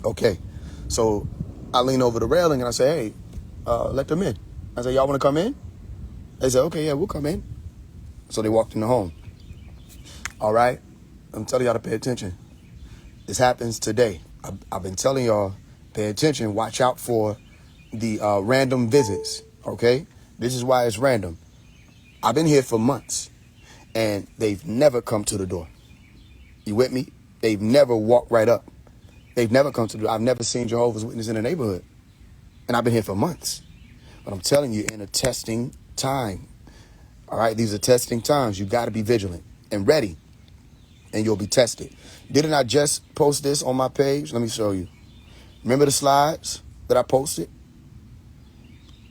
Okay. So I lean over the railing and I say, hey, let them in. I say, y'all want to come in? They said, okay, yeah, we'll come in. So they walked in the home. All right. I'm telling y'all to pay attention. This happens today. I've been telling y'all, pay attention. Watch out for the random visits. Okay. This is why it's random. I've been here for months and they've never come to the door. You with me? They've never walked right up. They've never come to the door. I've never seen Jehovah's Witnesses in the neighborhood. And I've been here for months. But I'm telling you, in a testing time. All right. These are testing times. You got to be vigilant and ready. And you'll be tested. Didn't I just post this on my page? Let me show you. Remember the slides that I posted?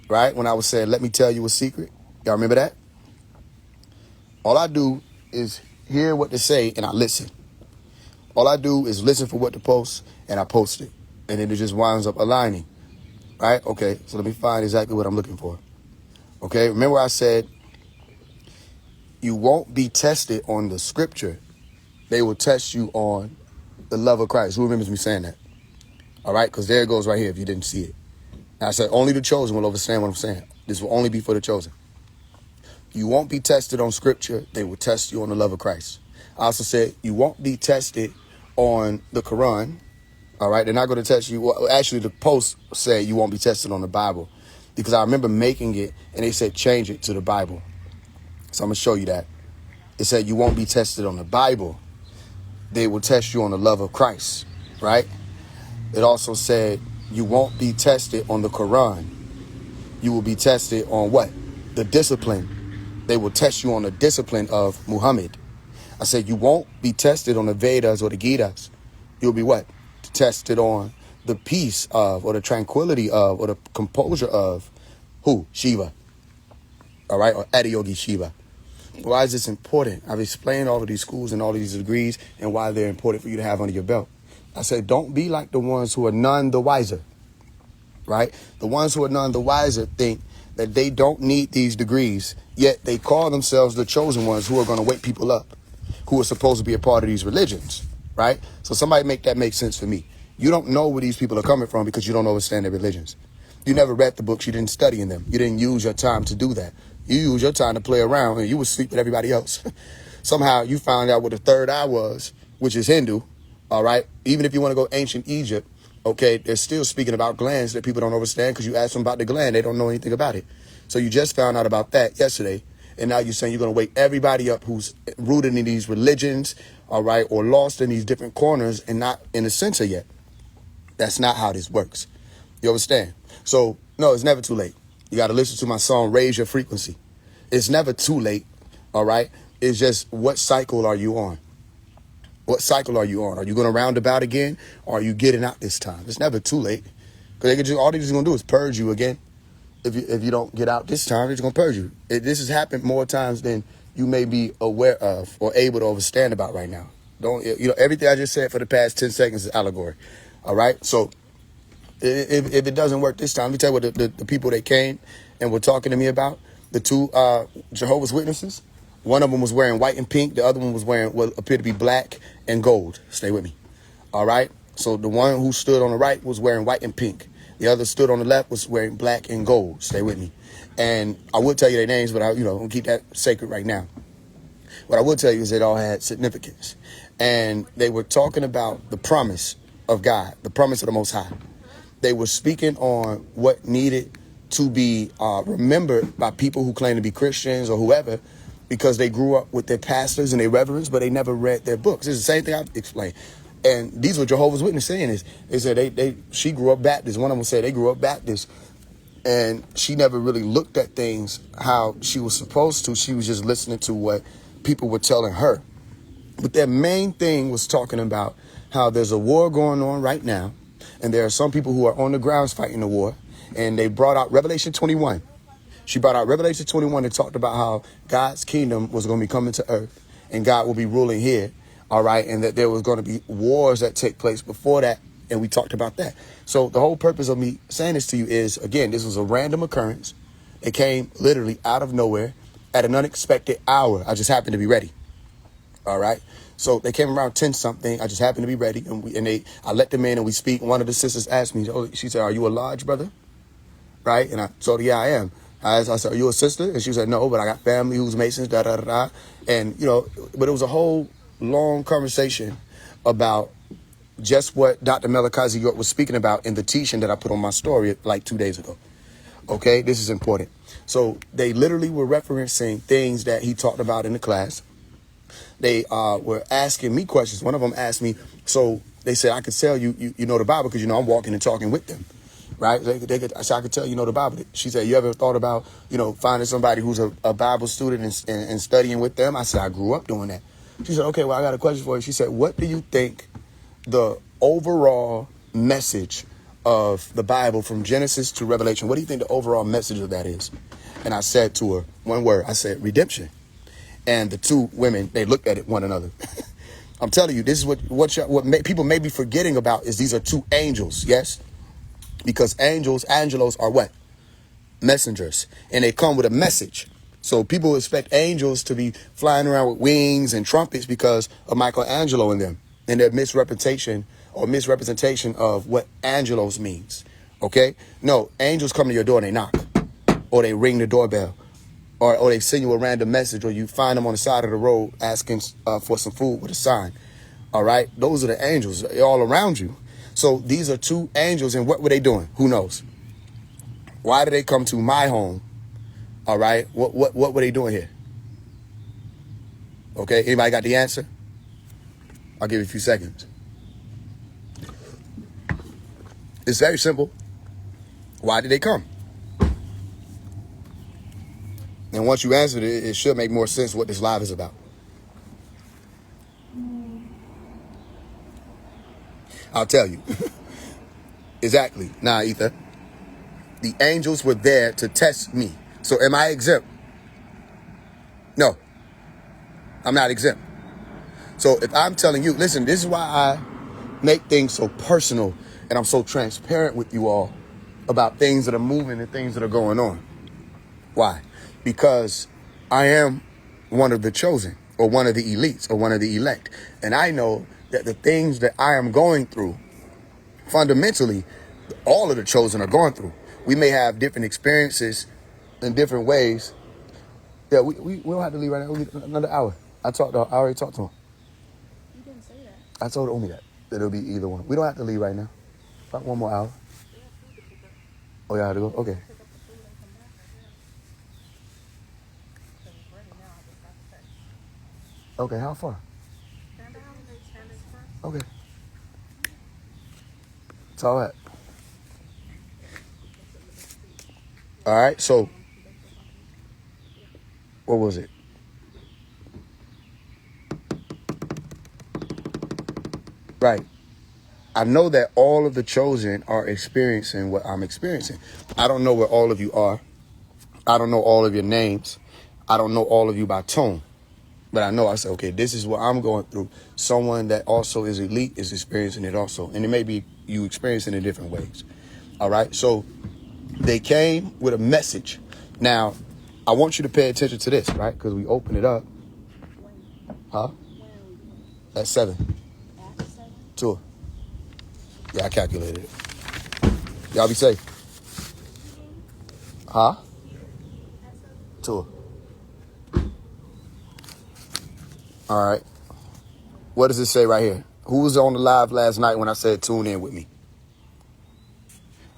Right? When I was saying, let me tell you a secret. Y'all remember that? All I do is hear what to say and I listen. All I do is listen for what to post and I post it. And then it just winds up aligning. Right? Okay. So let me find exactly what I'm looking for. Okay. Remember I said, you won't be tested on the scripture. They will test you on the love of Christ. Who remembers me saying that? All right, because there it goes right here if you didn't see it. Now I said only the chosen will understand what I'm saying. This will only be for the chosen. You won't be tested on scripture. They will test you on the love of Christ. I also said you won't be tested on the Quran. All right, they're not going to test you. Well, actually, the post said you won't be tested on the Bible because I remember making it and they said change it to the Bible. So I'm going to show you that. It said you won't be tested on the Bible. They will test you on the love of Christ, right? It also said you won't be tested on the Quran. You will be tested on what? The discipline. They will test you on the discipline of Muhammad. I said you won't be tested on the Vedas or the Gitas. You'll be what? Tested on the peace of or the tranquility of or the composure of who? Shiva. All right? Or Adiyogi Shiva. Why is this important? I've explained all of these schools and all of these degrees and why they're important for you to have under your belt. I said, don't be like the ones who are none the wiser, right? The ones who are none the wiser think that they don't need these degrees, yet they call themselves the chosen ones who are going to wake people up, who are supposed to be a part of these religions, right? So somebody make that make sense for me. You don't know where these people are coming from because you don't understand their religions. You never read the books. You didn't study in them. You didn't use your time to do that. You use your time to play around and you would sleep with everybody else. Somehow you found out what the third eye was, which is Hindu. All right. Even if you want to go ancient Egypt, OK, they're still speaking about glands that people don't understand because you ask them about the gland. They don't know anything about it. So you just found out about that yesterday. And now you're saying you're going to wake everybody up who's rooted in these religions. All right. Or lost in these different corners and not in the center yet. That's not how this works. You understand? So, no, it's never too late. You got to listen to my song, Raise Your Frequency. It's never too late, all right? It's just what cycle are you on? What cycle are you on? Are you going to round about again, or are you getting out this time? It's never too late. Because all they're just going to do is purge you again. If you don't get out this time, they're just going to purge you. This has happened more times than you may be aware of or able to understand about right now. Everything I just said for the past 10 seconds is allegory, all right? So if it doesn't work this time, let me tell you what the people that came and were talking to me about, the two Jehovah's Witnesses. One of them was wearing white and pink. The other one was wearing what appeared to be black and gold. Stay with me. All right. So the one who stood on the right was wearing white and pink. The other stood on the left was wearing black and gold. Stay with me. And I would tell you their names, but I'm going to keep that sacred right now. What I will tell you is it all had significance. And they were talking about the promise of God, the promise of the Most High. They were speaking on what needed to be remembered by people who claim to be Christians or whoever, because they grew up with their pastors and their reverends, but they never read their books. It's the same thing I explained. And these were Jehovah's Witnesses saying this. They said she grew up Baptist. One of them said they grew up Baptist. And she never really looked at things how she was supposed to. She was just listening to what people were telling her. But their main thing was talking about how there's a war going on right now. And there are some people who are on the grounds fighting the war. And they brought out Revelation 21. She brought out Revelation 21 and talked about how God's kingdom was going to be coming to earth. And God will be ruling here. All right. And that there was going to be wars that take place before that. And we talked about that. So the whole purpose of me saying this to you is, again, this was a random occurrence. It came literally out of nowhere at an unexpected hour. I just happened to be ready. All right. So they came around 10 something. I just happened to be ready, I let them in and we speak. One of the sisters asked me, she said, "Are you a lodge brother?" Right? And I told her, "Yeah, I am." I said, "Are you a sister?" And she said, "No, but I got family who's Masons, da da da da." And but it was a whole long conversation about just what Dr. Malachi York was speaking about in the teaching that I put on my story like 2 days ago. Okay, this is important. So they literally were referencing things that he talked about in the class. They were asking me questions. One of them asked me, so they said, "I could tell you know the Bible because, I'm walking and talking with them." Right? I said, "I could tell you know the Bible." She said, "You ever thought about, finding somebody who's a Bible student and studying with them?" I said, "I grew up doing that." She said, "Okay, well, I got a question for you." She said, "What do you think the overall message of the Bible from Genesis to Revelation, what do you think the overall message of that is?" And I said to her, one word, I said, "Redemption." And the two women, they looked at one another. I'm telling you, this is what people may be forgetting about is these are two angels, yes? Because angelos are what? Messengers. And they come with a message. So people expect angels to be flying around with wings and trumpets because of Michelangelo in them and their misrepresentation of what angelos means. Okay? No, angels come to your door and they knock or they ring the doorbell or they send you a random message or you find them on the side of the road asking for some food with a sign. All right? Those are the angels. They're all around you. So these are two angels, and what were they doing? Who knows? Why did they come to my home? All right? What were they doing here? Okay? Anybody got the answer? I'll give you a few seconds. It's very simple. Why did they come? And once you answered it, it should make more sense what this live is about. I'll tell you. Exactly. Nah, Ether. The angels were there to test me. So am I exempt? No. I'm not exempt. So if I'm telling you, listen, this is why I make things so personal and I'm so transparent with you all about things that are moving and things that are going on. Why? Because I am one of the chosen or one of the elites or one of the elect. And I know that the things that I am going through, fundamentally, all of the chosen are going through. We may have different experiences in different ways. Yeah, we don't have to leave right now. We need another hour. I already talked to him. You didn't say that. I told Omi that it'll be either one. We don't have to leave right now. About 1 more hour. Oh, yeah, I have to go? Okay. Okay, how far? Okay. It's all right. All right, so what was it? Right. I know that all of the chosen are experiencing what I'm experiencing. I don't know where all of you are. I don't know all of your names. I don't know all of you by tone. But I know I said, okay, this is what I'm going through. Someone that also is elite is experiencing it also. And it may be you experiencing it in different ways. All right. So they came with a message. Now, I want you to pay attention to this, right? Because we open it up. Huh? At 7. At 7? 2. Yeah, I calculated it. Y'all be safe. Huh? 2. All right. What does it say right here? Who was on the live last night when I said tune in with me?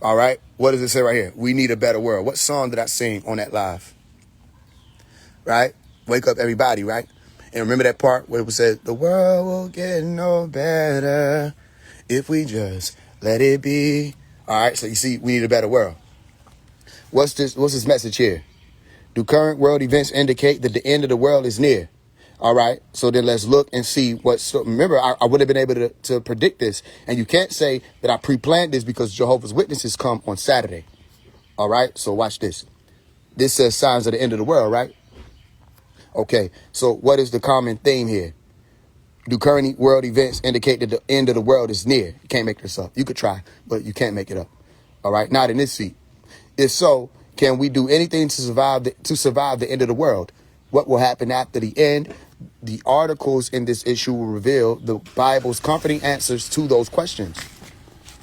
All right. What does it say right here? We need a better world. What song did I sing on that live? Right? Wake up everybody, right? And remember that part where it said, the world will get no better if we just let it be. All right. So you see, we need a better world. What's this message here? Do current world events indicate that the end of the world is near? All right. So then let's look and see remember, I would have been able to predict this. And you can't say that I pre-planned this because Jehovah's Witnesses come on Saturday. All right. So watch this. This says signs of the end of the world, right? Okay. So what is the common theme here? Do current world events indicate that the end of the world is near? You can't make this up. You could try, but you can't make it up. All right. Not in this seat. If so, can we do anything to survive the end of the world? What will happen after the end? The articles in this issue will reveal the Bible's comforting answers to those questions.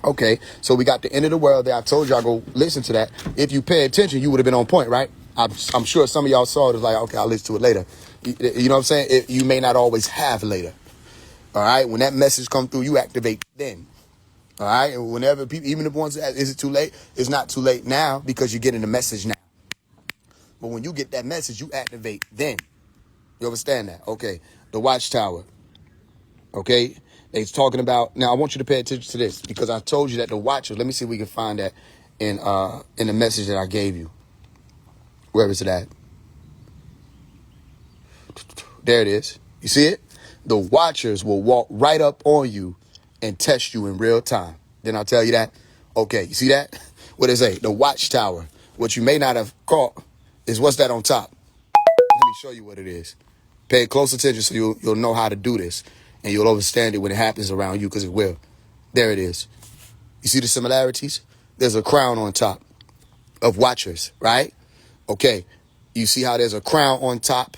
Okay, so we got the end of the world there. I told y'all go listen to that. If you pay attention, you would have been on point, right? I'm sure some of y'all saw it. It was like, okay, I'll listen to it later. You know what I'm saying? You may not always have later. All right, when that message come through, you activate then. All right, and whenever people, even if one's ask, is it too late? It's not too late now because you're getting the message now. But when you get that message, you activate then. You understand that? Okay, the watchtower. Okay, they're talking about, now I want you to pay attention to this because I told you that the watchers, let me see if we can find that in the message that I gave you. Where is it at? There it is. You see it? The watchers will walk right up on you and test you in real time. Didn't I tell you that? Okay, you see that? What they say? The watchtower. What you may not have caught is what's that on top? Let me show you what it is. Pay close attention so you'll know how to do this. And you'll understand it when it happens around you, because it will. There it is. You see the similarities? There's a crown on top of watchers, right? Okay. You see how there's a crown on top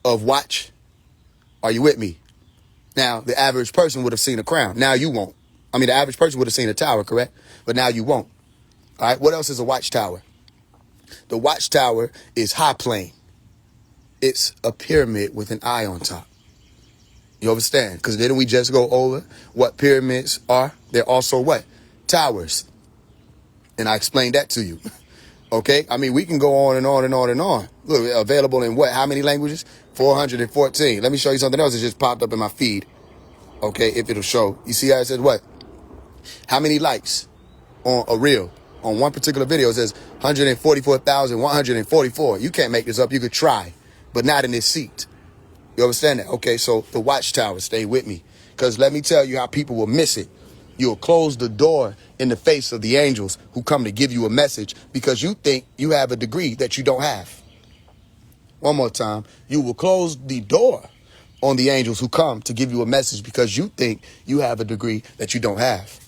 of watch? Are you with me? Now, the average person would have seen a crown. Now you won't. I mean, the average person would have seen a tower, correct? But now you won't. All right. What else is a watchtower? The watchtower is high plane. It's a pyramid with an eye on top. You understand? Because didn't we just go over what pyramids are? They're also what? Towers. And I explained that to you. Okay? I mean, we can go on and on and on and on. Look, available in what? How many languages? 414. Let me show you something else that just popped up in my feed. Okay? If it'll show. You see how it says what? How many likes on a reel? On one particular video, it says 144,144. You can't make this up. You could try, but not in this seat. You understand that? Okay, so the watchtower, stay with me. Because let me tell you how people will miss it. You'll close the door in the face of the angels who come to give you a message because you think you have a degree that you don't have. One more time. You will close the door on the angels who come to give you a message because you think you have a degree that you don't have.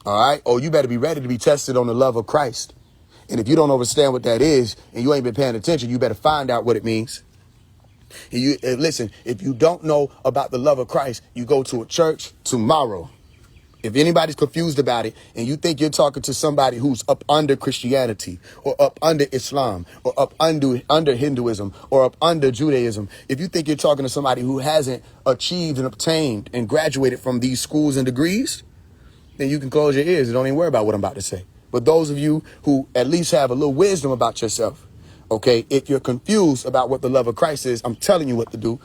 All right? Oh, you better be ready to be tested on the love of Christ. And if you don't understand what that is and you ain't been paying attention, you better find out what it means. Listen, if you don't know about the love of Christ, you go to a church tomorrow. If anybody's confused about it and you think you're talking to somebody who's up under Christianity or up under Islam or up under Hinduism or up under Judaism, if you think you're talking to somebody who hasn't achieved and obtained and graduated from these schools and degrees, then you can close your ears and don't even worry about what I'm about to say. But those of you who at least have a little wisdom about yourself, okay, if you're confused about what the love of Christ is, I'm telling you what to do.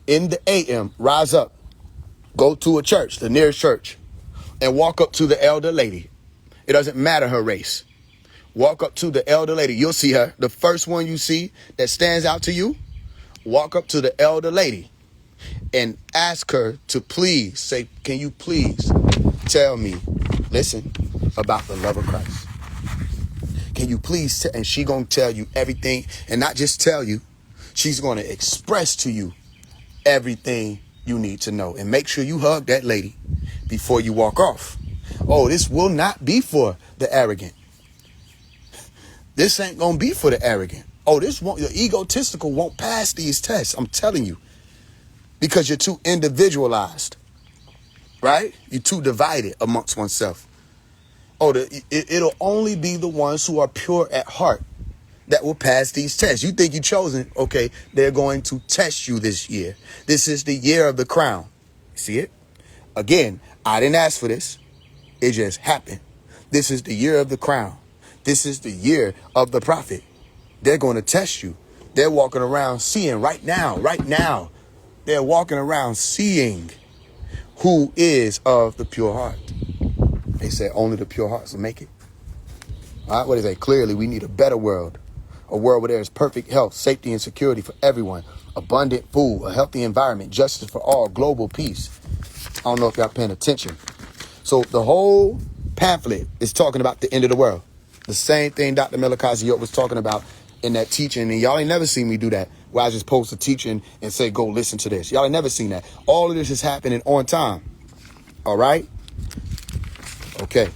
In the AM, rise up, go to a church, the nearest church, and walk up to the elder lady. It doesn't matter her race. Walk up to the elder lady. You'll see her. The first one you see that stands out to you, walk up to the elder lady and ask her to please say, can you please tell me, listen, about the love of Christ? Can you please, and she gonna tell you everything, and not just tell you, she's gonna express to you everything you need to know. And make sure you hug that lady before you walk off. Oh, this will not be for the arrogant. This ain't gonna be for the arrogant. Oh, your egotistical won't pass these tests. I'm telling you, because you're too individualized, right? You're too divided amongst oneself. Oh, it'll only be the ones who are pure at heart that will pass these tests. You think you're chosen. Okay, they're going to test you this year. This is the year of the crown. See it? Again, I didn't ask for this. It just happened. This is the year of the crown. This is the year of the prophet. They're going to test you. They're walking around seeing right now. They're walking around seeing who is of the pure heart. They say only the pure hearts will make it. All right, what is that? Clearly, we need a better world. A world where there is perfect health, safety, and security for everyone. Abundant food, a healthy environment, justice for all, global peace. I don't know if y'all paying attention. So the whole pamphlet is talking about the end of the world. The same thing Dr. Melchizedek was talking about in that teaching. And y'all ain't never seen me do that, where I just post a teaching and say, go listen to this. Y'all ain't never seen that. All of this is happening on time. All right? Okay.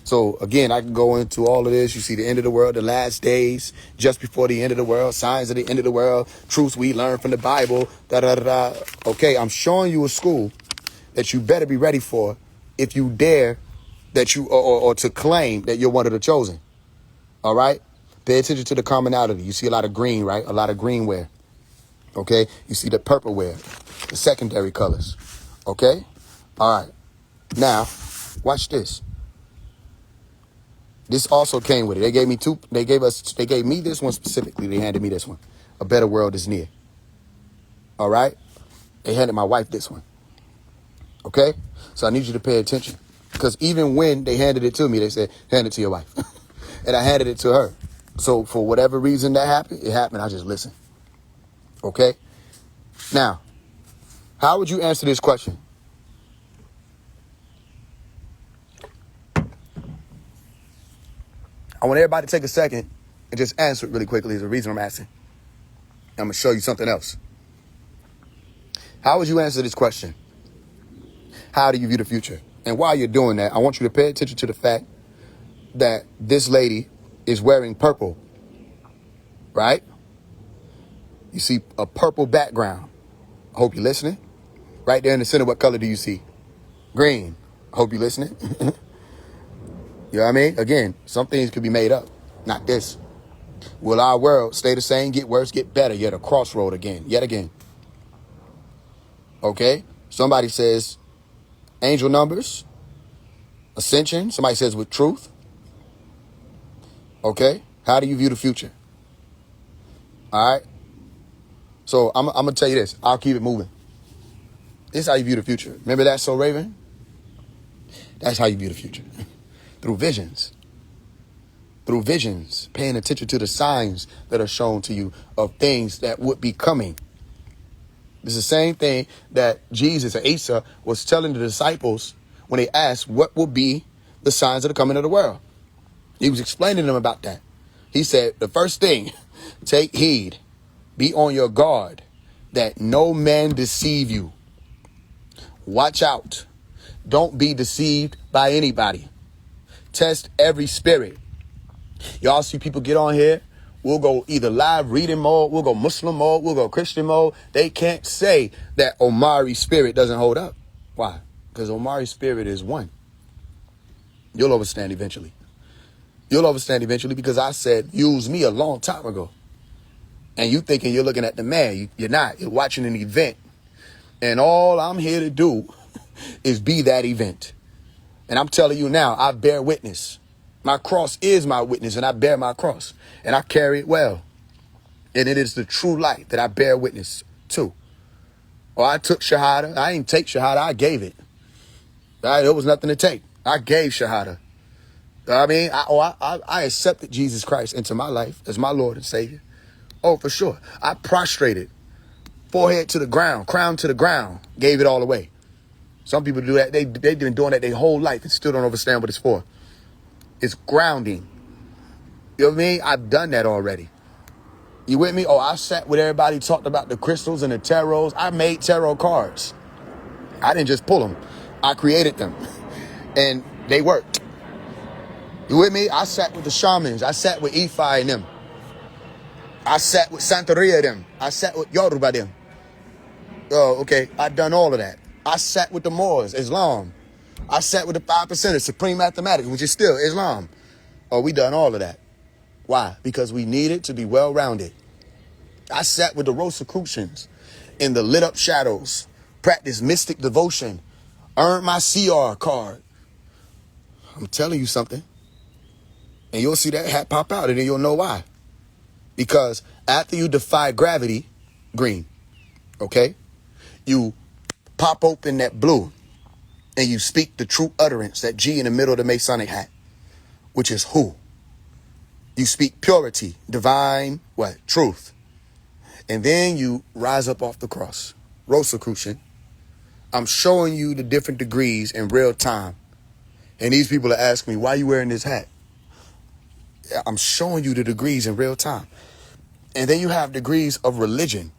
So again, I can go into all of this. You see the end of the world, the last days, just before the end of the world, signs of the end of the world, truths we learn from the Bible, da da da da. Okay, I'm showing you a school that you better be ready for if you dare that you or to claim that you're one of the chosen. All right? Pay attention to the commonality. You see a lot of green, right? A lot of green wear. Okay? You see the purple wear, the secondary colors. Okay? All right. Now, watch this. This also came with it. They gave me two. They gave me this one specifically. They handed me this one. A better world is near. All right? They handed my wife this one. Okay? So I need you to pay attention. Because even when they handed it to me, they said, hand it to your wife. And I handed it to her. So for whatever reason that happened, it happened. I just listened. Okay? Now, how would you answer this question? I want everybody to take a second and just answer it really quickly. Is the reason I'm asking. I'm going to show you something else. How would you answer this question? How do you view the future? And while you're doing that, I want you to pay attention to the fact that this lady is wearing purple, right? You see a purple background. I hope you're listening. Right there in the center, what color do you see? Green. I hope you're listening. You know what I mean? Again, some things could be made up, not this. Will our world stay the same, get worse, get better? You're at a crossroad again, yet again. Okay? Somebody says angel numbers, ascension. Somebody says with truth. Okay? How do you view the future? All right? So I'm going to tell you this. I'll keep it moving. This is how you view the future. Remember that, So Raven? That's how you view the future. Through visions. Through visions. Paying attention to the signs that are shown to you of things that would be coming. It's the same thing that Jesus or Asa was telling the disciples when they asked what will be the signs of the coming of the world. He was explaining to them about that. He said, the first thing, take heed, be on your guard, that no man deceive you. Watch out. Don't be deceived by anybody. Test every spirit. Y'all see people get on here. We'll go either live reading mode. We'll go Muslim mode. We'll go Christian mode. They can't say that Omari's spirit doesn't hold up. Why? Because Omari's spirit is one. You'll understand eventually. You'll understand eventually because I said, use me a long time ago. And you thinking you're looking at the man. You're not. You're watching an event. And all I'm here to do is be that event. And I'm telling you now, I bear witness. My cross is my witness, and I bear my cross. And I carry it well. And it is the true light that I bear witness to. Or I took Shahada. I didn't take Shahada. I gave it. Right? There was nothing to take. I gave Shahada. I mean, I accepted Jesus Christ into my life as my Lord and Savior. Oh, for sure. I prostrated. Forehead to the ground, crown to the ground, gave it all away. Some people do that. They've been doing that their whole life and still don't understand what it's for. It's grounding. You know what I mean? I've done that already. You with me? Oh, I sat with everybody, talked about the crystals and the tarots. I made tarot cards. I didn't just pull them. I created them. And they worked. You with me? I sat with the shamans. I sat with Ifa and them. I sat with Santeria them. I sat with Yoruba them. Oh, okay. I've done all of that. I sat with the Moors, Islam. I sat with the 5%ers, Supreme Mathematics, which is still Islam. Oh, we done all of that. Why? Because we needed to be well-rounded. I sat with the Rosicrucians in the lit up shadows, practiced mystic devotion, earned my CR card. I'm telling you something. And you'll see that hat pop out and then you'll know why. Because after you defy gravity, green, okay, you pop open that blue and you speak the true utterance, that G in the middle of the Masonic hat, which is who? You speak purity, divine, what? Truth. And then you rise up off the cross. Rosicrucian. I'm showing you the different degrees in real time. And these people are asking me, why are you wearing this hat? I'm showing you the degrees in real time. And then you have degrees of religion.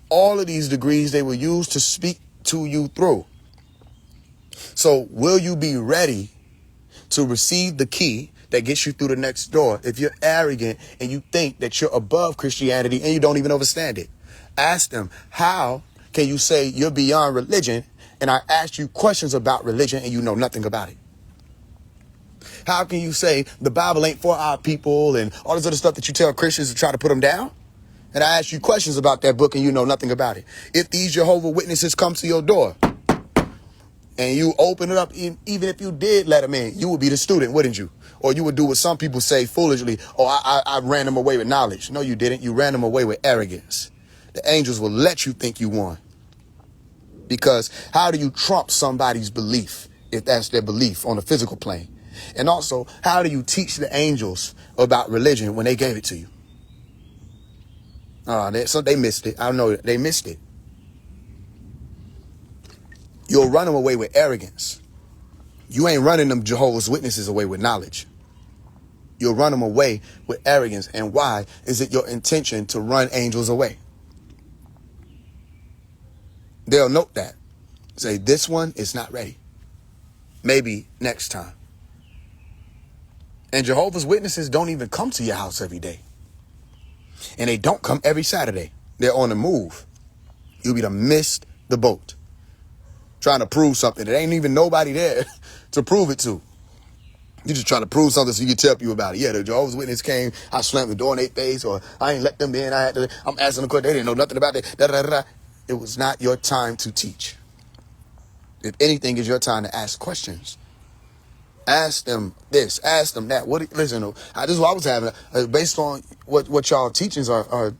All of these degrees, they were used to speak to you through. So will you be ready to receive the key that gets you through the next door, if you're arrogant and you think that you're above Christianity and you don't even understand it, ask them, how can you say you're beyond religion and I asked you questions about religion and you know nothing about it? How can you say the Bible ain't for our people and all this other stuff that you tell Christians to try to put them down? And I ask you questions about that book and you know nothing about it. If these Jehovah Witnesses come to your door and you open it up, even if you did let them in, you would be the student, wouldn't you? Or you would do what some people say foolishly, oh, I ran them away with knowledge. No, you didn't. You ran them away with arrogance. The angels will let you think you won. Because how do you trump somebody's belief if that's their belief on the physical plane? And also, how do you teach the angels about religion when they gave it to you? So they missed it. I know they missed it. You'll run them away with arrogance. You ain't running them Jehovah's Witnesses away with knowledge. You'll run them away with arrogance. And why is it your intention to run angels away? They'll note that. Say, this one is not ready. Maybe next time. And Jehovah's Witnesses don't even come to your house every day. And they don't come every Saturday. They're on the move. You'll be to miss the boat. Trying to prove something. There ain't even nobody there to prove it to. You just trying to prove something so you can tell people about it. Yeah, the Jehovah's Witness came, I slammed the door in their face, or I ain't let them in. I'm asking them questions. They didn't know nothing about it. It was not your time to teach. If anything, it's your time to ask questions. Ask them this, ask them that. Listen, this is what I was having. Based on what y'all teachings are,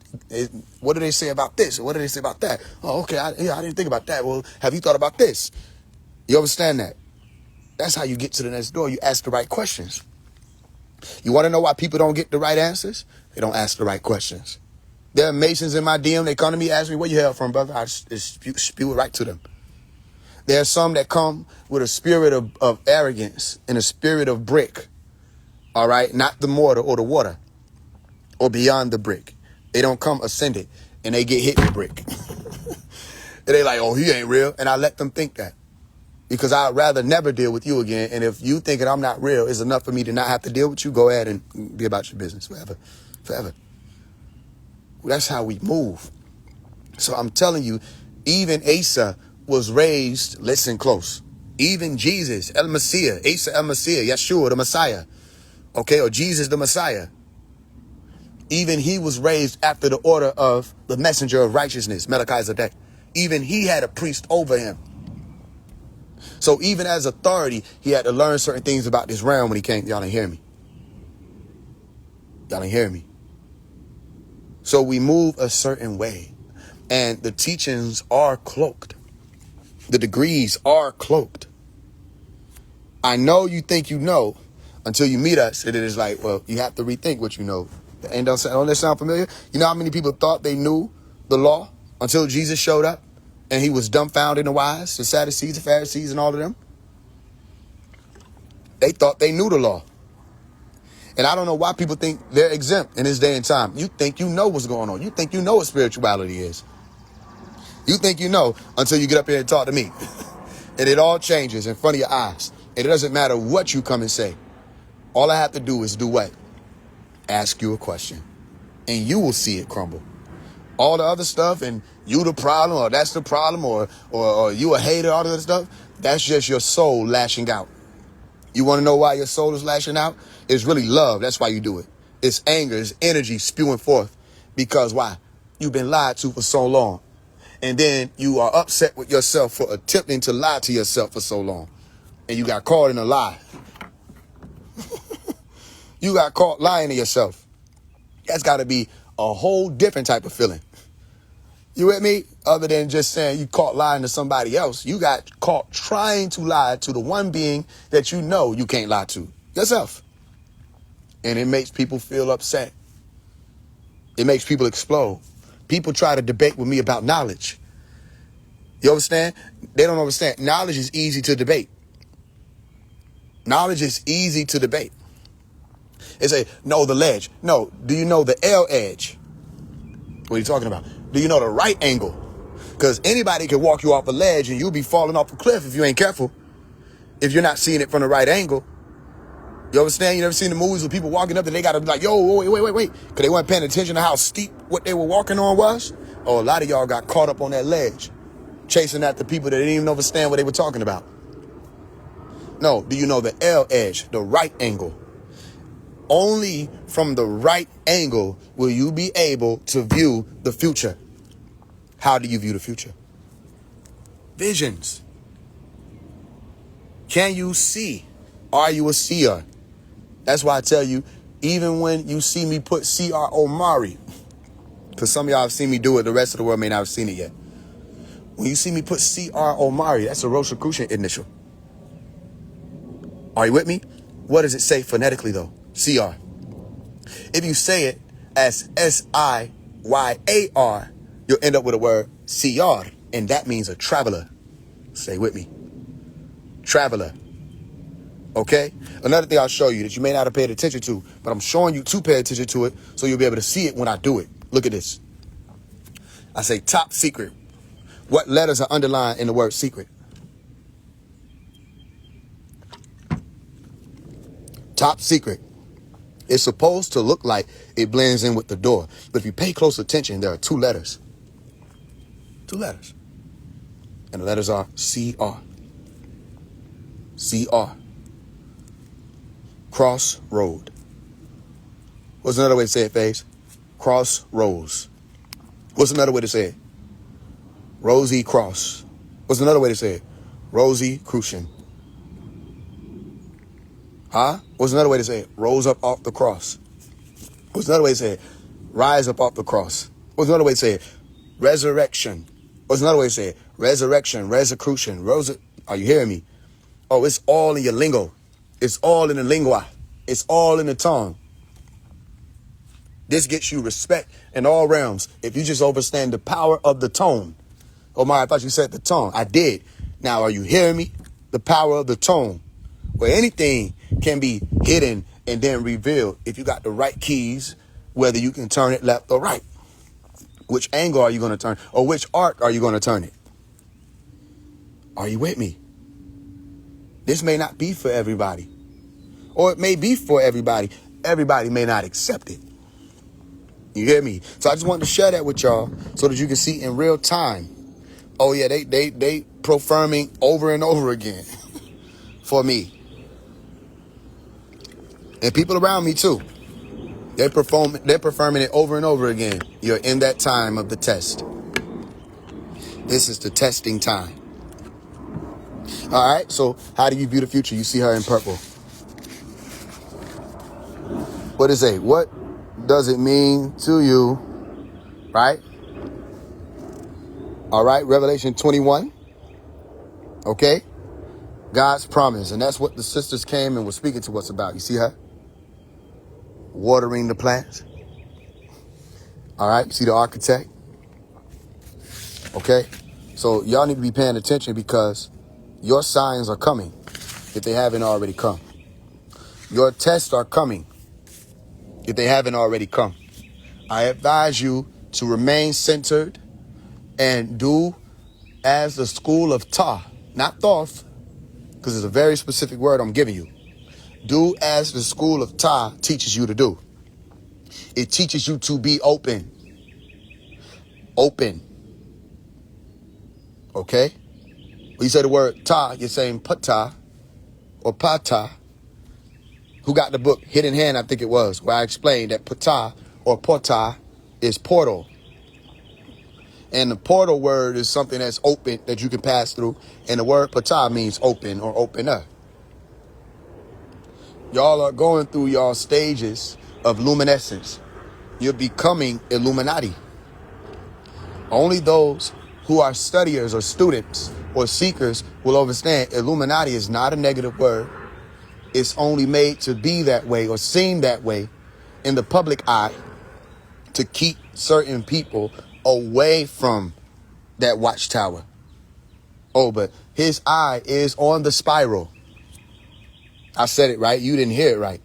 what do they say about this? What do they say about that? Oh, okay, I didn't think about that. Well, have you thought about this? You understand that? That's how you get to the next door. You ask the right questions. You want to know why people don't get the right answers? They don't ask the right questions. There are Masons in my DM. They come to me, ask me, where you hail from, brother? I just spew it right to them. There are some that come with a spirit of arrogance and a spirit of brick. All right. Not the mortar or the water or beyond the brick. They don't come ascended and they get hit with brick. And they like, oh, he ain't real. And I let them think that because I'd rather never deal with you again. And if you think that I'm not real is enough for me to not have to deal with you, go ahead and be about your business forever. That's how we move. So I'm telling you, even Asa was raised, listen close, even Jesus, El Messiah, Asa El Messiah, Yeshua the Messiah, okay, or Jesus the Messiah, even he was raised after the order of the messenger of righteousness, Melchizedek. Even he had a priest over him. So even as authority, he had to learn certain things about this realm when he came. Y'all didn't hear me. Y'all didn't hear me. So we move a certain way, and the teachings are cloaked. The degrees are cloaked. I know you think you know until you meet us. And it is like, well, you have to rethink what you know. And don't that sound familiar? You know how many people thought they knew the law until Jesus showed up and he was dumbfounded and wise? The Sadducees, the Pharisees, and all of them. They thought they knew the law. And I don't know why people think they're exempt in this day and time. You think you know what's going on. You think you know what spirituality is. You think you know until you get up here and talk to me. And it all changes in front of your eyes. And it doesn't matter what you come and say. All I have to do is do what? Ask you a question. And you will see it crumble. All the other stuff and you the problem or that's the problem or you a hater, all the other stuff, that's just your soul lashing out. You want to know why your soul is lashing out? It's really love. That's why you do it. It's anger. It's energy spewing forth. Because why? You've been lied to for so long. And then you are upset with yourself for attempting to lie to yourself for so long. And you got caught in a lie. You got caught lying to yourself. That's got to be a whole different type of feeling. You with me? Other than just saying you caught lying to somebody else. You got caught trying to lie to the one being that you know you can't lie to. Yourself. And it makes people feel upset. It makes people explode. People try to debate with me about knowledge. You understand? They don't understand. Knowledge is easy to debate. Knowledge is easy to debate. They say, no, the ledge. No, do you know the L edge? What are you talking about? Do you know the right angle? Because anybody can walk you off a ledge and you'll be falling off a cliff if you ain't careful. If you're not seeing it from the right angle. You understand? You never seen the movies with people walking up and they got to be like, yo, wait. Because they weren't paying attention to how steep what they were walking on was. Oh, a lot of y'all got caught up on that ledge, chasing after people that didn't even understand what they were talking about. No, do you know the L edge, the right angle? Only from the right angle will you be able to view the future. How do you view the future? Visions. Can you see? Are you a seer? That's why I tell you, even when you see me put C.R. Omari, because some of y'all have seen me do it, the rest of the world may not have seen it yet. When you see me put C.R. Omari, that's a Rosicrucian initial. Are you with me? What does it say phonetically though? C.R. If you say it as S-I-Y-A-R, you'll end up with a word C.R., and that means a traveler. Say with me. Traveler. Okay? Another thing I'll show you that you may not have paid attention to, but I'm showing you to pay attention to it so you'll be able to see it when I do it. Look at this. I say top secret. What letters are underlined in the word secret? Top secret. It's supposed to look like it blends in with the door. But if you pay close attention, there are two letters. Two letters. And the letters are C-R. C-R. Crossroad. What's another way to say it, Faise? Crossroads. What's another way to say it? Rosie Cross. What's another way to say it? Rosie Crucian. Huh? What's another way to say it? Rose up off the cross. What's another way to say it? Rise up off the cross. What's another way to say it? Resurrection. What's another way to say it? Resurrection, Rosicrucian. Are you hearing me? Oh, it's all in your lingo. It's all in the lingua. It's all in the tongue. This gets you respect in all realms. If you just understand the power of the tone. Oh my, I thought you said the tongue. I did. Now, are you hearing me? The power of the tone. Where anything can be hidden and then revealed if you got the right keys, whether you can turn it left or right. Which angle are you going to turn? Or which arc are you going to turn it? Are you with me? This may not be for everybody. Or it may be for everybody. Everybody may not accept it. You hear me? So I just wanted to share that with y'all so that you can see in real time. Oh yeah, they profirming over and over again for me. And people around me too. They're performing it over and over again. You're in that time of the test. This is the testing time. All right, so how do you view the future? You see her in purple. What does it say? What does it mean to you? Right? All right, Revelation 21. Okay? God's promise. And that's what the sisters came and were speaking to us about. You see her? Watering the plants. All right, you see the architect? Okay? So y'all need to be paying attention because your signs are coming if they haven't already come. Your tests are coming if they haven't already come. I advise you to remain centered and do as the school of Ta, not Thoth, because it's a very specific word I'm giving you. Do as the school of Ta teaches you to do. It teaches you to be open. Open. Okay? When you say the word Ta, you're saying Pata or Pata. Who got the book Hidden Hand, I think it was, where I explained that Pata or Pota is portal. And the portal word is something that's open, that you can pass through. And the word Pata means open or opener. Y'all are going through y'all stages of luminescence. You're becoming Illuminati. Only those who are studiers or students or seekers will understand Illuminati is not a negative word. It's only made to be that way or seem that way in the public eye to keep certain people away from that watchtower. Oh, but his eye is on the spiral. I said it right. You didn't hear it right.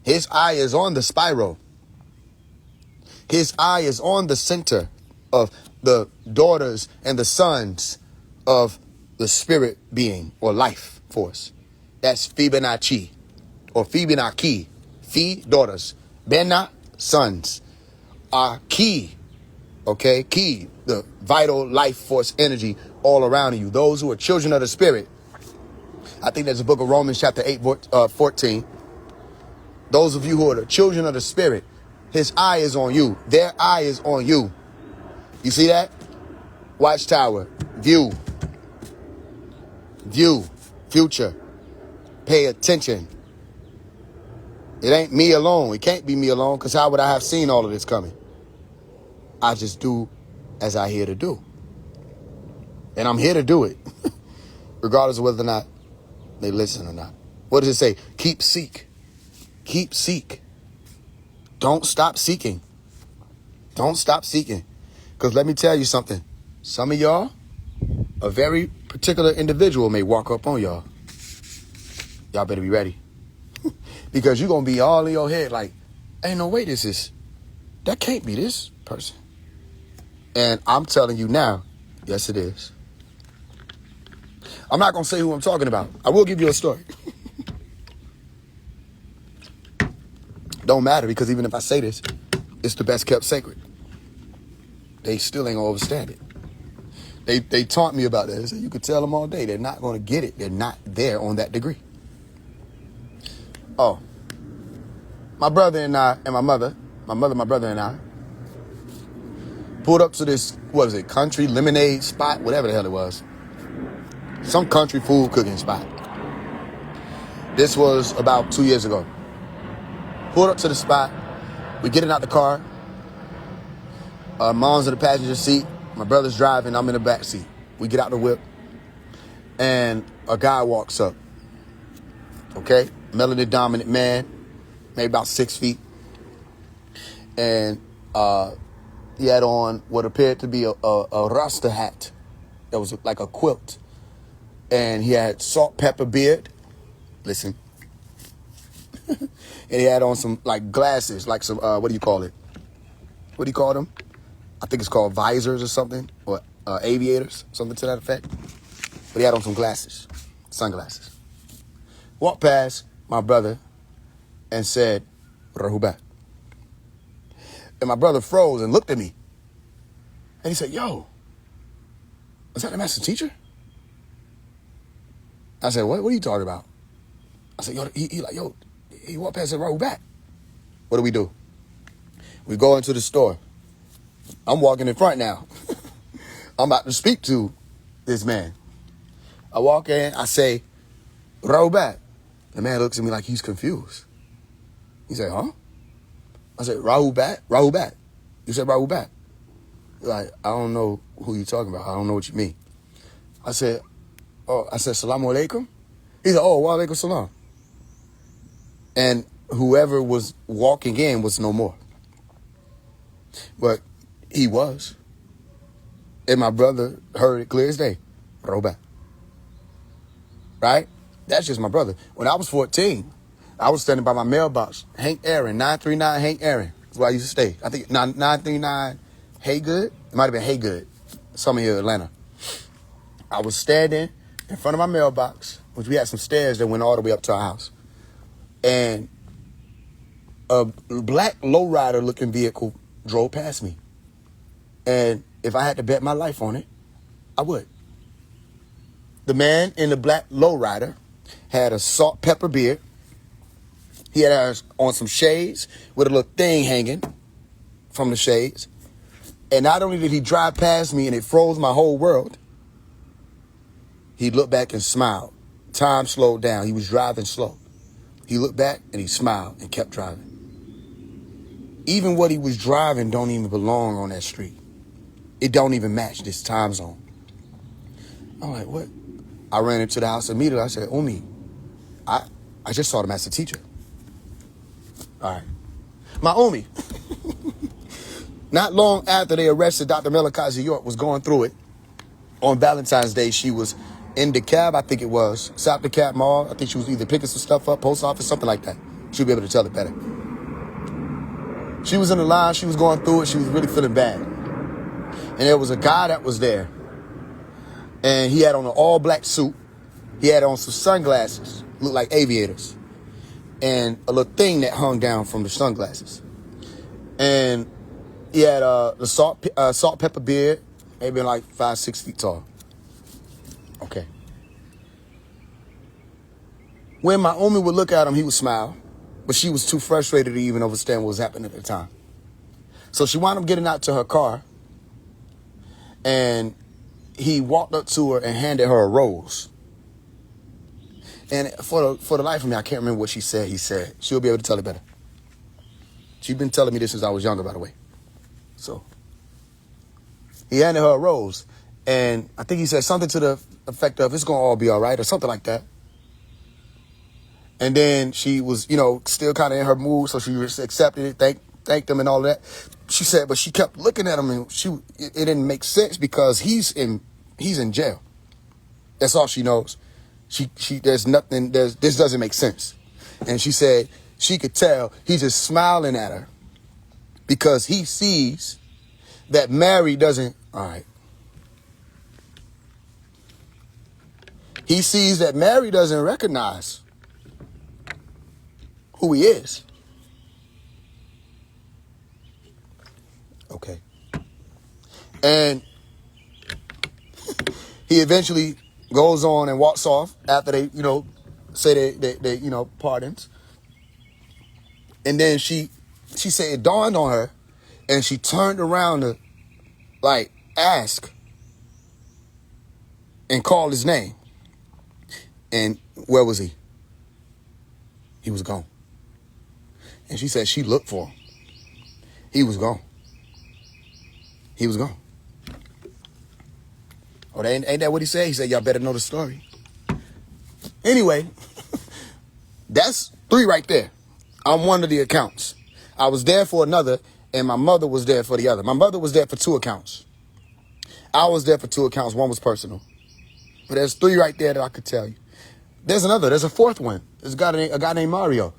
His eye is on the spiral. His eye is on the center of the daughters and the sons of the spirit being or life force. That's Fibonacci. or Fibina Ki. Fi, daughters. Bena, sons. Ki, okay? Ki, the vital life force energy all around you. Those who are children of the spirit. I think there's a book of Romans chapter 8, 14. Those of you who are the children of the spirit, his eye is on you. Their eye is on you. You see that? Watchtower. View. View. Future. Pay attention. It ain't me alone. It can't be me alone, because how would I have seen all of this coming? I just do as I here to do. And I'm here to do it, regardless of whether or not they listen or not. What does it say? Keep seek. Keep seek. Don't stop seeking. Don't stop seeking. Because let me tell you something. Some of y'all, a very particular individual may walk up on y'all. Y'all better be ready. Because you're going to be all in your head like, ain't no way that can't be this person. And I'm telling you now, yes, it is. I'm not going to say who I'm talking about. I will give you a story. Don't matter, because even if I say this, it's the best kept secret. They still ain't going to understand it. They taunt me about that. They say, you could tell them all day. They're not going to get it. They're not there on that degree. Oh, my brother and I, and my brother, and I, pulled up to this, what is it, country lemonade spot, whatever the hell it was. Some country food cooking spot. This was about 2 years ago. Pulled up to the spot. We getting out the car. Mom's in the passenger seat. My brother's driving. I'm in the back seat. We get out the whip. And a guy walks up. Okay? Melanin dominant man. Maybe about 6 feet. And he had on what appeared to be a Rasta hat. That was like a quilt. And he had salt, pepper beard. Listen. And he had on some like glasses, like some, what do you call it? What do you call them? I think it's called visors or something, or aviators, something to that effect. But he had on some glasses, sunglasses. Walked past my brother and said, Rahubat. And my brother froze and looked at me. And he said, yo, is that the master teacher? I said, what are you talking about? I said, yo, he walked past and said, Rahubat. What do? We go into the store. I'm walking in front now. I'm about to speak to this man. I walk in, I say, Rahubat. The man looks at me like he's confused. He said, huh? I said, Rahubat. You said Rahubat. Like, I don't know who you're talking about. I don't know what you mean. I said, Salaam alaikum. He said, oh, wa alaikum salam. And whoever was walking in was no more. But he was. And my brother heard it clear as day. Rahubat. Right? That's just my brother. When I was 14, I was standing by my mailbox. Hank Aaron, 939 Hank Aaron. That's where I used to stay. I think 939 Haygood. It might have been Haygood. Somewhere here in Atlanta. I was standing in front of my mailbox, which we had some stairs that went all the way up to our house. And a black lowrider looking vehicle drove past me. And if I had to bet my life on it, I would. The man in the black lowrider had a salt pepper beard. He had on some shades with a little thing hanging from the shades. And not only did he drive past me and it froze my whole world, he looked back and smiled. Time slowed down. He was driving slow. He looked back and he smiled and kept driving. Even what he was driving don't even belong on that street. It don't even match this time zone. I'm like, what? I ran into the house immediately. I said, Umi, I just saw the master teacher. All right. My Umi. Not long after they arrested Dr. Melakazi York was going through it. On Valentine's Day, she was in DeKalb, I think it was. South DeKalb Mall. I think she was either picking some stuff up, post office, something like that. She'll be able to tell it better. She was in the line. She was going through it. She was really feeling bad. And there was a guy that was there. And he had on an all-black suit. He had on some sunglasses. Looked like aviators. and a little thing that hung down from the sunglasses. And he had the salt pepper beard, maybe like 5-6 feet tall. Okay. When my Omi would look at him, he would smile, but she was too frustrated to even understand what was happening at the time. So she wound up getting out to her car, and he walked up to her and handed her a rose. And for the life of me, I can't remember what she said. He said, she'll be able to tell it better. She's been telling me this since I was younger, by the way. So he handed her a rose, and I think he said something to the effect of, it's going to all be all right, or something like that. And then she was, still kind of in her mood, so she just accepted it, thanked him and all of that. She said, but she kept looking at him, and it didn't make sense because he's in jail. That's all she knows. There's nothing, this doesn't make sense. And she said she could tell he's just smiling at her because he sees that Mary doesn't, all right. He sees that Mary doesn't recognize who he is. Okay. And he eventually goes on and walks off after they, say they pardons. And then she said it dawned on her, and she turned around to, ask and call his name. And where was he? He was gone. And she said she looked for him. He was gone. He was gone. Oh, ain't that what he said? He said, y'all better know the story. Anyway, that's 3 right there. I'm one of the accounts. I was there for another, and my mother was there for the other. My mother was there for 2 accounts. I was there for 2 accounts. 1 was personal. But there's 3 right there that I could tell you. There's a 4th one. There's a guy named Mario.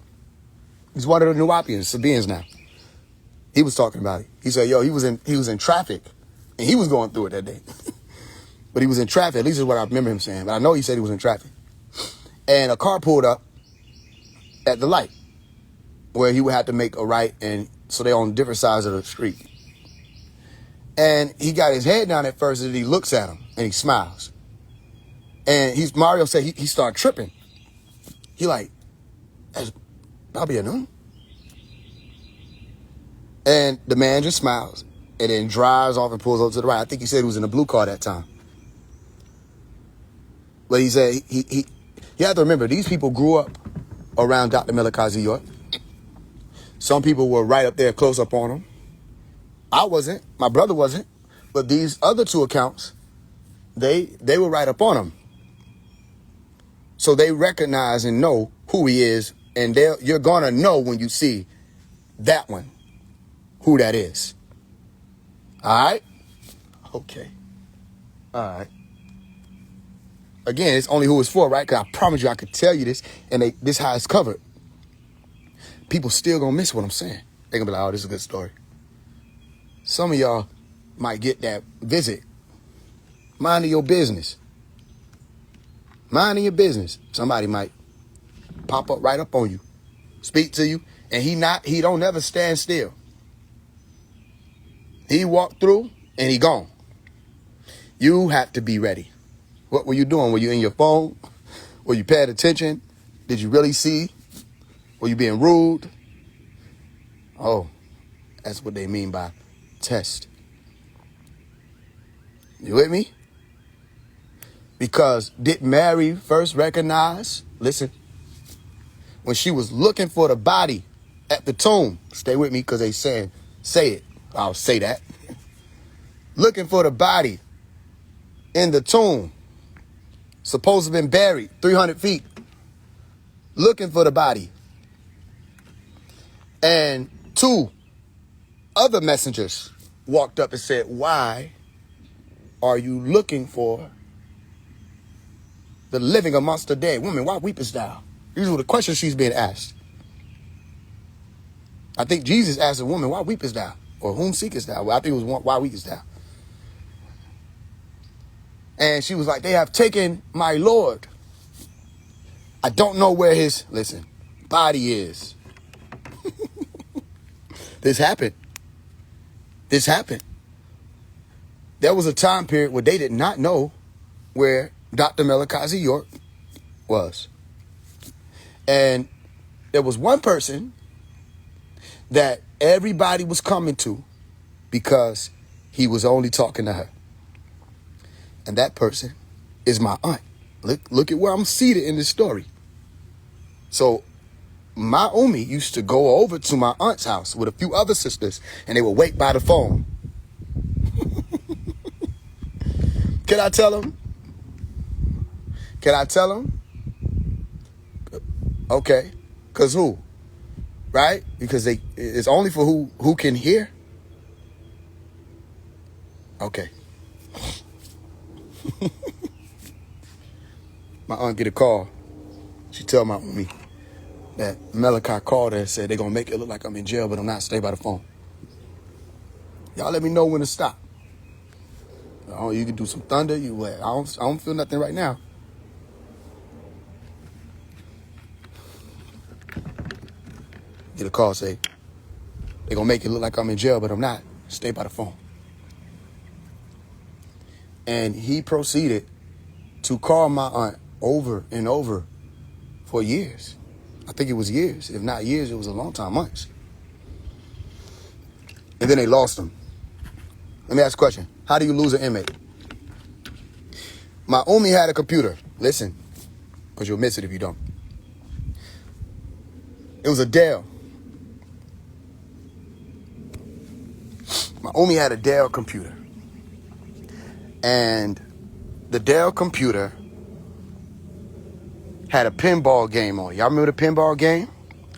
He's one of the Nuwapians, Sabians now. He was talking about it. He said, he was in traffic, and he was going through it that day. But he was in traffic. At least is what I remember him saying. But I know he said he was in traffic. And a car pulled up at the light where he would have to make a right, and so they're on different sides of the street. And he got his head down at first, and he looks at him, and he smiles. And Mario said he started tripping. He that'll be a no. And the man just smiles and then drives off and pulls over to the right. I think he said he was in a blue car that time. But he said you have to remember, these people grew up around Dr. Melikazi York. Some people were right up there close up on him. I wasn't. My brother wasn't. But these other 2 accounts, they were right up on him. So they recognize and know who he is. And you're going to know when you see that one, who that is. All right? Okay. All right. Again, it's only who it's for, right? Because I promise you I could tell you this, and this how it's covered. People still going to miss what I'm saying. They're going to be like, oh, this is a good story. Some of y'all might get that visit. Minding your business. Minding your business. Somebody might pop up right up on you, speak to you, and he don't never stand still. He walked through and he gone. You have to be ready. What were you doing? Were you in your phone? Were you paying attention? Did you really see? Were you being rude? Oh, that's what they mean by test. You with me? Because did Mary first recognize, listen, when she was looking for the body at the tomb, stay with me because they saying, say it. I'll say that. Looking for the body in the tomb, supposed to have been buried 300 feet. Looking for the body. And 2 other messengers walked up and said, why are you looking for the living amongst the dead? Woman, why weepest thou? These were the questions she's being asked. I think Jesus asked a woman, why weepest thou? Or whom seekest thou? Well, I think it was, why weepest thou? And she was like, they have taken my Lord. I don't know where listen, body is. This happened. This happened. There was a time period where they did not know where Dr. Melikazi York was. And there was one person that everybody was coming to because he was only talking to her. And that person is my aunt. Look at where I'm seated in this story. So my Umi used to go over to my aunt's house with a few other sisters, and they would wait by the phone. Can I tell them? Can I tell them? Okay. Because who? Right? Because it's only for who can hear. Okay. My aunt get a call. She tell my Umi that Malachi called her and said they're going to make it look like I'm in jail, but I'm not. Stay by the phone. Y'all let me know when to stop. Oh, you can do some thunder. I don't feel nothing right now. Get a call, say, they're going to make it look like I'm in jail, but I'm not. Stay by the phone. And he proceeded to call my aunt over and over for years. I think it was years. If not years, it was a long time, months. And then they lost him. Let me ask a question. How do you lose an inmate? My Umi had a computer. Listen, because you'll miss it if you don't. It was a Dell. My Umi had a Dell computer. And the Dell computer had a pinball game on it. Y'all remember the pinball game?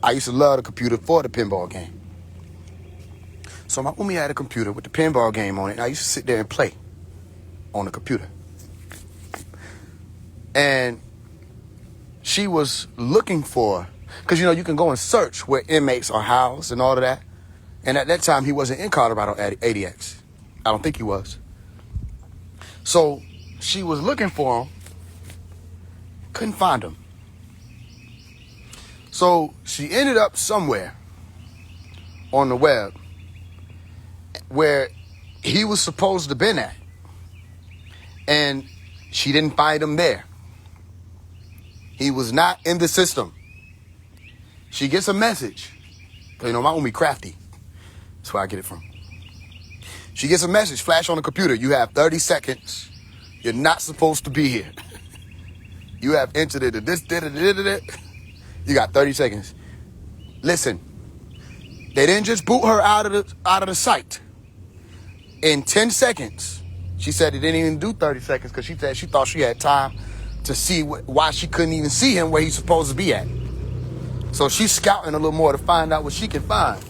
I used to love the computer for the pinball game. So my Umi had a computer with the pinball game on it, and I used to sit there and play on the computer. And she was looking for, because you can go and search where inmates are housed and all of that. And at that time, he wasn't in Colorado at ADX. I don't think he was. So she was looking for him, couldn't find him. So she ended up somewhere on the web where he was supposed to have been at. And she didn't find him there. He was not in the system. She gets a message. Because, my Umi crafty. That's where I get it from. She gets a message, flash on the computer. You have 30 seconds. You're not supposed to be here. You have entered into this. You got 30 seconds. Listen, they didn't just boot her out of the site. In 10 seconds, she said it didn't even do 30 seconds because she said she thought she had time to see why she couldn't even see him where he's supposed to be at. So she's scouting a little more to find out what she can find.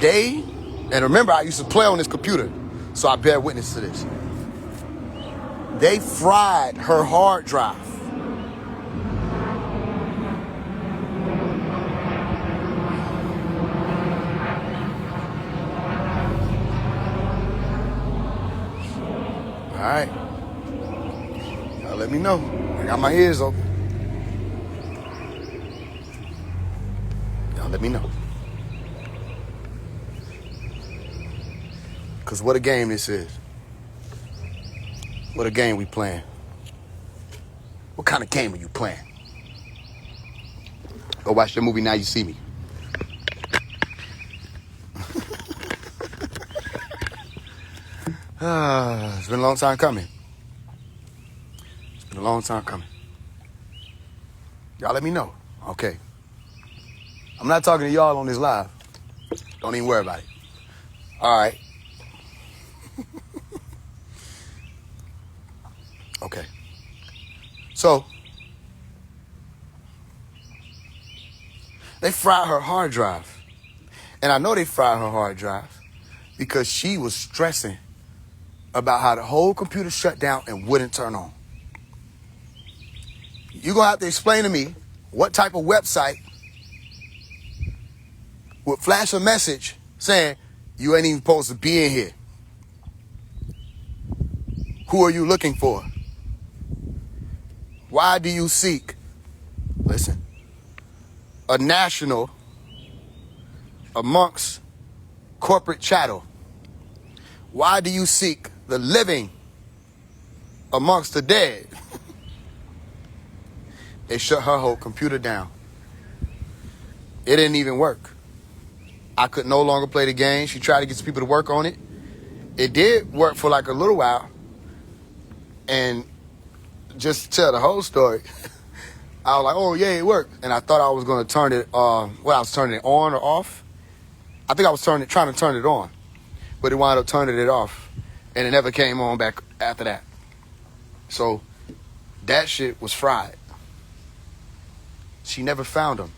And remember, I used to play on this computer, so I bear witness to this. They fried her hard drive. All right. Y'all let me know. I got my ears open. Y'all let me know. Because what a game this is. What a game we playing. What kind of game are you playing? Go watch the movie Now You See Me. It's been a long time coming. It's been a long time coming. Y'all let me know. Okay. I'm not talking to y'all on this live. Don't even worry about it. All right. Okay. So, they fried her hard drive. And I know they fried her hard drive because she was stressing about how the whole computer shut down and wouldn't turn on. You're going to have to explain to me what type of website would flash a message saying, you ain't even supposed to be in here. Who are you looking for? Why do you seek listen, a national amongst corporate chattel. Why do you seek the living amongst the dead? They shut her whole computer down. It didn't even work. I could no longer play the game. She tried to get some people to work on it. It did work for like a little while. And just to tell the whole story, I was like, oh yeah, it worked. And I thought I was going to turn it, I was turning it on or off. I think I was trying to turn it on, but it wound up turning it off. And it never came on back after that. So that shit was fried. She never found him.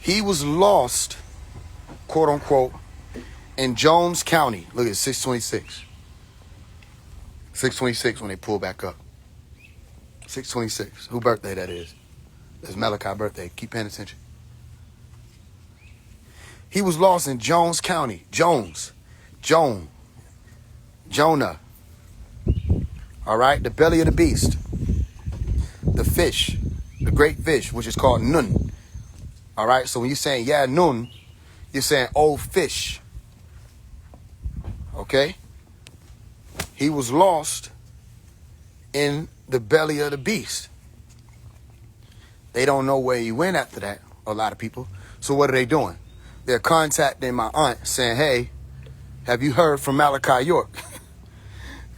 He was lost, quote unquote, in Jones County. Look at 626. 626 when they pull back up. 626. Whose birthday that is? That's Malachi's birthday. Keep paying attention. He was lost in Jones County. Jonah. All right? The belly of the beast. The fish. The great fish, which is called Nun. All right? So when you're saying, yeah, Nun, you're saying, oh, fish. Okay? He was lost in the belly of the beast. They don't know where he went after that, a lot of people. So what are they doing? They're contacting my aunt saying, hey, have you heard from Malachi York?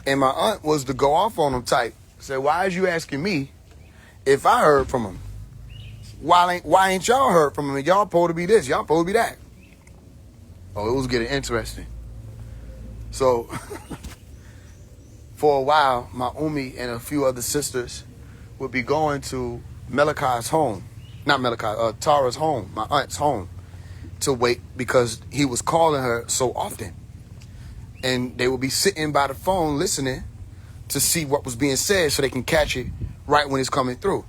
And my aunt was to go off on him type. Say, why is you asking me if I heard from him? Why ain't y'all heard from him? Y'all supposed to be this, y'all supposed to be that. Oh, it was getting interesting. So for a while, my Umi and a few other sisters would be going to Malachi's home. Not Malachi, Tara's home, my aunt's home, to wait because he was calling her so often. And they would be sitting by the phone listening to see what was being said so they can catch it right when it's coming through.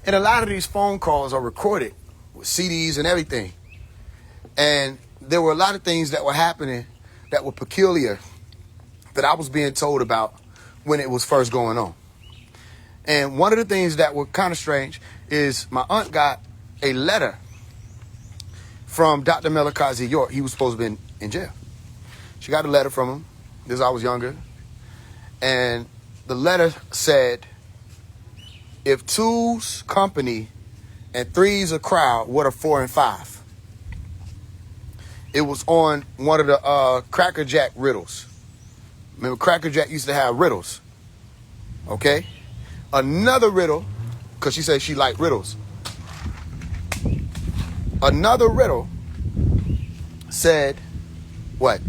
And a lot of these phone calls are recorded with CDs and everything. And there were a lot of things that were happening that were peculiar that I was being told about when it was first going on. And one of the things that were kind of strange is my aunt got a letter from Dr. Malachi York. He was supposed to be in jail. She got a letter from him. This I was younger. And the letter said, if two's company and three's a crowd, what are 4 and 5? It was on one of the Cracker Jack riddles. Remember, Cracker Jack used to have riddles. Okay? Another riddle, because she said she liked riddles. Another riddle said, what?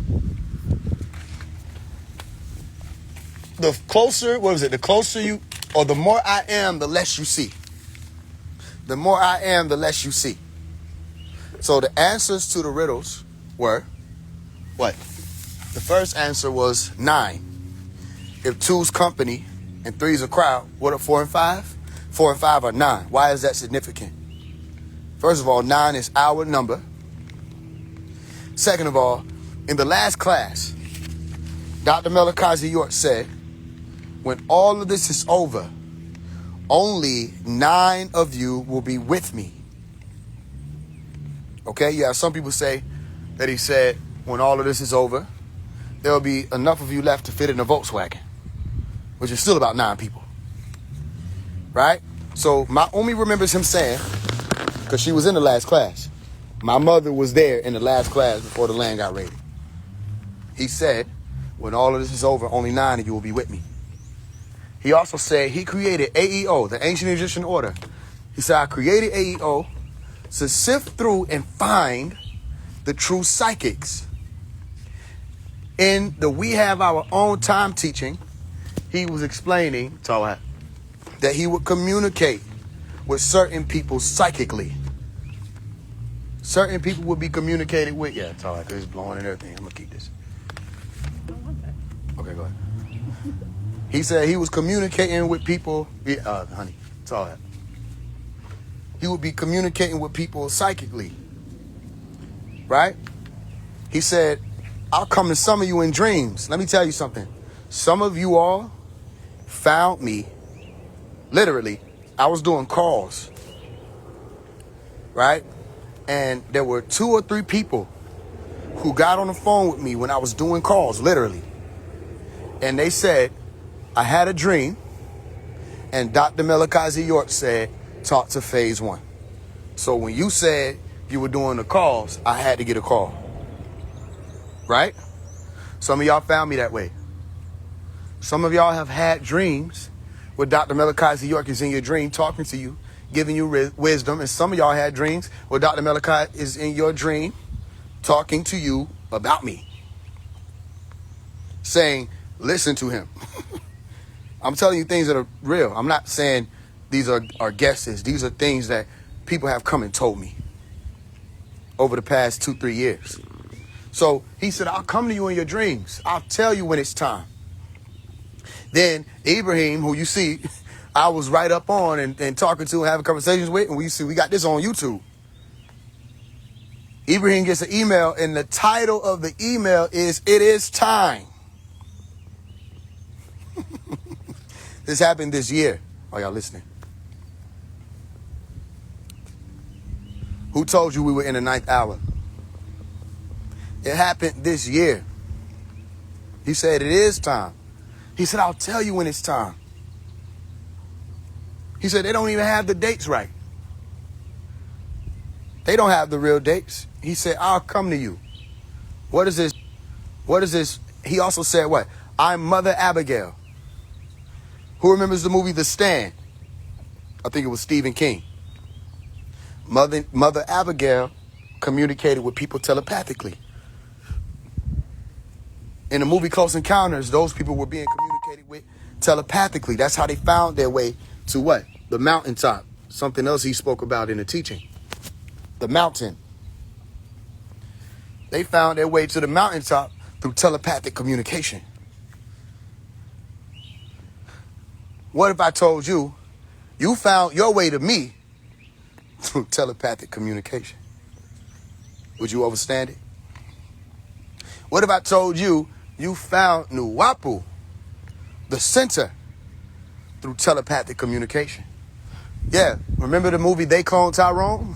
The closer, what was it? The closer you, or the more I am, the less you see. The more I am, the less you see. So the answers to the riddles were, what? The first answer was 9. If two's company and three's a crowd, what are 4 and 5? 4 and 5 are 9. Why is that significant? First of all, 9 is our number. Second of all, in the last class, Dr. Malachi York said, when all of this is over, only 9 of you will be with me. Okay, yeah, some people say that he said, when all of this is over, there will be enough of you left to fit in a Volkswagen, which is still about 9 people. Right? So my Umi remembers him saying, because she was in the last class. My mother was there in the last class before the land got raided. He said, when all of this is over, only 9 of you will be with me. He also said he created AEO, the Ancient Egyptian Order. He said, I created AEO to sift through and find the true psychics. In the We Have Our Own Time teaching, he was explaining that he would communicate with certain people psychically. Certain people would be communicated with. Yeah, it's all right, because it's blowing and everything. I'm going to keep this. I don't want that. Okay, go ahead. He said he was communicating with people. Yeah, honey, it's all right. He would be communicating with people psychically. Right? He said, I'll come to some of you in dreams. Let me tell you something. Some of you all found me. Literally, I was doing calls right? And there were 2 or 3 people who got on the phone with me when I was doing calls, literally. And they said, I had a dream, and Dr. Melikazi York said, talk to Faise One. So when you said you were doing the calls, I had to get a call. Right? Some of y'all found me that way. Some of y'all have had dreams where Dr. Melikazi York is in your dream talking to you, giving you wisdom. And some of y'all had dreams where Dr. Melikazi is in your dream talking to you about me. Saying, listen to him. I'm telling you things that are real. I'm not saying these are guesses. These are things that people have come and told me over the past 2-3 years. So he said, I'll come to you in your dreams. I'll tell you when it's time. Then Ibrahim, who you see, I was right up on and talking to and having conversations with, and we got this on YouTube. Ibrahim gets an email, and the title of the email is, It Is Time. This happened this year. Are y'all listening? Who told you we were in the 9th hour? It happened this year. He said, it is time. He said, I'll tell you when it's time. He said, they don't even have the dates right. They don't have the real dates. He said, I'll come to you. What is this? What is this? He also said what? I'm Mother Abigail. Who remembers the movie The Stand? I think it was Stephen King. Mother Abigail communicated with people telepathically. In the movie Close Encounters, those people were being communicated with telepathically. That's how they found their way to what? The mountaintop. Something else he spoke about in the teaching. The mountain. They found their way to the mountaintop through telepathic communication. What if I told you, you found your way to me through telepathic communication? Would you understand it? What if I told you, you found Nuwapu, the center, through telepathic communication? Yeah, remember the movie They Cloned Tyrone?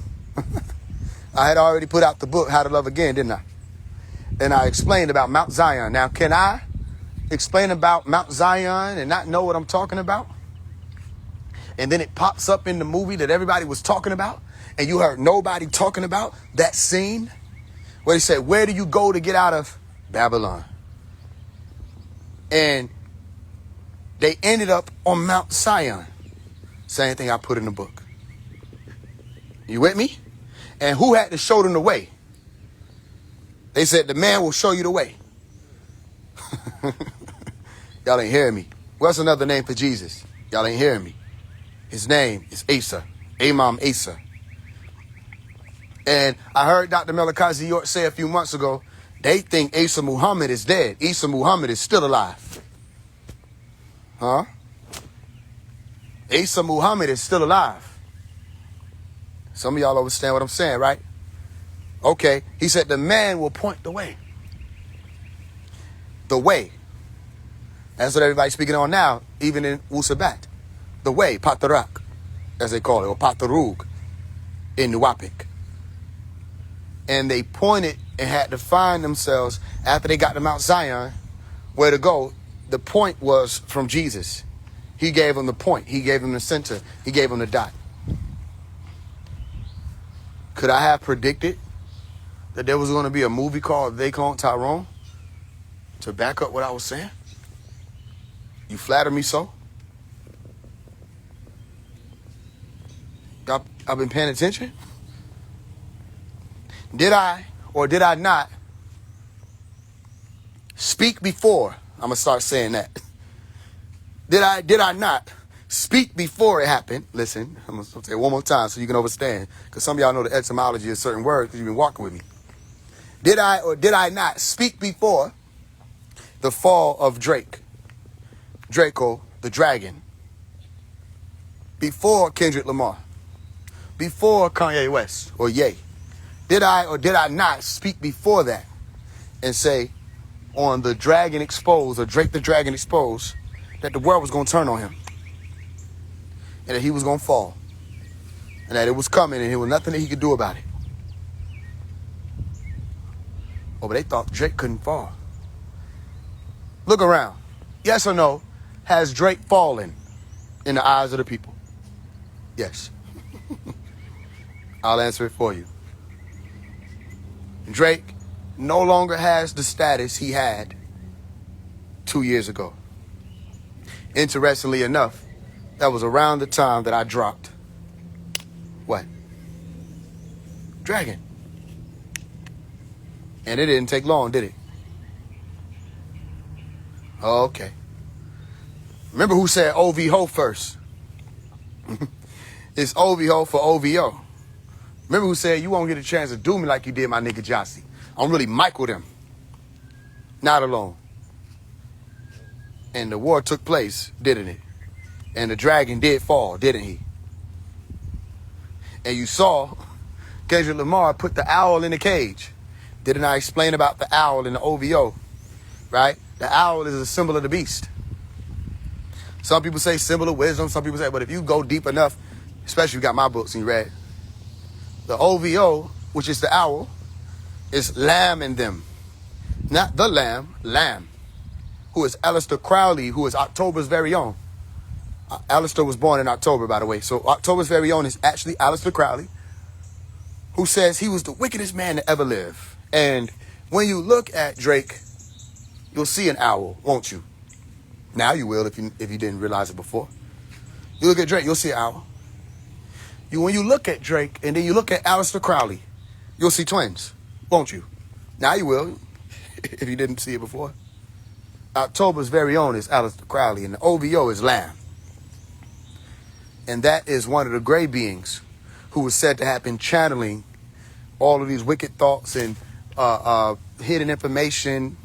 I had already put out the book, How to Love Again, didn't I? And I explained about Mount Zion. Now, can I explain about Mount Zion and not know what I'm talking about? And then it pops up in the movie that everybody was talking about, and you heard nobody talking about that scene where he said, where do you go to get out of Babylon? And they ended up on Mount Zion. Same thing I put in the book. You with me? And who had to show them the way? They said, the man will show you the way. Y'all ain't hearing me. What's another name for Jesus? Y'all ain't hearing me. His name is Asa. Imam Asa. And I heard Dr. Melikazi York say a few months ago, they think Asa Muhammad is dead. Asa Muhammad is still alive. Huh? Asa Muhammad is still alive. Some of y'all understand what I'm saying, right? Okay. He said the man will point the way. The way. That's what everybody's speaking on now, even in Wusabat. The way, Patarak, as they call it, or Patarug in Nuwapik. And they pointed and had to find themselves, after they got to Mount Zion, where to go. The point was from Jesus. He gave them the point. He gave them the center. He gave them the dot. Could I have predicted that there was going to be a movie called They Cloned Tyrone to back up what I was saying? You flatter me so? I've been paying attention? Did I or did I not speak before? I'm going to start saying that. Did I not speak before it happened? Listen, I'm going to say it one more time so you can understand. Because some of y'all know the etymology of certain words because you've been walking with me. Did I or did I not speak before the fall of Draco, the dragon? Before Kendrick Lamar? Before Kanye West or Ye? Did I or did I not speak before that and say on the dragon exposed, or Drake the dragon exposed, that the world was going to turn on him and that he was going to fall? and that it was coming and there was nothing that he could do about it. Oh, but they thought Drake couldn't fall. Look around. Yes or no, has Drake fallen in the eyes of the people? Yes. I'll answer it for you. Drake no longer has the status he had 2 years ago. Interestingly enough, that was around the time that I dropped what? Dragon. And it didn't take long, did it? Okay. Remember who said OVO first? It's OVO for OVO. Remember who said you won't get a chance to do me like you did my nigga Jossie. I'm really Michael them. Not alone. And the war took place, didn't it? And the dragon did fall, didn't he? And you saw Kendrick Lamar put the owl in the cage. Didn't I explain about the owl in the OVO? Right? The owl is a symbol of the beast. Some people say symbol of wisdom. Some people say, but if you go deep enough, especially if you got my books and you read, the OVO, which is the owl, is lamb in them. Not the lamb, lamb. Who is Aleister Crowley, who is October's very own. Aleister was born in October, by the way. So October's very own is actually Aleister Crowley, who says he was the wickedest man to ever live. And when you look at Drake, you'll see an owl, won't you? Now you will if you didn't realize it before. You look at Drake, you'll see an owl. When you look at Drake and then you look at Aleister Crowley, you'll see twins, won't you? Now you will, if you didn't see it before. October's very own is Aleister Crowley, and the OVO is Lamb. And that is one of the gray beings who was said to have been channeling all of these wicked thoughts and hidden information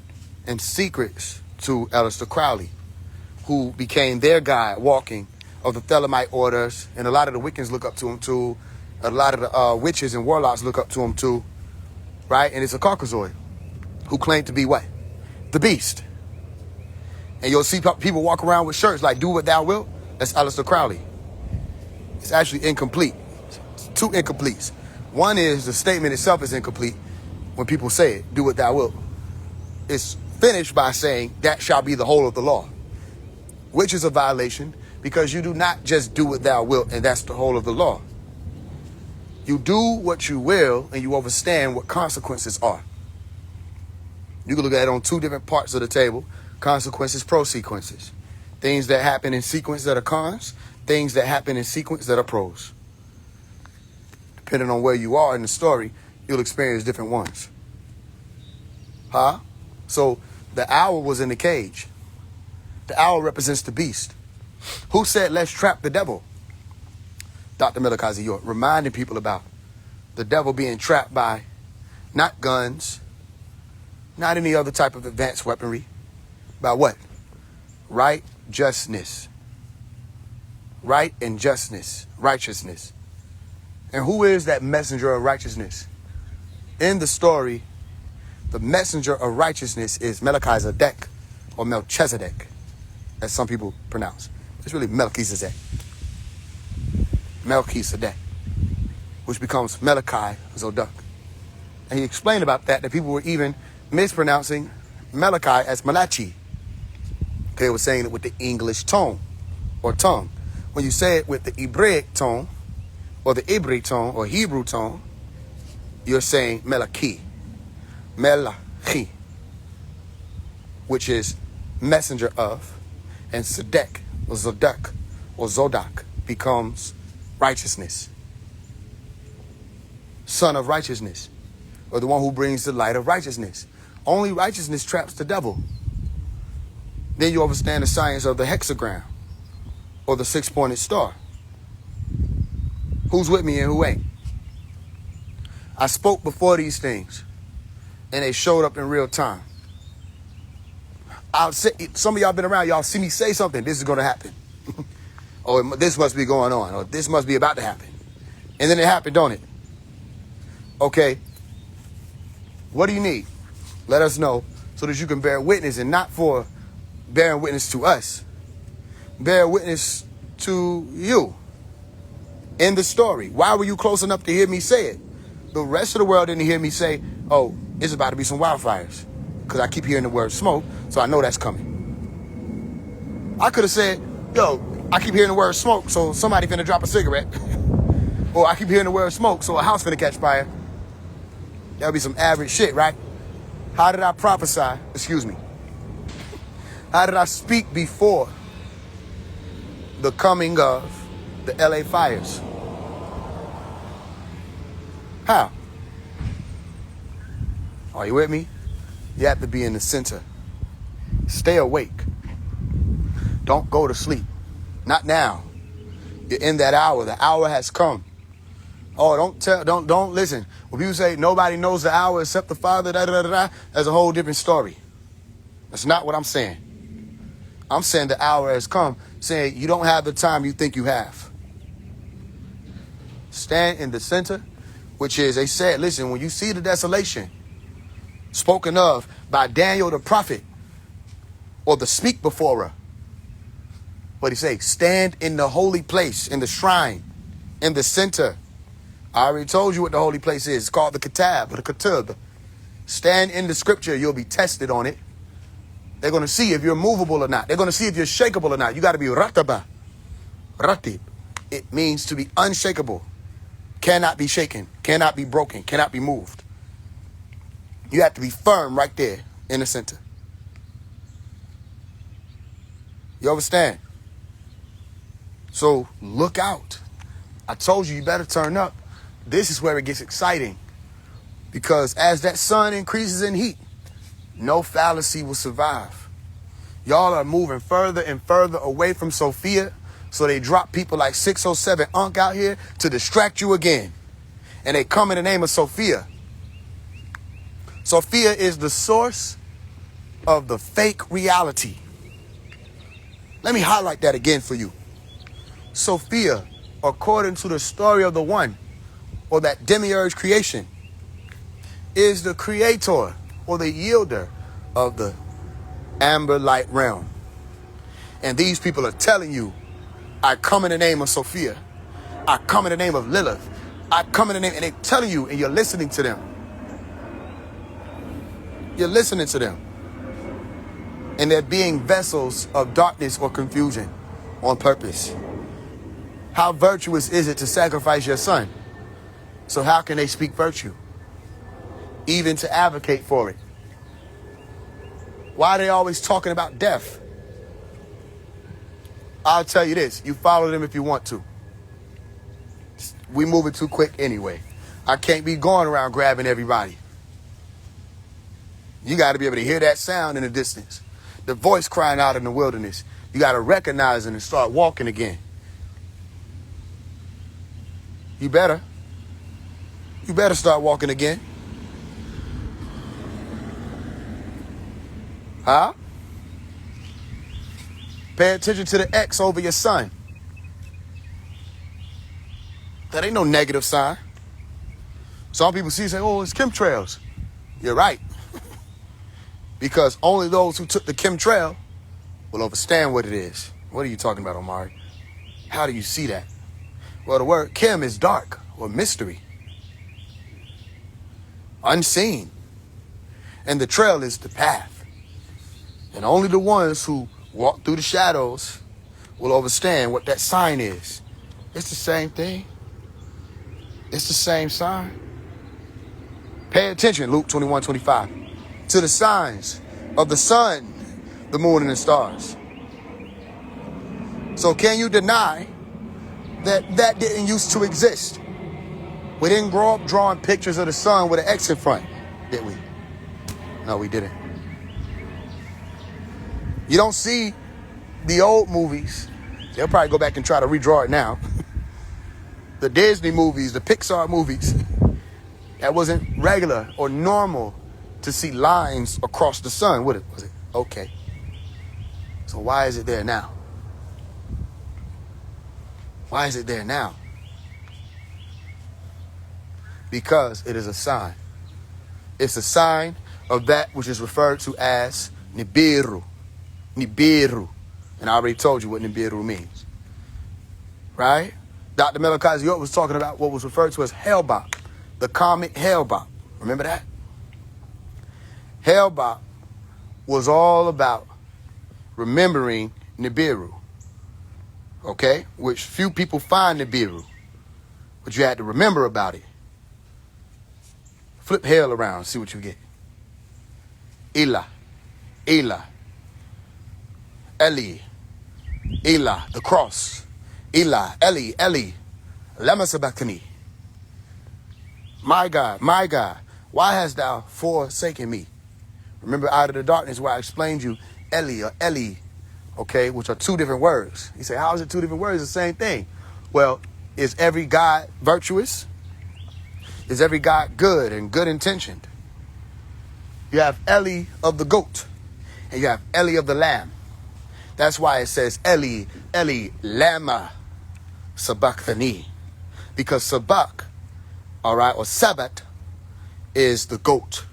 and secrets to Aleister Crowley, who became their guide walking of the Thelemite orders, and a lot of the Wiccans look up to him too. A lot of the witches and warlocks look up to him too, right? And it's a Caucasoid who claimed to be what? The beast. And you'll see people walk around with shirts like, do what thou wilt. That's Aleister Crowley. It's actually incomplete. It's two incompletes. One is the statement itself is incomplete when people say it, do what thou wilt. It's finished by saying, that shall be the whole of the law, which is a violation because you do not just do what thou wilt and that's the whole of the law. You do what you will and you understand what consequences are. You can look at it on two different parts of the table. Consequences, prosequences. Things that happen in sequence that are cons, things that happen in sequence that are pros. Depending on where you are in the story, you'll experience different ones. Huh? So the owl was in the cage. The owl represents the beast. Who said, let's trap the devil? Dr. Melikazi York, reminding people about the devil being trapped by not guns, not any other type of advanced weaponry. By what? Right, justness. Right and justness. Righteousness. And who is that messenger of righteousness? In the story, the messenger of righteousness is Melchizedek or Melchizedek, as some people pronounce. It's really Melchizedek. Melchizedek, which becomes Malachi Zoduk. And he explained about that people were even mispronouncing Malachi as Malachi. They were saying it with the English tone or tongue. When you say it with the Hebraic tone or the Hebrew tone or Hebrew tone, you're saying Melachi. Melachi, which is messenger of, and Sedek or Zodek or Zodak becomes righteousness. Son of righteousness, or the one who brings the light of righteousness. Only righteousness traps the devil. Then you understand the science of the hexagram or the six-pointed star. Who's with me and who ain't? I spoke before these things and they showed up in real time. I'll say, some of y'all been around, y'all see me say something, this is going to happen. Or this must be going on, or this must be about to happen. And then it happened, don't it? Okay. What do you need? Let us know so that you can bear witness, and not for bearing witness to us. Bear witness to you in the story. Why were you close enough to hear me say it? The rest of the world didn't hear me say, oh, it's about to be some wildfires. Because I keep hearing the word smoke, so I know that's coming. I could have said, yo, I keep hearing the word smoke, so somebody finna drop a cigarette. Or I keep hearing the word smoke, so a house finna catch fire. That would be some average shit, right? How did I prophesy? Excuse me. How did I speak before the coming of the LA fires? How? Are you with me? You have to be in the center. Stay awake. Don't go to sleep. Not now. You're in that hour. The hour has come. Oh, don't listen. When people say nobody knows the hour except the Father, that's a whole different story. That's not what I'm saying. I'm saying the hour has come, saying you don't have the time you think you have. Stand in the center, which is, they said, listen, when you see the desolation spoken of by Daniel the prophet or the speak beforer, what he say? Stand in the holy place, in the shrine, in the center. I already told you what the holy place is. It's called the Kitab or the Ketub. Stand in the scripture. You'll be tested on it. They're going to see if you're movable or not. They're going to see if you're shakeable or not. You got to be rataba. Ratib. It means to be unshakable. Cannot be shaken. Cannot be broken. Cannot be moved. You have to be firm right there in the center. You understand? So look out. I told you better turn up. This is where it gets exciting. Because as that sun increases in heat, no fallacy will survive. Y'all are moving further and further away from Sophia. So they drop people like 607 Unk out here to distract you again. And they come in the name of Sophia. Sophia is the source of the fake reality. Let me highlight that again for you. Sophia, according to the story of the one, or that demiurge creation, is the creator or the yielder of the amber light realm. And these people are telling you, I come in the name of Sophia. I come in the name of Lilith. I come in the name, and they're telling you, and you're listening to them. You're listening to them. And they're being vessels of darkness or confusion on purpose. How virtuous is it to sacrifice your son? So how can they speak virtue? Even to advocate for it. Why are they always talking about death? I'll tell you this. You follow them if you want to. We moving too quick anyway. I can't be going around grabbing everybody. You got to be able to hear that sound in the distance. The voice crying out in the wilderness. You got to recognize it and start walking again. You better start walking again. Huh? Pay attention to the X over your son. That ain't no negative sign. Some people see say, oh, it's chemtrails. You're right. Because only those who took the chemtrail will understand what it is. What are you talking about, Omari? How do you see that? Well, the word chem is dark or mystery. Unseen. And the trail is the path. And only the ones who walk through the shadows will understand what that sign is. It's the same thing. It's the same sign. Pay attention, Luke 21:25, to the signs of the sun, the moon, and the stars. So can you deny that that didn't used to exist? We didn't grow up drawing pictures of the sun with an X in front, did we? No, we didn't. You don't see the old movies. They'll probably go back and try to redraw it now. The Disney movies, the Pixar movies. That wasn't regular or normal to see lines across the sun, was it? Okay. So why is it there now? Why is it there now? Because it is a sign. It's a sign of that which is referred to as Nibiru. Nibiru. And I already told you what Nibiru means. Right? Dr. Malachi York was talking about what was referred to as Hale-Bopp, the comet Hale-Bopp. Remember that? Hale-Bopp was all about remembering Nibiru, okay? Which few people find Nibiru, but you had to remember about it. Flip Hale around, see what you get. Elah, Elah, Eli, Elah, the cross. Elah, Eli, Eli, lama sabachthani. My God, why hast thou forsaken me? Remember, out of the darkness where I explained you Eli or Eli, okay, which are two different words. You say, how is it two different words? The same thing. Well, is every God virtuous? Is every God good and good intentioned? You have Eli of the goat and you have Eli of the lamb. That's why it says Eli, Eli, lama sabachthani. Because sabach, all right, or Sabbath is the goat.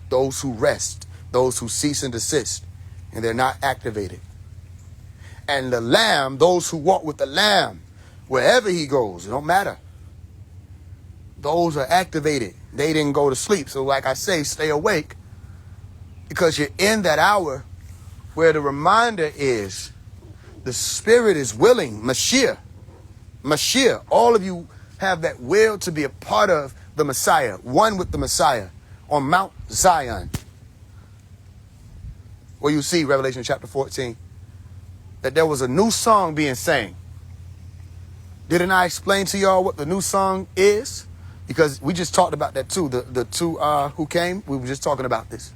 Those who rest, those who cease and desist, and they're not activated. And the lamb, those who walk with the lamb, wherever he goes, it don't matter. Those are activated. They didn't go to sleep. So like I say, stay awake because you're in that hour where the reminder is the spirit is willing. Mashiach, all of you have that will to be a part of the Messiah, one with the Messiah on Mount Zion. Where you see Revelation chapter 14, that there was a new song being sang. Didn't I explain to y'all what the new song is? Because we just talked about that too. The two who came, we were just talking about this.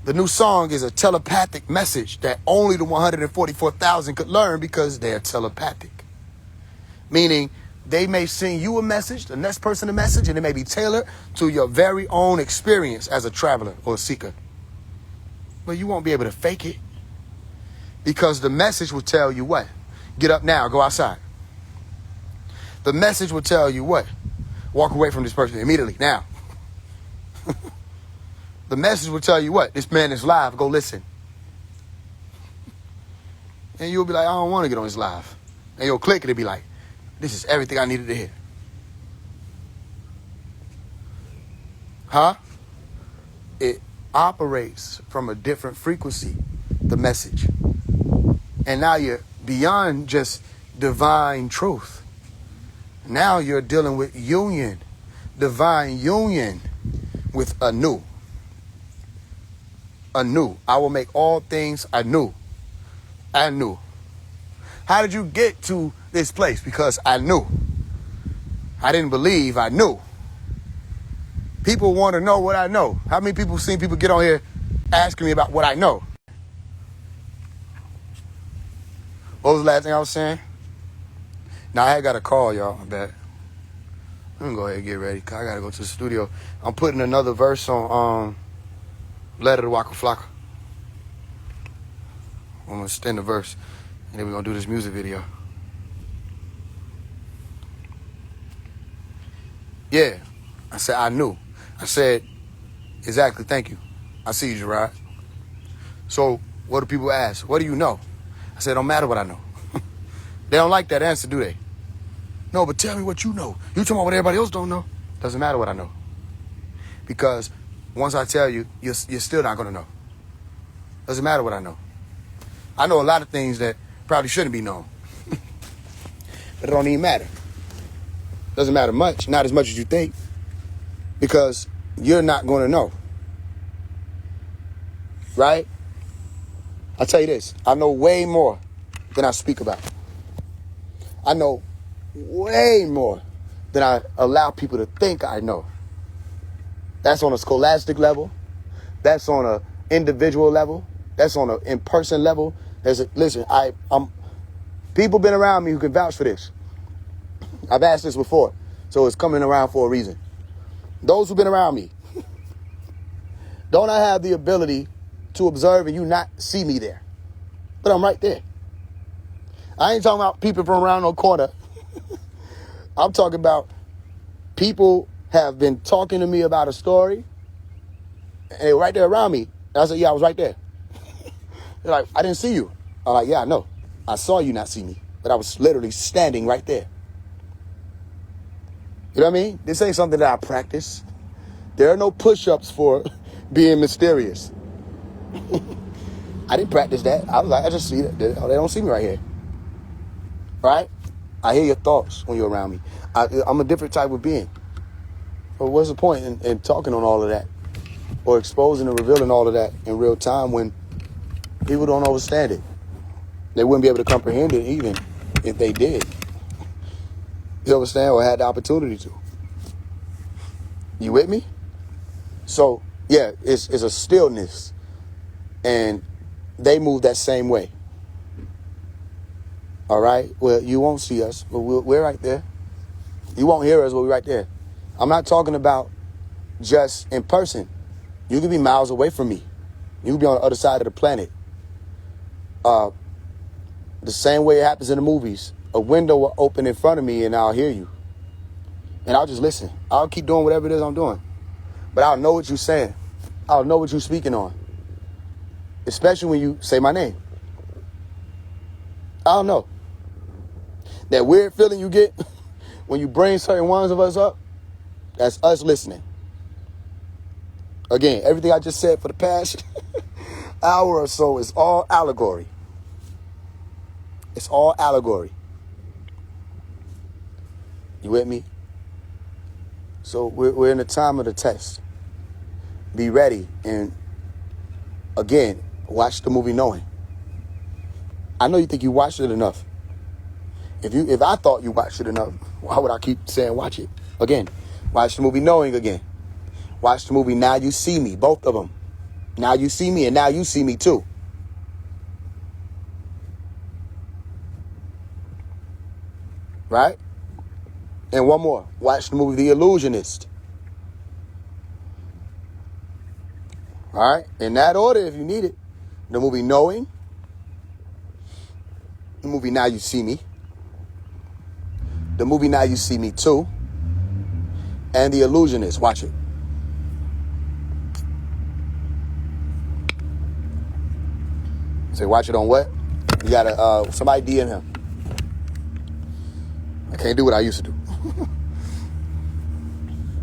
The new song is a telepathic message that only the 144,000 could learn because they're telepathic. Meaning they may sing you a message, the next person a message, and it may be tailored to your very own experience as a traveler or a seeker. But you won't be able to fake it because the message will tell you what? Get up now, go outside. The message will tell you what? Walk away from this person immediately, now. The message will tell you what? This man is live, go listen. And you'll be like, I don't want to get on his live. And you'll click and it'll be like, this is everything I needed to hear. Huh? It operates from a different frequency, the message. And now you're beyond just divine truth. Now you're dealing with union, divine union with anew. Anew. I will make all things anew. Anew. How did you get to this place? Because I knew. I didn't believe, I knew. People want to know what I know. How many people seen people get on here asking me about what I know? What was the last thing I was saying? Now I got a call, y'all. I bet. I'm gonna go ahead and get ready, cause I gotta go to the studio. I'm putting another verse on Letter to Waka Flocka. I'm gonna extend the verse, and then we're gonna do this music video. Yeah, I said I knew. I said exactly. Thank you. I see you, Gerard. So what do people ask? What do you know? I said, don't matter what I know. They don't like that answer, do they? No, but tell me what you know. You talking about what everybody else don't know? Doesn't matter what I know. Because once I tell you, you're still not going to know. Doesn't matter what I know. I know a lot of things that probably shouldn't be known. But it don't even matter. Doesn't matter much, not as much as you think. Because you're not going to know. Right? I'll tell you this. I know way more than I speak about. I know way more than I allow people to think I know. That's on a scholastic level. That's on an individual level. That's on an in-person level. Listen, I'm people been around me who can vouch for this. I've asked this before, so it's coming around for a reason. Those who've been around me, don't I have the ability to observe and you not see me there? But I'm right there. I ain't talking about people from around no corner. I'm talking about people have been talking to me about a story and they were right there around me. And I said, yeah, I was right there. They're like, I didn't see you. I'm like, yeah, I know. I saw you not see me. But I was literally standing right there. You know what I mean? This ain't something that I practice. There are no push-ups for being mysterious. I didn't practice that. I was like, I just see that. They don't see me right here. Right? I hear your thoughts when you're around me. I'm a different type of being. But what's the point in talking on all of that? Or exposing and revealing all of that in real time when people don't understand it? They wouldn't be able to comprehend it even if they did. You understand? Or had the opportunity to. You with me? So, yeah, it's a stillness. And they move that same way. All right? Well, you won't see us, but we're right there. You won't hear us, but we're right there. I'm not talking about just in person. You can be miles away from me. You can be on the other side of the planet. The same way it happens in the movies. A window will open in front of me and I'll hear you. And I'll just listen. I'll keep doing whatever it is I'm doing. But I'll know what you're saying. I'll know what you're speaking on. Especially when you say my name. I don't know. That weird feeling you get when you bring certain ones of us up, that's us listening. Again, everything I just said for the past hour or so is all allegory. It's all allegory. You with me? So we're in the time of the test. Be ready and, again, watch the movie knowing. I know you think you watched it enough. If I thought you watched it enough, why would I keep saying watch it? Again, watch the movie knowing again. Watch the movie Now You See Me, both of them. Now You See Me and Now You See Me too. Right? And one more. Watch the movie The Illusionist. All right? In that order if you need it. The movie Knowing. The movie Now You See Me. The movie Now You See Me Too. And The Illusionist. Watch it. Say watch it on what? You gotta, somebody DM him. I can't do what I used to do.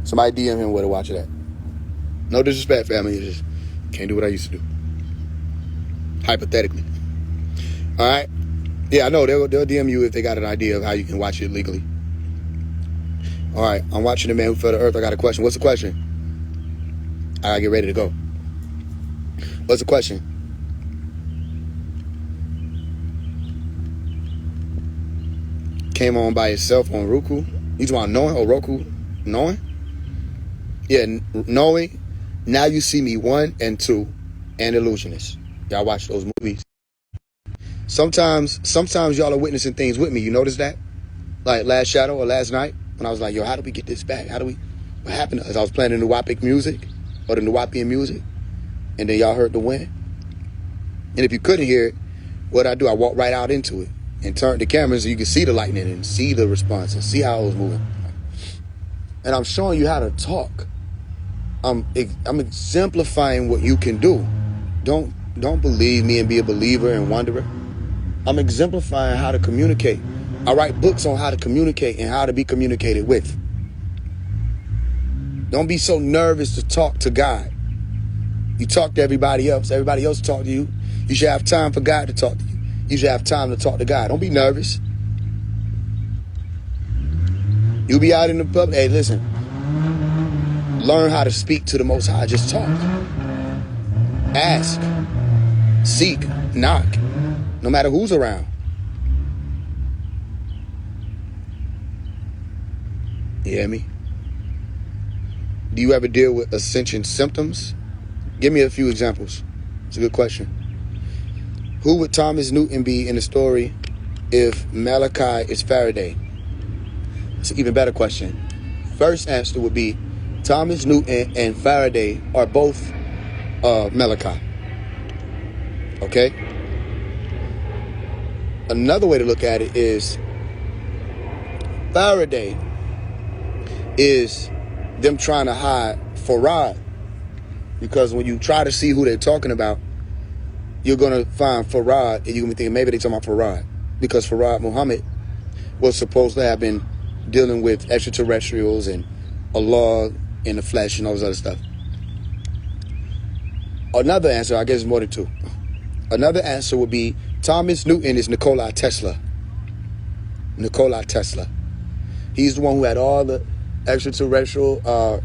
Somebody DM him where to watch it at. No disrespect, family. Just can't do what I used to do. Hypothetically. All right? Yeah, I know. They'll DM you if they got an idea of how you can watch it legally. All right. I'm watching The Man Who Fell to Earth. I got a question. What's the question? I gotta get ready to go. What's the question? Came on by itself on Roku. You talking about Knowing or Roku? Knowing? Yeah, Knowing. Now You See Me 1 and 2 and Illusionist. Y'all watch those movies. Sometimes y'all are witnessing things with me. You notice that? Like Last Shadow or last night when I was like, yo, how do we get this back? What happened to us? I was playing the Nuwapic music or the Nuwapian music and then y'all heard the wind. And if you couldn't hear it, what I do, I walked right out into it and turned the camera so you could see the lightning and see the response and see how it was moving. And I'm showing you how to talk. I'm exemplifying what you can do. Don't believe me and be a believer and wanderer. I'm exemplifying how to communicate. I write books on how to communicate and how to be communicated with. Don't be so nervous to talk to God. You talk to everybody else. Everybody else talk to you. You should have time for God to talk to you. You should have time to talk to God. Don't be nervous. You be out in the public. Hey, listen. Learn how to speak to the Most High. Just talk. Ask. Seek. Knock. No matter who's around. You hear me? Do you ever deal with ascension symptoms? Give me a few examples. It's a good question. Who would Thomas Newton be in the story if Malachi is Faraday? It's an even better question. First answer would be Thomas Newton and Faraday are both Malachi. Okay? Another way to look at it is Faraday is them trying to hide Farad. Because when you try to see who they're talking about, you're going to find Farad and you're going to be thinking maybe they're talking about Farad. because Farad Muhammad was supposed to have been dealing with extraterrestrials and Allah in the flesh and all this other stuff. Another answer, I guess, is more than two. Another answer would be Thomas Newton is Nikola Tesla. Nikola Tesla. He's the one who had all the extraterrestrial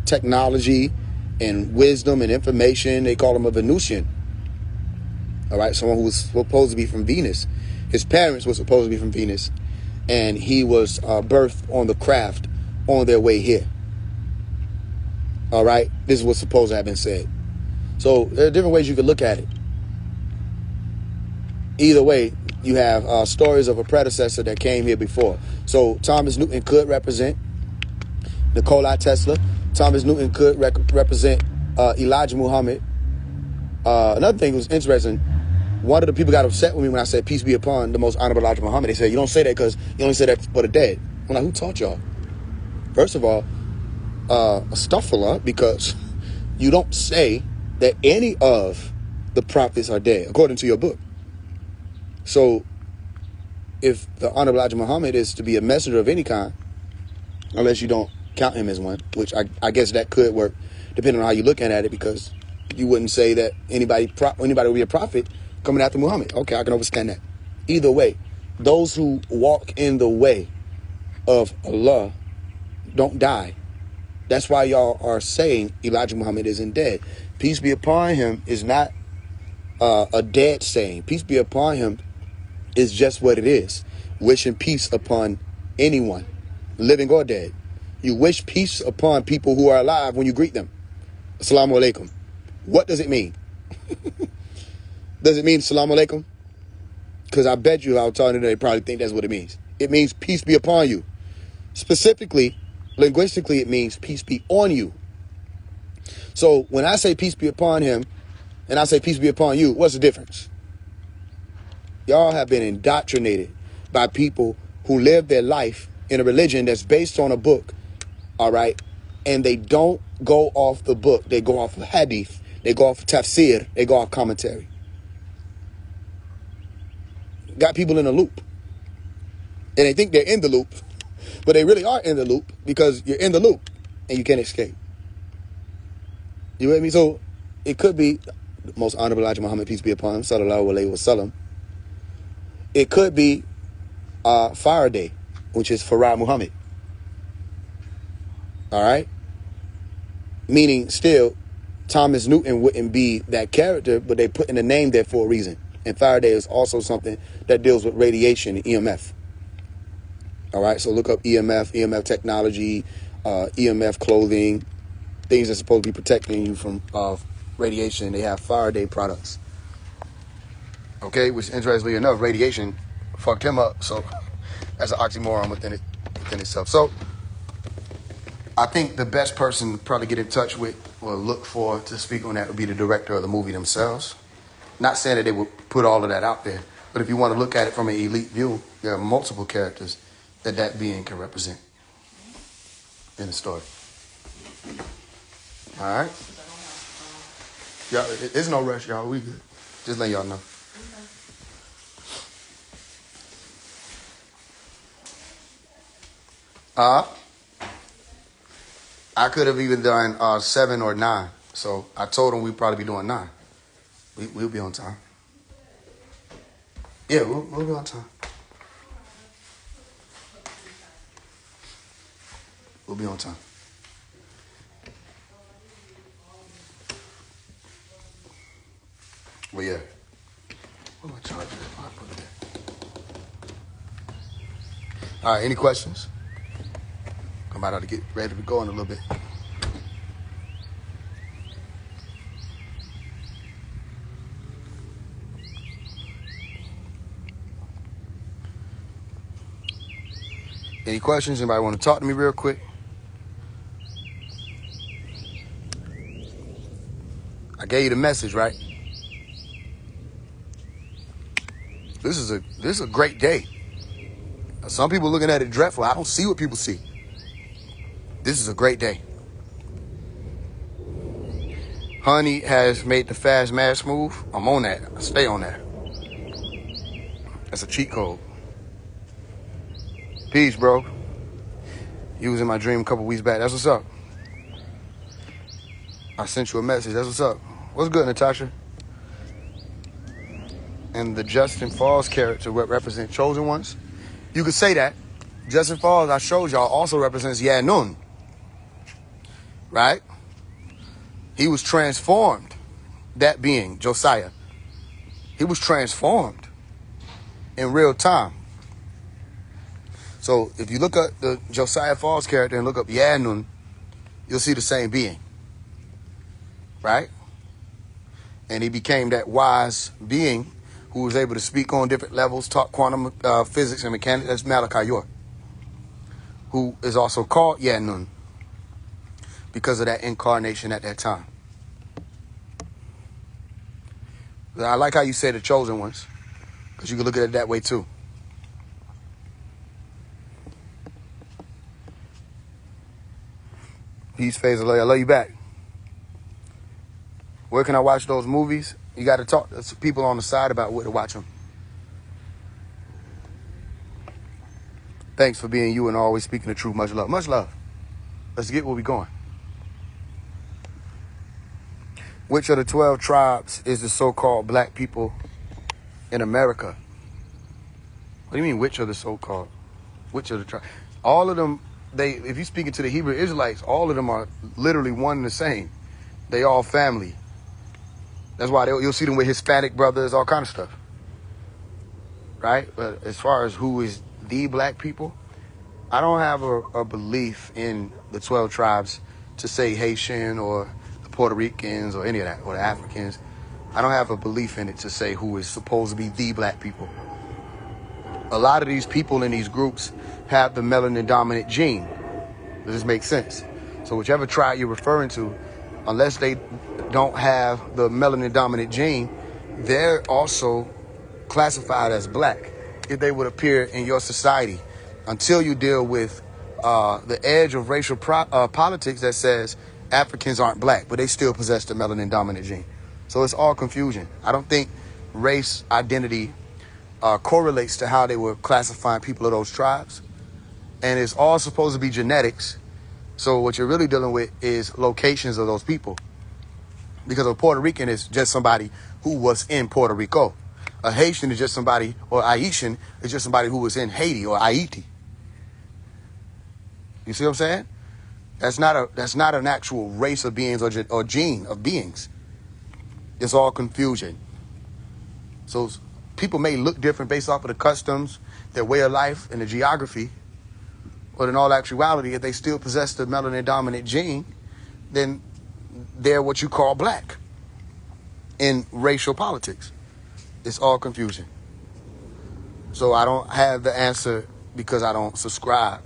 technology and wisdom and information. They call him a Venusian. All right, someone who was supposed to be from Venus. His parents were supposed to be from Venus, and he was birthed on the craft on their way here. All right, this is what's supposed to have been said. So there are different ways you could look at it. Either way, you have stories of a predecessor that came here before. So Thomas Newton could represent Nikola Tesla. Thomas Newton could represent Elijah Muhammad. Another thing was interesting. One of the people got upset with me when I said, peace be upon the most honorable Elijah Muhammad. They said, you don't say that because you only say that for the dead. I'm like, who taught y'all? First of all, astaghfirullah, because you don't say that any of the prophets are dead, according to your book. So if the honorable Elijah Muhammad is to be a messenger of any kind, unless you don't count him as one, which I guess that could work, depending on how you're looking at it, because you wouldn't say that anybody would be a prophet coming after Muhammad. Okay, I can understand that. Either way, those who walk in the way of Allah don't die. That's why y'all are saying Elijah Muhammad isn't dead. Peace be upon him is not a dead saying. Peace be upon him is just what it is. Wishing peace upon anyone, living or dead. You wish peace upon people who are alive when you greet them. Assalamu alaikum. What does it mean? Does it mean assalamu alaikum? Because I bet you I was talking to them, they probably think that's what it means. It means peace be upon you. Specifically, linguistically, it means peace be on you. So when I say peace be upon him and I say peace be upon you, what's the difference? Y'all have been indoctrinated by people who live their life in a religion that's based on a book, all right? And they don't go off the book. They go off of hadith. They go off of tafsir. They go off commentary. Got people in a loop. And they think they're in the loop, but they really are in the loop because you're in the loop and you can't escape. You with me? So it could be the most honorable Elijah Muhammad, peace be upon him, sallallahu alayhi wa sallam. It could be Fire Day, which is Farad Muhammad. All right? Meaning still, Thomas Newton wouldn't be that character, but they put in the name there for a reason. And Fire Day is also something that deals with radiation and EMF. All right? So look up EMF technology, EMF clothing, things that's supposed to be protecting you from radiation. They have Fire Day products. Okay, which interestingly enough, radiation fucked him up. So that's an oxymoron within itself. So I think the best person to probably get in touch with or look for to speak on that would be the director of the movie themselves. Not saying that they would put all of that out there, but if you want to look at it from an elite view, there are multiple characters that being can represent in the story. All right? Yeah, there's no rush, y'all. We good. Just letting y'all know. I could have even done 7 or 9. So I told him we'd probably be doing 9. We'll be on time. Yeah, we'll be on time. We'll be on time. Well, yeah. Where my charger at? I put it there. All right, any questions? I'm about to get ready to go in a little bit. Any questions? Anybody want to talk to me real quick? I gave you the message, right? This is a great day. Some people looking at it dreadful. I don't see what people see. This is a great day. Honey has made the fast mash move. I'm on that. I stay on that. That's a cheat code. Peace, bro. You was in my dream a couple weeks back. That's what's up. I sent you a message. That's what's up. What's good, Natasha? And the Justin Falls character represent chosen ones. You could say that. Justin Falls, I showed y'all, also represents Yanun. Right? He was transformed. That being, Josiah. He was transformed in real time. So if you look up the Josiah Falls character and look up Yanun, you'll see the same being. Right? And he became that wise being who was able to speak on different levels, talk quantum physics and mechanics. That's Malachi York, who is also called Yanun because of that incarnation at that time. I like how you say the chosen ones, because you can look at it that way too. Peace, Faise. I love you back. Where can I watch those movies? You got to talk to people on the side about where to watch them. Thanks for being you and always speaking the truth. Much love. Much love. Let's get where we going. Which of the 12 tribes is the so-called black people in America? What do you mean, which of the so-called? Which of the tribes? All of them, if you're speaking to the Hebrew Israelites, all of them are literally one and the same. They all family. That's why you'll see them with Hispanic brothers, all kind of stuff. Right? But as far as who is the black people, I don't have a belief in the 12 tribes to say Haitian or the Puerto Ricans or any of that, or the Africans. I don't have a belief in it to say who is supposed to be the black people. A lot of these people in these groups have the melanin dominant gene. Does this make sense? So whichever tribe you're referring to, unless they don't have the melanin dominant gene, they're also classified as black if they would appear in your society, until you deal with the edge of racial politics that says Africans aren't black, but they still possess the melanin dominant gene. So it's all confusion. I don't think race identity correlates to how they were classifying people of those tribes. And it's all supposed to be genetics. So what you're really dealing with is locations of those people. Because a Puerto Rican is just somebody who was in Puerto Rico. A Haitian is just somebody, or Haitian is just somebody who was in Haiti or Haiti. You see what I'm saying? That's not an actual race of beings or gene of beings. It's all confusion. So people may look different based off of the customs, their way of life, and the geography. But in all actuality, if they still possess the melanin dominant gene, then they're what you call black in racial politics. It's all confusion. So I don't have the answer because I don't subscribe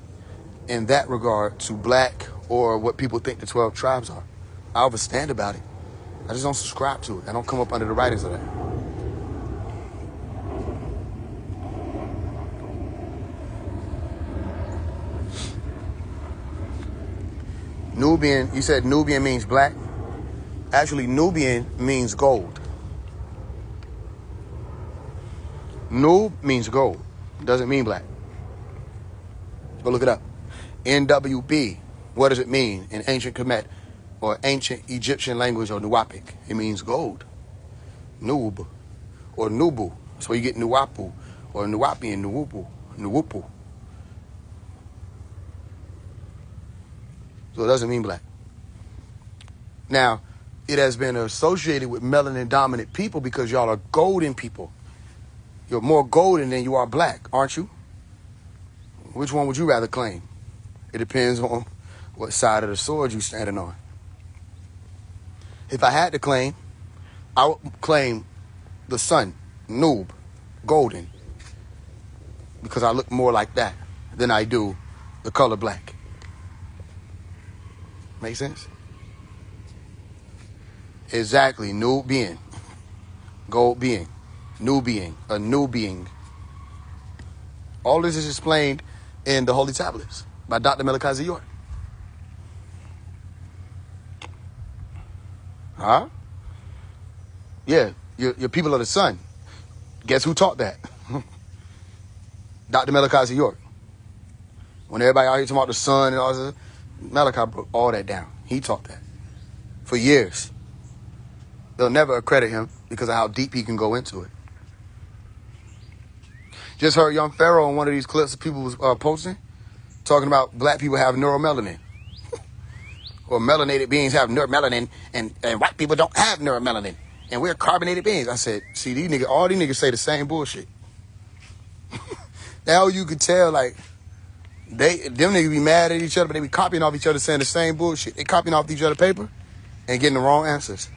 in that regard to black or what people think the 12 tribes are. I understand about it. I just don't subscribe to it. I don't come up under the writings of that. Nubian, you said Nubian means black. Actually, Nubian means gold. Nub means gold. Doesn't mean black. Go look it up. NWB, what does it mean in ancient Kemet or ancient Egyptian language or Nuwapic? It means gold. Nub or Nubu. That's where you get Nuwapu or Nuwapian, Nuwupu. So it doesn't mean black. Now, it has been associated with melanin dominant people because y'all are golden people. You're more golden than you are black, aren't you? Which one would you rather claim? It depends on what side of the sword you're standing on. If I had to claim, I would claim the sun, Noob, golden, because I look more like that than I do the color black. Make sense? Exactly. New being. Gold being. New being. A new being. All this is explained in the Holy Tablets by Dr. Malachi York. Huh? Yeah. You're people of the sun. Guess who taught that? Dr. Malachi York. When everybody out here talking about the sun and all this, Malachi broke all that down. He taught that for years. They'll never accredit him because of how deep he can go into it. Just heard young Pharaoh in one of these clips that people was posting, talking about black people have neuromelanin. Or melanated beings have neuromelanin, and white people don't have neuromelanin. And we're carbonated beings. I said, see, these niggas, all these niggas say the same bullshit. Now you could tell, like, them niggas be mad at each other, but they be copying off each other saying the same bullshit. They copying off each other paper and getting the wrong answers.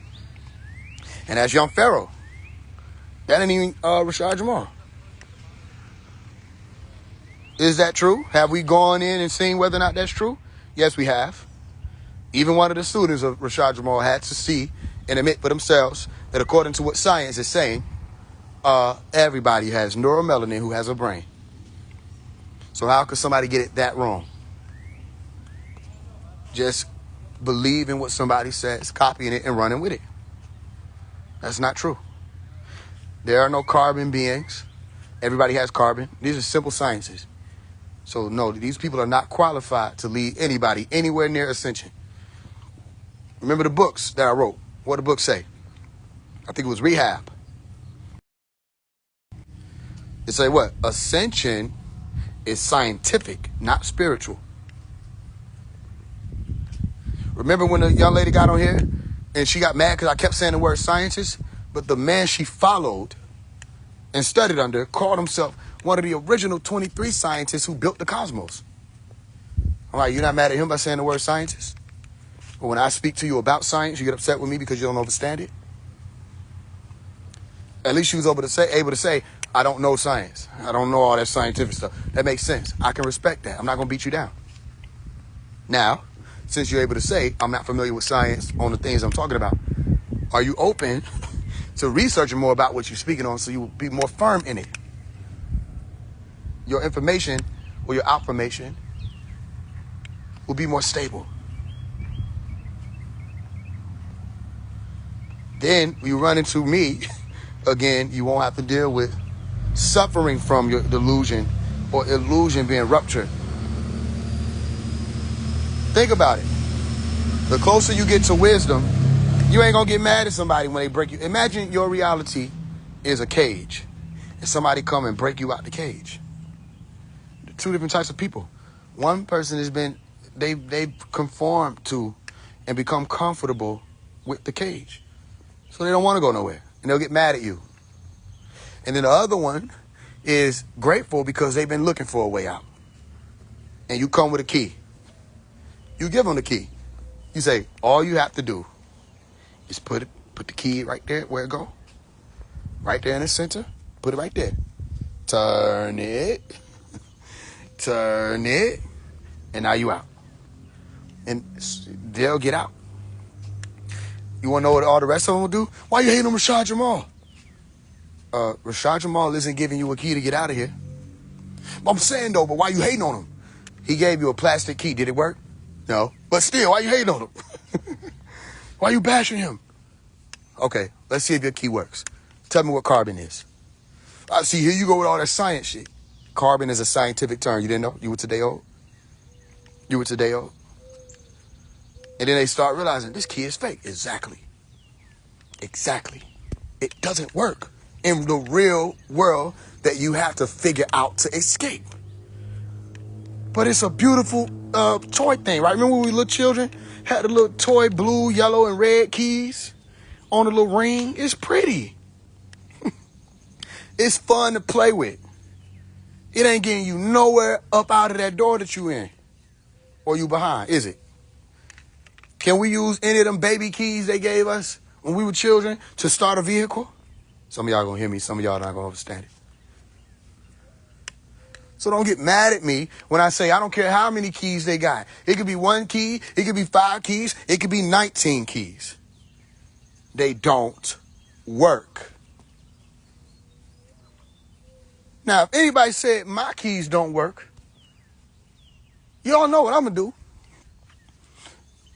And that's young Pharaoh. That ain't even Rashad Jamal. Is that true? Have we gone in and seen whether or not that's true? Yes, we have. Even one of the students of Rashad Jamal had to see and admit for themselves that according to what science is saying, everybody has neuromelanin who has a brain. So how could somebody get it that wrong? Just believe in what somebody says, copying it and running with it. That's not true. There are no carbon beings. Everybody has carbon. These are simple sciences. So no, these people are not qualified to lead anybody anywhere near ascension. Remember the books that I wrote. What did the books say? I think it was Rehab. It say what? Ascension is scientific, not spiritual. Remember when the young lady got on here and she got mad because I kept saying the word scientist? But the man she followed and studied under called himself one of the original 23 scientists who built the cosmos. I'm like, you're not mad at him by saying the word scientist? But when I speak to you about science, you get upset with me because you don't understand it? At least she was able to say, I don't know science. I don't know all that scientific stuff. That makes sense. I can respect that. I'm not going to beat you down. Now, since you're able to say, I'm not familiar with science on the things I'm talking about, are you open to researching more about what you're speaking on so you will be more firm in it? Your information or your affirmation will be more stable. Then you run into me again, you won't have to deal with suffering from your delusion or illusion being ruptured. Think about it. The closer you get to wisdom, you ain't gonna get mad at somebody when they break you. Imagine your reality is a cage and somebody come and break you out the cage. Two different types of people. One person has been, they've conformed to and become comfortable with the cage. So they don't want to go nowhere. And they'll get mad at you. And then the other one is grateful because they've been looking for a way out. And you come with a key. You give them the key. You say, all you have to do is put the key right there where it go. Right there in the center. Put it right there. Turn it. Turn it. And now you out. And they'll get out. You want to know what all the rest of them will do? Why you hating on Rashad Jamal? Rashad Jamal isn't giving you a key to get out of here. I'm saying though, but why you hating on him? He gave you a plastic key. Did it work? No. But still, why you hating on him? Why you bashing him? Okay, let's see if your key works. Tell me what carbon is. I see, here you go with all that science shit. Carbon is a scientific term. You didn't know? You were today old? You were today old? And then they start realizing this key is fake. Exactly. It doesn't work in the real world that you have to figure out to escape. But it's a beautiful toy thing, right? Remember when we were little children? Had the little toy blue, yellow, and red keys on the little ring? It's pretty. It's fun to play with. It ain't getting you nowhere up out of that door that you in. Or you behind, is it? Can we use any of them baby keys they gave us when we were children to start a vehicle? Some of y'all gonna hear me, some of y'all not gonna understand it. So don't get mad at me when I say I don't care how many keys they got. It could be 1 key, it could be 5 keys, it could be 19 keys. They don't work. Now, if anybody said my keys don't work, y'all know what I'm gonna do.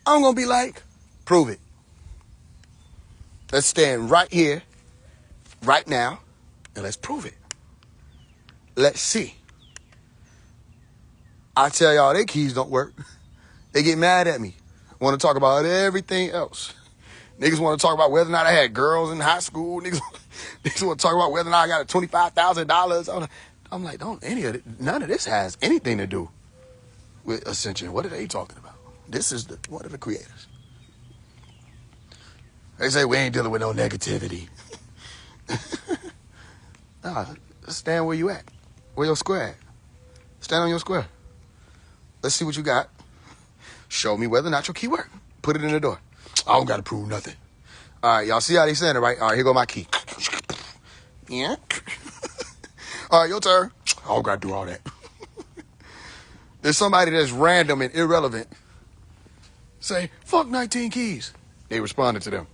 I'm going to be like, prove it. Let's stand right here, right now, and let's prove it. Let's see. I tell y'all, their keys don't work. They get mad at me. Want to talk about everything else. Niggas want to talk about whether or not I had girls in high school. Niggas want to talk about whether or not I got a $25,000. I'm like, none of this has anything to do with ascension. What are they talking about? This is one of the creators. They say we ain't dealing with no negativity. Nah, stand where you at. Where your square at. Stand on your square. Let's see what you got. Show me whether or not your key work. Put it in the door. I don't got to prove nothing. All right, y'all see how they saying it, right? All right, here go my key. Yeah. All right, your turn. I don't got to do all that. There's somebody that's random and irrelevant. Say, fuck 19 keys. They responded to them.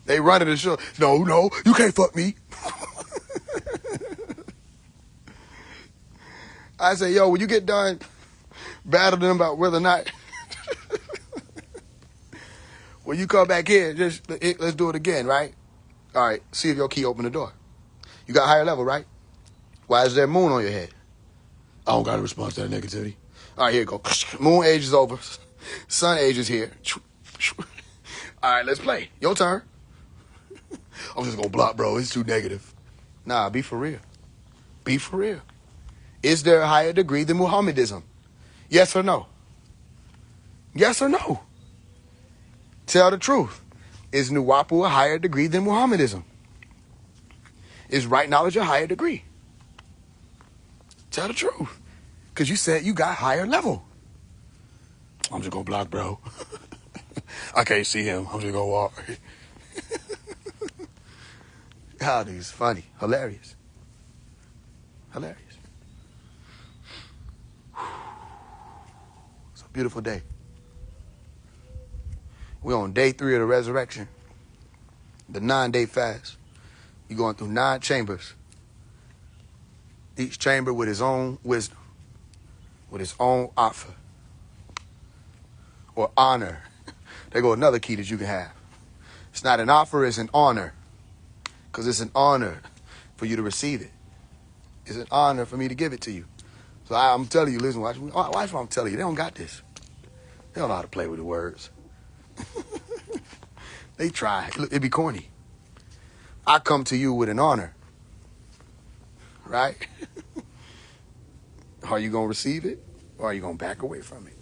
They running the show. No, you can't fuck me. I say, yo, when you get done battling them about whether or not, when you come back here, let's do it again, right? All right, see if your key open the door. You got higher level, right? Why is there moon on your head? I don't got a response to that negativity. All right, here you go. Moon age is over. Sun age is here. All right, let's play. Your turn. I'm just going to block, bro. It's too negative. Nah, be for real. Be for real. Is there a higher degree than Muhammadism? Yes or no? Yes or no? Tell the truth. Is Nuwapu a higher degree than Muhammadism? Is right knowledge a higher degree? Tell the truth. Because you said you got higher level. I'm just going to block, bro. I can't see him. I'm just going to walk. God, he's funny. Hilarious. Hilarious. It's a beautiful day. We're on day 3 of the resurrection. The 9-day fast. You're going through 9 chambers. Each chamber with his own wisdom. With his own offer. Or honor. There go another key that you can have. It's not an offer, it's an honor. Because it's an honor for you to receive it. It's an honor for me to give it to you. So I'm telling you, listen, watch what I'm telling you. They don't got this. They don't know how to play with the words. They try. Look, it'd be corny. I come to you with an honor. Right? Are you going to receive it? Or are you going to back away from it?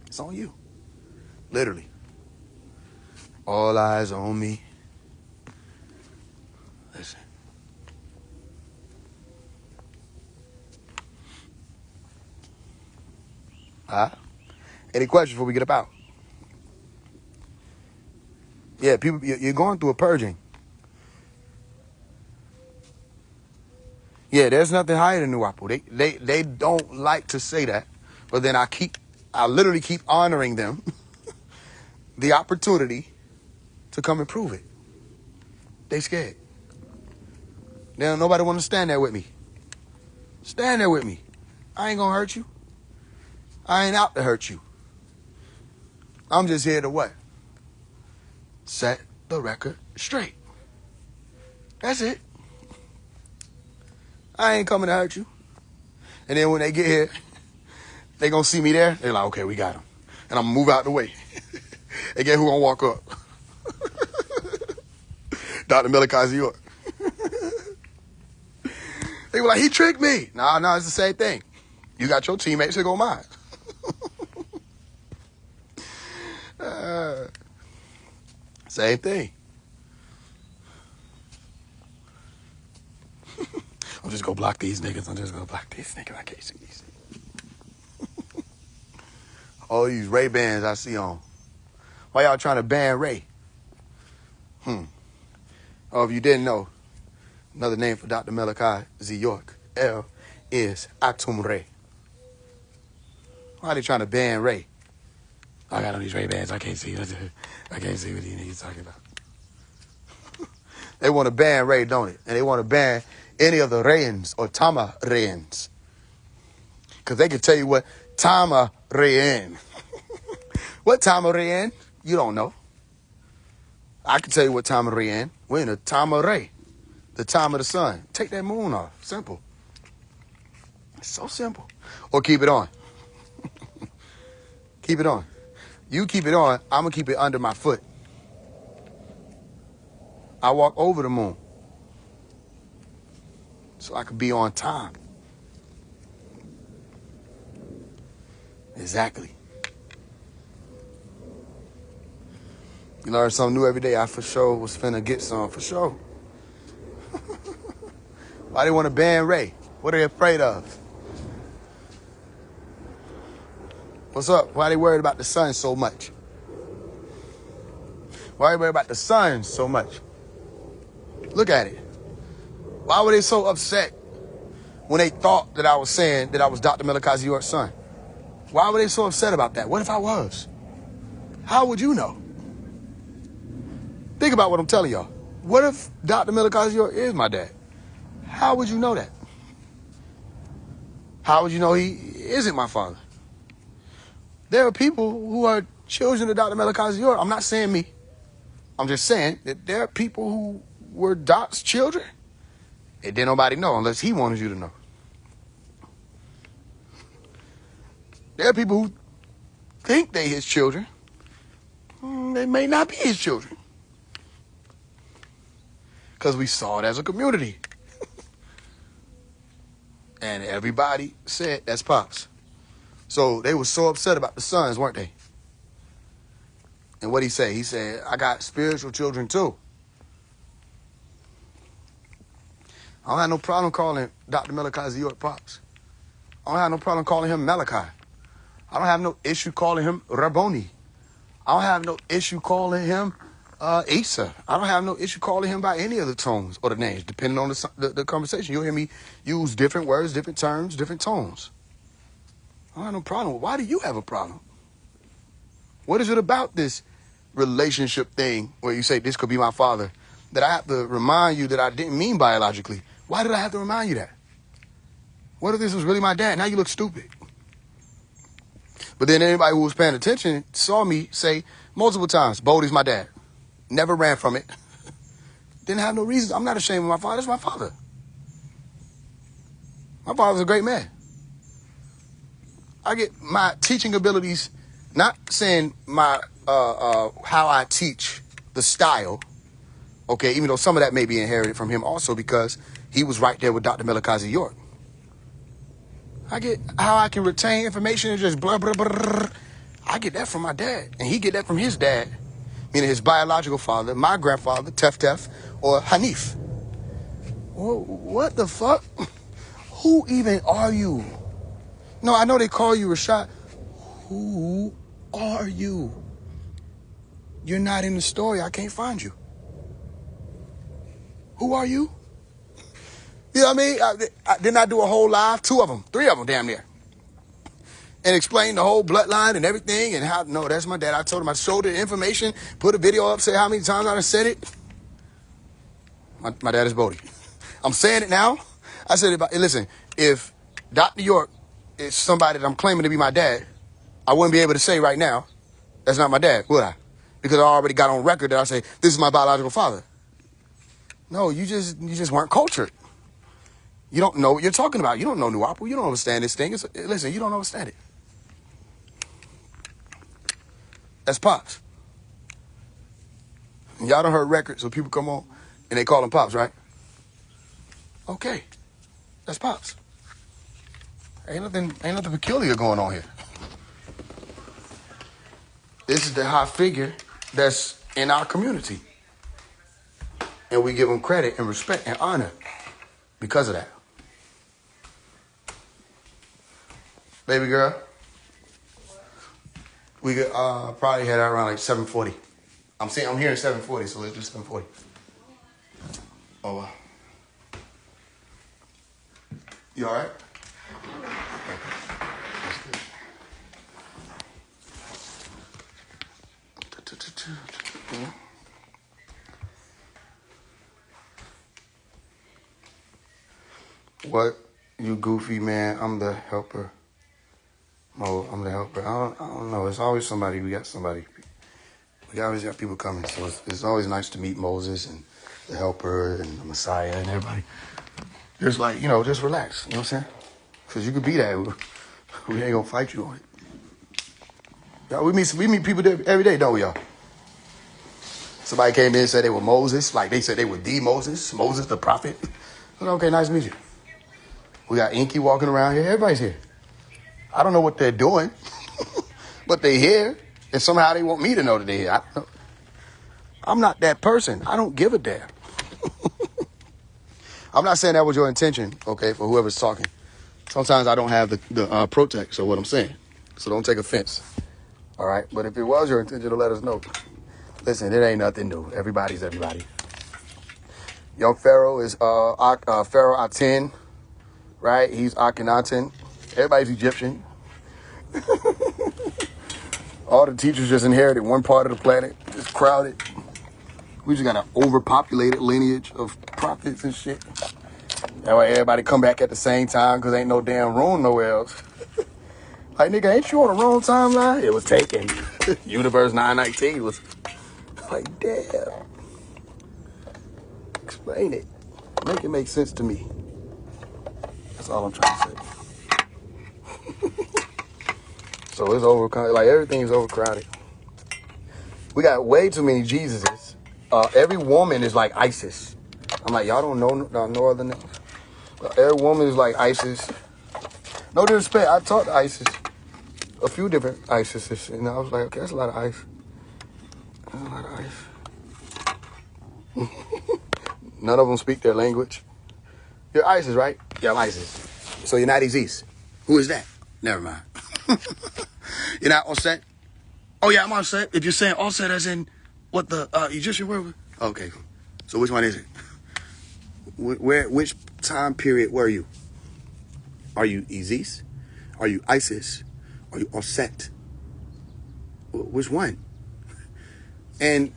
It's on you. Literally. All eyes on me. Listen. Any questions before we get up out? Yeah, people, you're going through a purging. Yeah, there's nothing higher than Nuwapu. They don't like to say that, but then I literally keep honoring them the opportunity to come and prove it. They scared. Nobody want to stand there with me. Stand there with me. I ain't gonna hurt you. I ain't out to hurt you. I'm just here to what? Set the record straight. That's it. I ain't coming to hurt you. And then when they get here, they gonna see me there. They're like, okay, we got him. And I'm gonna move out the way. And guess who gonna walk up? Dr. Malachi York. They were like, he tricked me. No, it's the same thing. You got your teammates, here go mine. Same thing. I'm just gonna block these niggas. I can't see these. All these Ray-Bans I see on. Why y'all trying to ban Ray? Oh, if you didn't know, another name for Dr. Malachi Z. York, L, is Atum Ray. Why are they trying to ban Ray? I got on these Ray-Bans. I can't see. I can't see what these niggas talking about. They want to ban Ray, don't it? And they want to ban any of the Rayans or Tama Rayans. Because they can tell you what Tama Rayan. What Tama Rayan? You don't know. I can tell you what Tama Rayan. We're in a Tama Ray. The time of the sun. Take that moon off. Simple. It's so simple. Or keep it on. Keep it on. You keep it on, I'm going to keep it under my foot. I walk over the moon so I could be on time. Exactly. You learn something new every day. I for sure was finna get some, for sure. Why they want to ban Ray? What are they afraid of? What's up? Why are they worried about the sun so much? Why are they worried about the sun so much? Look at it. Why were they so upset when they thought that I was saying that I was Dr. Melikazi York's son? Why were they so upset about that? What if I was? How would you know? Think about what I'm telling y'all. What if Dr. Melikazi York is my dad? How would you know that? How would you know he isn't my father? There are people who are children of Dr. Melikazi York. I'm not saying me. I'm just saying that there are people who were Doc's children. It didn't nobody know unless he wanted you to know. There are people who think they his children. They may not be his children. Because we saw it as a community. And everybody said, that's Pops. So they were so upset about the sons, weren't they? And what'd he say? He said, I got spiritual children too. I don't have no problem calling Dr. Melikazi York Pops. I don't have no problem calling him Malachi. I don't have no issue calling him Rabboni. I don't have no issue calling him Asa. I don't have no issue calling him by any of the tones or the names, depending on the conversation. You'll hear me use different words, different terms, different tones. I don't have no problem. Why do you have a problem? What is it about this relationship thing where you say this could be my father that I have to remind you that I didn't mean biologically? Why did I have to remind you that? What if this was really my dad? Now you look stupid. But then anybody who was paying attention saw me say multiple times, Bodie's my dad. Never ran from it. Didn't have no reason. I'm not ashamed of my father. It's my father. My father's a great man. I get my teaching abilities, not saying my how I teach, the style, okay, even though some of that may be inherited from him also because he was right there with Dr. Melikazi York. I get how I can retain information and just blah, blah, blah. I get that from my dad. And he get that from his dad, meaning his biological father, my grandfather, Tef, or Hanif. Well, what the fuck? Who even are you? No, I know they call you Rashad. Who are you? You're not in the story. I can't find you. Who are you? You know what I mean? Didn't I do a whole live? 2 of them, 3 of them damn near. And explain the whole bloodline and everything and how, no, that's my dad. I told him I showed the information, put a video up, say how many times I said it. My dad is Bodie. I'm saying it now. I said, listen, if Dr. York is somebody that I'm claiming to be my dad, I wouldn't be able to say right now, that's not my dad, would I? Because I already got on record that I say, this is my biological father. No, you just weren't cultured. You don't know what you're talking about. You don't know Nuapu. You don't understand this thing. Listen, you don't understand it. That's Pops. Y'all done heard records when people come on and they call them Pops, right? Okay. That's Pops. Ain't nothing peculiar going on here. This is the high figure that's in our community. And we give them credit and respect and honor because of that. Baby girl, we could probably head out around like 7:40. I'm hearing 7:40, so let's do 7:40. Oh, wow. You all right? That's good. What? You goofy man. I'm the helper. Mo, I'm the helper. I don't know. It's always somebody. We got somebody. We always got people coming. So it's always nice to meet Moses and the helper and the Messiah and everybody. Just like, just relax. You know what I'm saying? Because you could be that. We ain't gonna fight you on it. Y'all, we meet people there every day, don't we, y'all? Somebody came in and said they were Moses. Like they said they were the Moses the prophet. Okay, nice to meet you. We got Inky walking around here. Everybody's here. I don't know what they're doing, but they're here. And somehow they want me to know that they're here. I don't know. I'm not that person. I don't give a damn. I'm not saying that was your intention, okay, for whoever's talking. Sometimes I don't have the protect, so what I'm saying. So don't take offense. All right? But if it was your intention to let us know, listen, it ain't nothing new. Everybody's everybody. Young Pharaoh is Pharaoh Aten, right? He's Akhenaten. Everybody's Egyptian. All the teachers just inherited one part of the planet. It's crowded. We just got an overpopulated lineage of prophets and shit. That way everybody come back at the same time because ain't no damn room nowhere else. Like, nigga, ain't you on the wrong timeline? It was taken. Universe 919 was like, damn. Explain it. Make it make sense to me. That's all I'm trying to say. So it's overcrowded. Like, everything's overcrowded. We got way too many Jesuses. Every woman is like ISIS. I'm like, y'all don't know no other names? Every woman is like ISIS. No disrespect. I talked to ISIS. A few different ISISes. And I was like, okay, that's a lot of ice. That's a lot of ice. None of them speak their language. You're ISIS, right? Yeah, I'm ISIS. So you're not Isis. Who is that? Never mind. You're not Osset? Oh, yeah, I'm Osset. If you're saying Osset as in what the Egyptian word was? Okay, cool. So which one is it? Which time period were you? Are you Isis? Are you ISIS? Are you Osset? Which one? And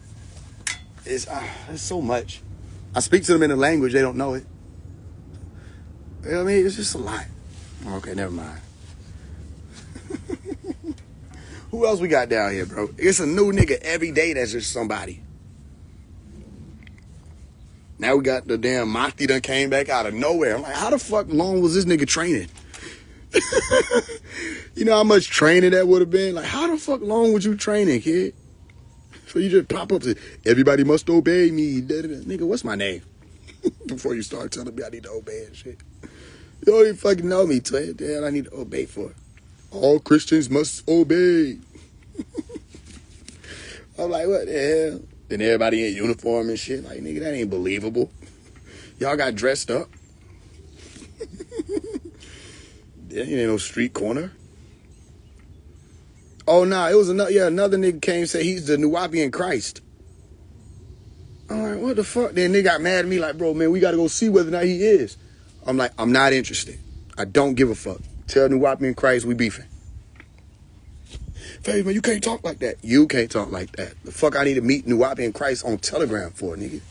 it's so much. I speak to them in a language, they don't know it. You know what I mean? It's just a lot. Okay, never mind. Who else we got down here, bro? It's a new nigga every day that's just somebody. Now we got the damn Mahdi done came back out of nowhere. I'm like, how the fuck long was this nigga training? You know how much training that would have been? Like, how the fuck long was you training, kid? So you just pop up and say, everybody must obey me. Nigga, what's my name? Before you start telling me I need to obey and shit. You don't even fucking know me, twin. Damn, I need to obey for. All Christians must obey. I'm like, what the hell? Then everybody in uniform and shit. Like, nigga, that ain't believable. Y'all got dressed up. There ain't no street corner. Oh, nah, it was another nigga came and said he's the Nuwapian Christ. I'm like, what the fuck? Then they got mad at me like, bro, man, we got to go see whether or not he is. I'm like, I'm not interested. I don't give a fuck. Tell Nuwapian Christ we beefing. Faise, man, you can't talk like that. You can't talk like that. The fuck I need to meet Nuwapian Christ on Telegram for, nigga.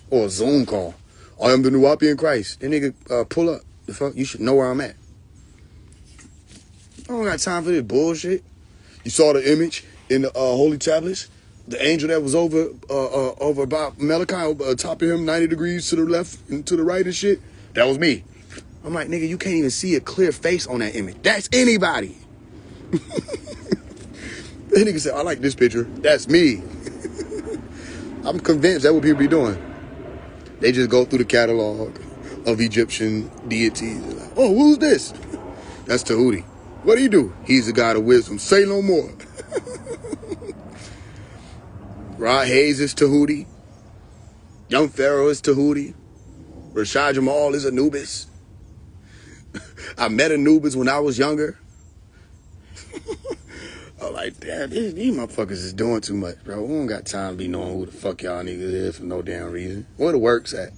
Or a Zoom call. I am the Nuwapian Christ. Then nigga, pull up. The fuck? You should know where I'm at. I don't got time for this bullshit. You saw the image in the holy tablets? The angel that was over about Malachi, top of him, 90 degrees to the left and to the right and shit? That was me. I'm like, nigga, you can't even see a clear face on that image. That's anybody. The nigga said, I like this picture. That's me. I'm convinced that's what people be doing. They just go through the catalog of Egyptian deities. Like, oh, who's this? That's Tahuti. What do you do? He's the god of wisdom. Say no more. Rod Hayes is Tahuti. Young Pharaoh is Tahuti. Rashad Jamal is Anubis. I met Anubis when I was younger. I'm like, damn, these motherfuckers is doing too much, bro. We don't got time to be knowing who the fuck y'all niggas is for no damn reason. Where the work's at?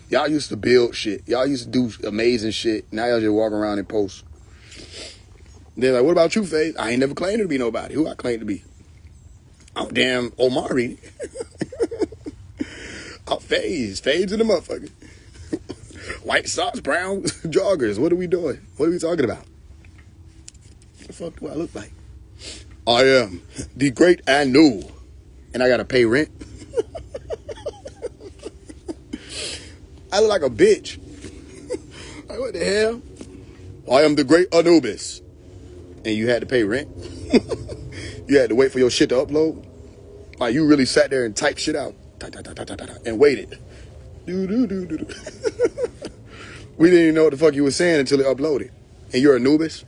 Y'all used to build shit. Y'all used to do amazing shit. Now y'all just walk around and post. They're like, what about you, Faise? I ain't never claimed to be nobody. Who I claim to be? I'm damn Omari. I'm Faise. Faise in the motherfucker. White socks, brown joggers. What are we doing? What are we talking about? What the fuck do I look like? I am the great Anu. And I gotta pay rent. I look like a bitch. Like, what the hell? I am the great Anubis. And you had to pay rent. You had to wait for your shit to upload. Like, you really sat there and typed shit out. And waited. We didn't even know what the fuck you were saying until it uploaded. And you're Anubis?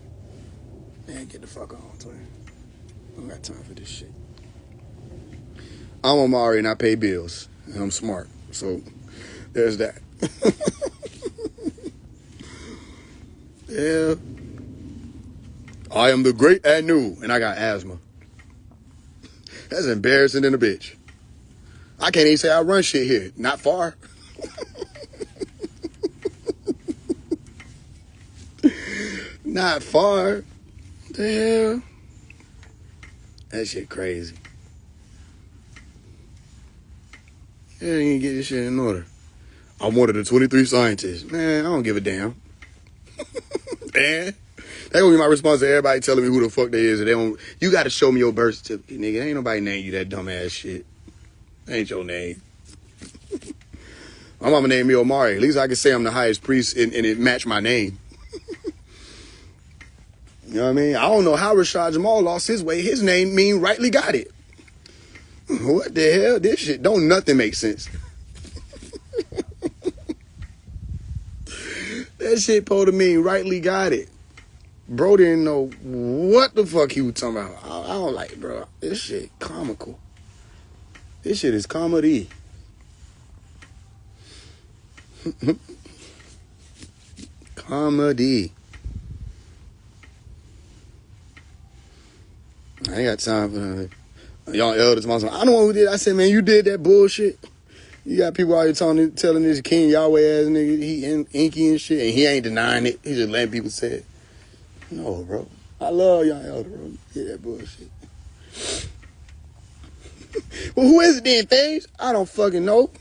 Man, get the fuck on, twin. I don't got time for this shit. I'm Omari and I pay bills. And I'm smart. So, there's that. Yeah. I am the great and new, and I got asthma. That's embarrassing than a bitch. I can't even say I run shit here. Not far. Not far. What the hell? That shit crazy. Yeah, you ain't get this shit in order. I'm one of the 23 scientists. Man, I don't give a damn. Man, that gonna be my response to everybody telling me who the fuck they is. And they don't. You gotta show me your birth certificate, nigga. Ain't nobody name you that dumbass shit. That ain't your name. My mama named me Omari. At least I can say I'm the highest priest and it matched my name. You know what I mean? I don't know how Rashad Jamal lost his way. His name mean rightly got it. What the hell? This shit don't nothing make sense. That shit supposed to mean rightly got it. Bro didn't know what the fuck he was talking about. I don't like it, bro. This shit comical. This shit is comedy. Comedy. I ain't got time for that. Y'all elders, I don't know who did. I said, man, you did that bullshit. You got people out here telling this King Yahweh ass nigga he inky and shit, and he ain't denying it. He just letting people say it. No, bro. I love y'all elder, bro. Yeah, that bullshit. Well, who is it then, Faise? I don't fucking know.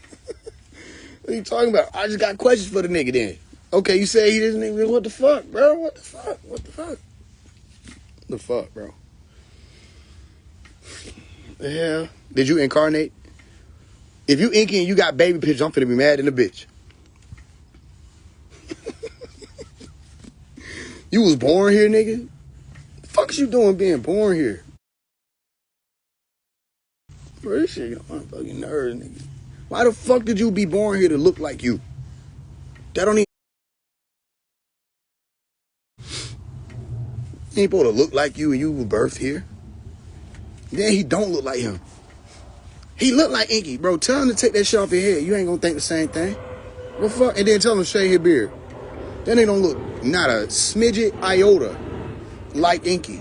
What are you talking about? I just got questions for the nigga then. Okay, you say he this nigga. What the fuck, bro? What the fuck? What the fuck? The fuck, bro? The hell? Did you incarnate? If you inky and you got baby pictures, I'm finna be mad in a bitch. You was born here, nigga? The fuck is you doing being born here? Bro, this shit get on my fucking nerves, nigga. Why the fuck did you be born here to look like you? That don't even... He ain't supposed to look like you and you were birthed here. Then he don't look like him. He look like Inky, bro. Tell him to take that shit off your head. You ain't gonna think the same thing. What fuck? And then tell him to shave his beard. Then they don't look not a smidget iota like Inky.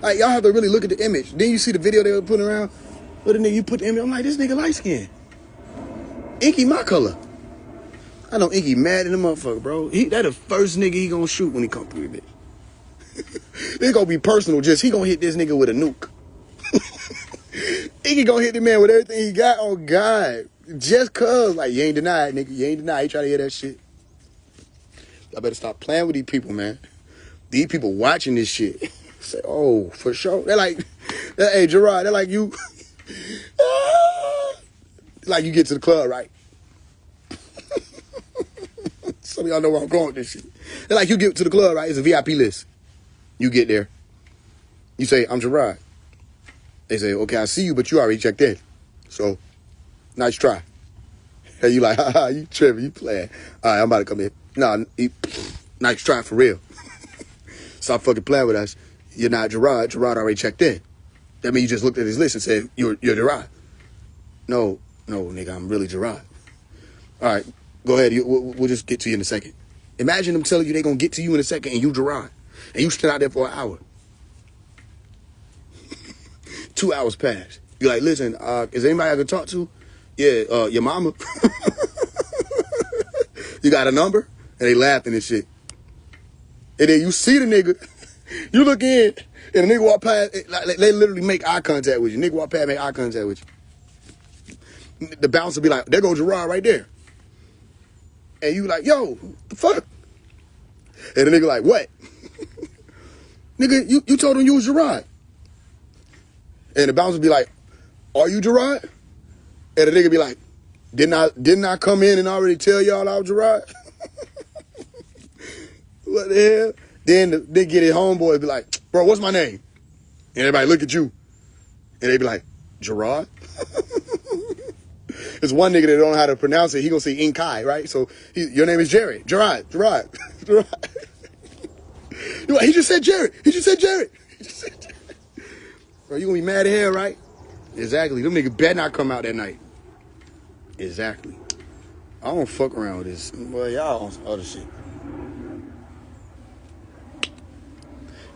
Like, y'all have to really look at the image. Then you see the video they were putting around. But then you put the image, I'm like, this nigga light skin. Inky my color. I know Inky mad in the motherfucker, bro. That the first nigga he gonna shoot when he come through the bitch. It's gonna be personal, just he gonna hit this nigga with a nuke. Inky gonna hit the man with everything he got on God. Just cause, like, you ain't denied, nigga. You ain't denied. You try to hear that shit. I better stop playing with these people, man. These people watching this shit. Say, oh, for sure. They're like, hey, Gerard, they're like you. Like you get to the club, right? Some of y'all know where I'm going with this shit. They're like, you get to the club, right? It's a VIP list. You get there. You say, I'm Gerard. They say, okay, I see you, but you already checked in. So, nice try. And you like, haha, you tripping, you playing. All right, I'm about to come in. Nah, nice try for real. Stop fucking playing with us. You're not Gerard. Gerard already checked in. That means you just looked at his list and said, you're Gerard. No, nigga, I'm really Gerard. All right, go ahead. We'll just get to you in a second. Imagine them telling you they're going to get to you in a second and you Gerard. And you stand out there for an hour. 2 hours pass. You're like, listen, is anybody I can talk to? Yeah, your mama. You got a number? And they laughing and shit. And then you see the nigga. You look in, and the nigga walk past. Like, they literally make eye contact with you. Nigga walk past, make eye contact with you. The bouncer be like, there goes Gerard right there. And you like, yo, the fuck? And the nigga like, what? Nigga, you told him you was Gerard. And the bouncer be like, are you Gerard? And the nigga be like, didn't I come in and already tell y'all I was Gerard? What the hell? Then they get his homeboy be like, bro, what's my name? And everybody look at you. And they be like, Gerard? There's one nigga that don't know how to pronounce it. He gonna say Inkai, right? So your name is Jared. Gerard. Gerard. He just said Jared. He just said Jared. Bro, you gonna be mad at hell, right? Exactly. Them niggas better not come out that night. Exactly. I don't fuck around with this. Well, y'all on some other shit.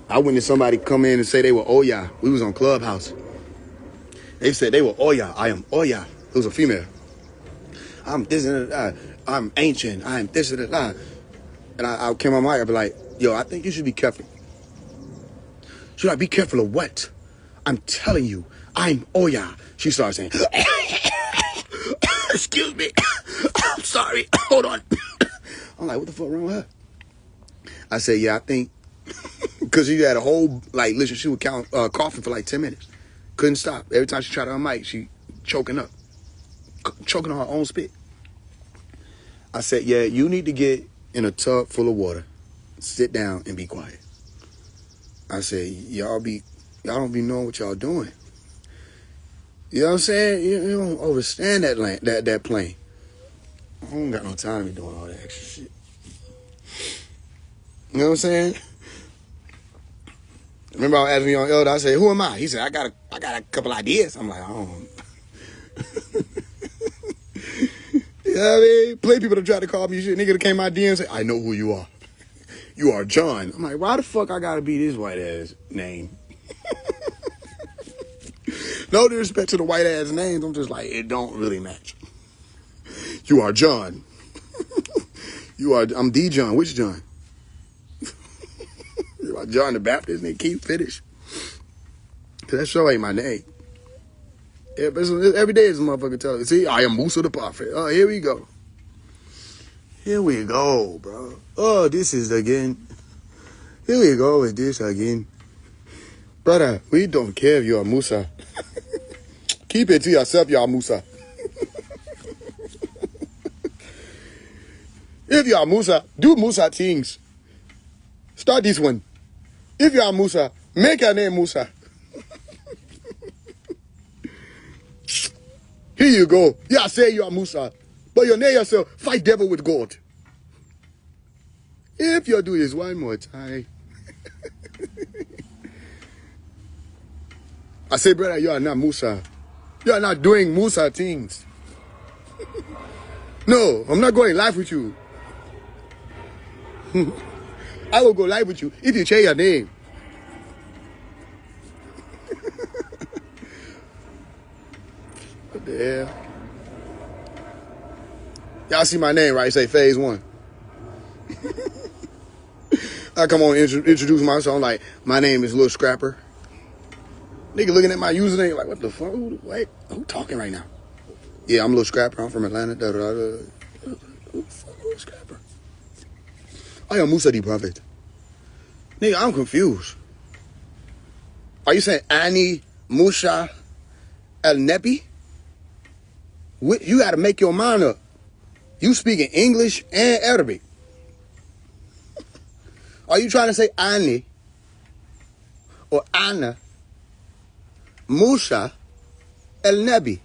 I witnessed somebody come in and say they were Oya. We was on Clubhouse. They said they were Oya. I am Oya. It was a female. I'm this and that. I'm ancient. I'm this and that. And I came on mic. I be like, yo, I think you should be careful. Should I be careful of what? I'm telling you, I'm Oya. She started saying, excuse me. I'm sorry. Hold on. I'm like, what the fuck wrong with her? I said, yeah, I think. Because she had a whole, like, listen, she would count coughing for like 10 minutes. Couldn't stop. Every time she tried to unmic, she choking up. Choking on her own spit. I said, yeah, you need to get in a tub full of water. Sit down and be quiet. I said, y'all don't be knowing what y'all doing. You know what I'm saying? You don't understand that plane. I don't got no time to be doing all that extra shit. You know what I'm saying? Remember I was asking young elder, I said, who am I? He said, I got a couple ideas. I'm like, I don't. You know what I mean? Play people that try to call me shit. Nigga that came my DM and say, I know who you are. You are John. I'm like, why the fuck I gotta be this white ass name? No disrespect to the white ass names. I'm just like, it don't really match. You are John. I'm D John. Which John? You are John the Baptist. And keep finish. Cause that show ain't my name. Yeah, but every day is a motherfucker telling me, see, I am Musa the Prophet. Oh, here we go. Here we go, bro. Oh, this is again. Here we go with this again. Brother, we don't care if you are Musa. Keep it to yourself, you are Musa. If you are Musa, do Musa things. Start this one. If you are Musa, make your name Musa. Here you go. Yeah, say you are Musa. But you name yourself, fight devil with God. If you do this one more time. I say, brother, you are not Musa. You are not doing Musa things. No, I'm not going live with you. I will go live with you if you change your name. What the hell? Y'all see my name, right? Say Faise One. I come on and introduce myself. I'm like, my name is Lil Scrapper. Nigga looking at my username like, what the fuck? Who talking right now? Yeah, I'm Lil Scrapper. I'm from Atlanta. Who the fuck Lil Scrapper? I am Musa the Prophet. Nigga, I'm confused. Are you saying Ani Musa El Nebi? You got to make your mind up. You speaking English and Arabic. Are you trying to say Ani or Anna Musa El Nebi?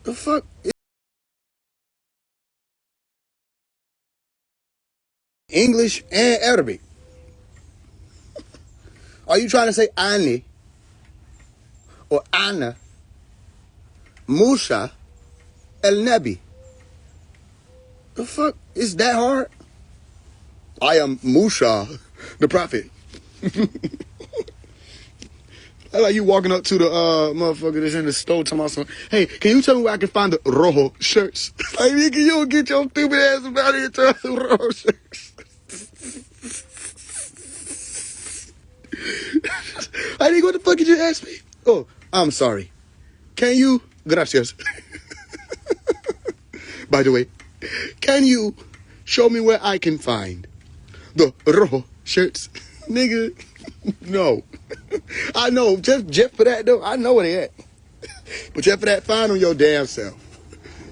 The fuck? English and Arabic. Are you trying to say Ani or Anna Musa El Nebi? The fuck? Is that hard? I am Musa, the prophet. That's like you walking up to the motherfucker that's in the store talking about something. Hey, can you tell me where I can find the rojo shirts? Like, nigga, you don't get your stupid ass about here to some rojo shirts. I think, what the fuck did you ask me? Oh, I'm sorry. Can you? Gracias. By the way, can you show me where I can find the rojo shirts? Nigga, no. I know, just for that, though, I know where they at. But just for that, find them your damn self.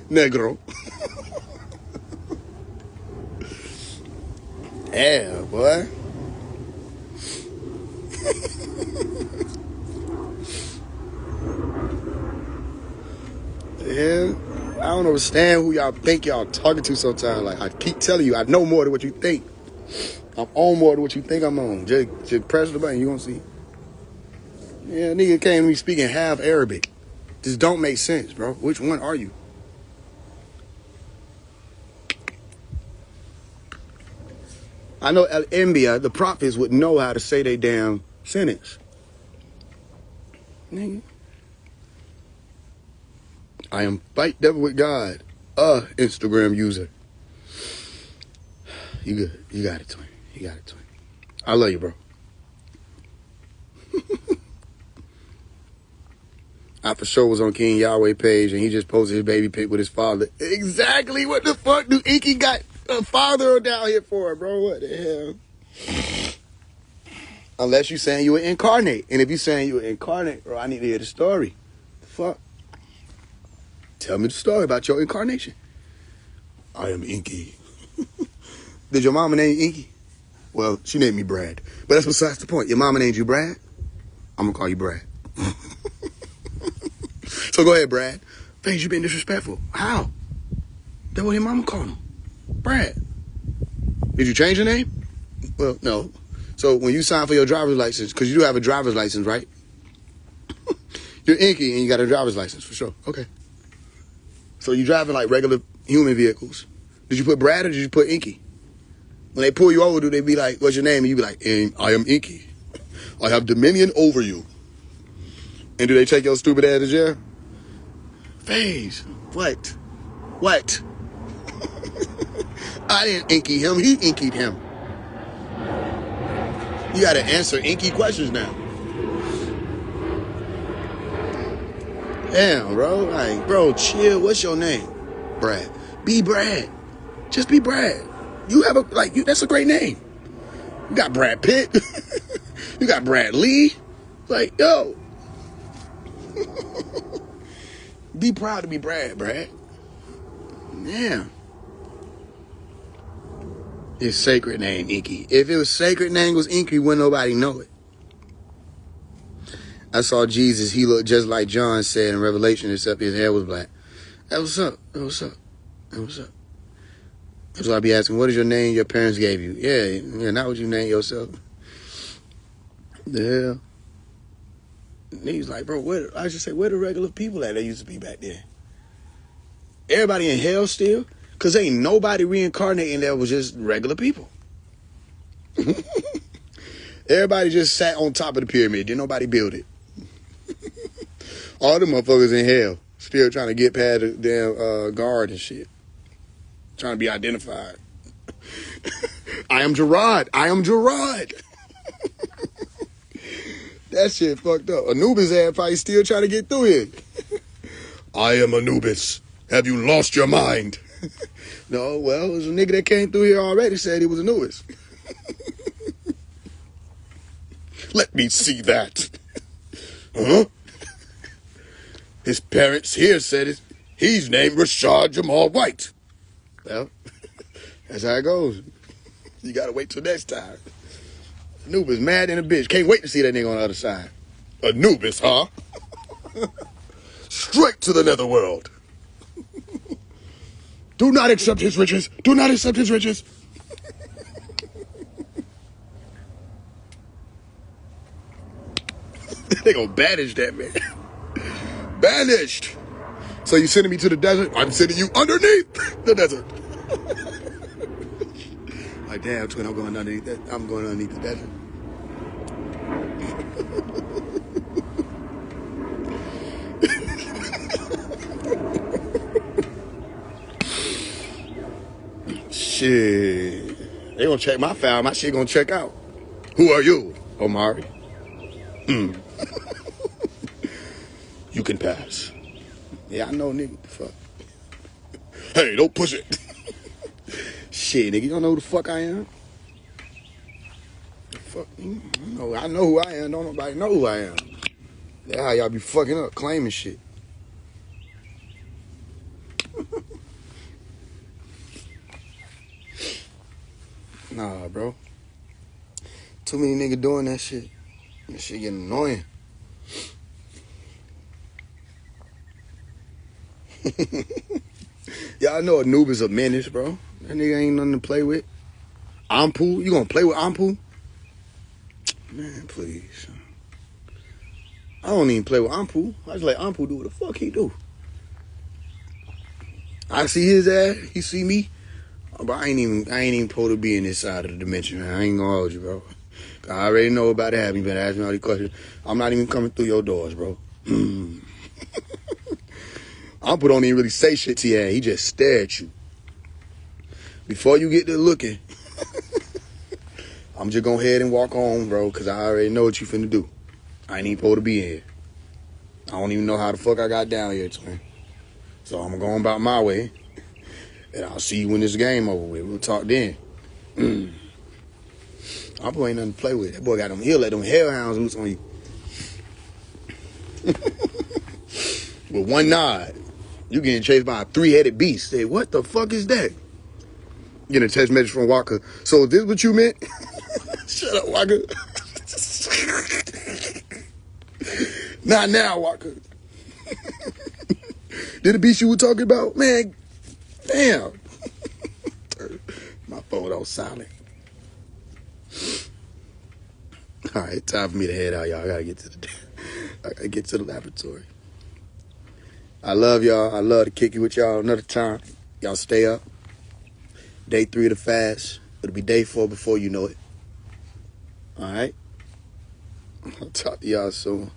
Negro. Yeah, boy. Yeah. I don't understand who y'all think y'all talking to sometimes. Like, I keep telling you, I know more than what you think. I'm on more than what you think I'm on. Just press the button, you gonna see. Yeah, nigga came to me speaking half Arabic. This don't make sense, bro. Which one are you? I know Al-Anbiya, the prophets, would know how to say they damn sentence. Nigga. I am fight devil with God. Instagram user. You good. You got it, twin. You got it, twin. I love you, bro. I for sure was on King Yahweh page and he just posted his baby pic with his father. Exactly what the fuck do Inky got a father down here for, bro? What the hell? Unless you saying you were incarnate. And if you saying you were incarnate, bro, I need to hear the story. Fuck. Tell me the story about your incarnation. I am Inky. Did your mama name you Inky? Well, she named me Brad. But that's besides the point. Your mama named you Brad? I'm gonna call you Brad. So go ahead, Brad. Faise, you been disrespectful. How? That's what your mama called him. Brad. Did you change your name? Well, no. So when you sign for your driver's license, because you do have a driver's license, right? You're Inky and you got a driver's license, for sure. Okay. So you driving like regular human vehicles. Did you put Brad or did you put Inky? When they pull you over, do they be like, what's your name? And you be like, I am Inky. I have dominion over you. And do they take your stupid ass to jail? Faise, what? What? I didn't Inky him, he Inky'd him. You gotta answer Inky questions now. Damn, bro. Like, bro, chill. What's your name? Brad. Be Brad. Just be Brad. You have that's a great name. You got Brad Pitt. You got Brad Lee. Like, yo. Be proud to be Brad. Yeah. His sacred name, Inky. If it was sacred name was Inky, wouldn't nobody know it. I saw Jesus. He looked just like John said in Revelation, except his hair was black. That was up. That's why I be asking, what is your name your parents gave you? Yeah, not what you named yourself. The hell? And he's like, bro, where the regular people at that used to be back there? Everybody in hell still? Because ain't nobody reincarnating that was just regular people. Everybody just sat on top of the pyramid. Didn't nobody build it. All the motherfuckers in hell still trying to get past the damn guard and shit. Trying to be identified. I am Gerard. That shit fucked up. Anubis ass probably still trying to get through here. I am Anubis. Have you lost your mind? No, well, it was a nigga that came through here already said he was Anubis. Let me see that. Huh? His parents here said it. He's named Rashad Jamal White. Well, that's how it goes. You gotta wait till next time. Anubis mad in a bitch. Can't wait to see that nigga on the other side. Anubis, huh? Straight to the netherworld. Do not accept his riches. Do not accept his riches. They gonna banish that man. Banished. So you sending me to the desert? I'm sending you underneath the desert. Like, damn, twin, I'm going underneath that. I'm going underneath the desert. Shit. They gonna check my file. My shit gonna check out. Who are you, Omari? You can pass. Yeah, I know, nigga. Fuck. Hey, don't push it. Shit, nigga, you don't know who the fuck I am? Fuck, I know who I am. Don't nobody know who I am. That's how y'all be fucking up, claiming shit. Nah, bro. Too many niggas doing that shit. That shit getting annoying. Y'all know Anubis a menace, bro. That nigga ain't nothing to play with. Ampu, you gonna play with Ampu? Man, please. I don't even play with Ampu. I just let Ampu do what the fuck he do. I see his ass, he see me. But I ain't even supposed to be in this side of the dimension, man. I ain't gonna hold you, bro. I already know about that. You been asking me all these questions. I'm not even coming through your doors, bro. Ampu don't even really say shit to you. He just stare at you. Before you get to looking, I'm just gonna go ahead and walk on, bro, because I already know what you finna do. I ain't even supposed to be in here. I don't even know how the fuck I got down here, twin. So I'm going about my way. And I'll see you when this game over with. We'll talk then. Our boy ain't nothing to play with. That boy got them. He'll let them hellhounds loose on you. With one nod, you getting chased by a 3-headed beast. Say, what the fuck is that? Getting a text message from Walker. So is this what you meant? Shut up, Walker. Not now, Walker. Did the beast you were talking about? Man, damn. My phone on silent. All right, time for me to head out, y'all. I gotta get to the laboratory. I love y'all. I love to kick it with y'all another time. Y'all stay up. Day 3 of the fast. It'll be day 4 before you know it. All right? I'll talk to y'all soon.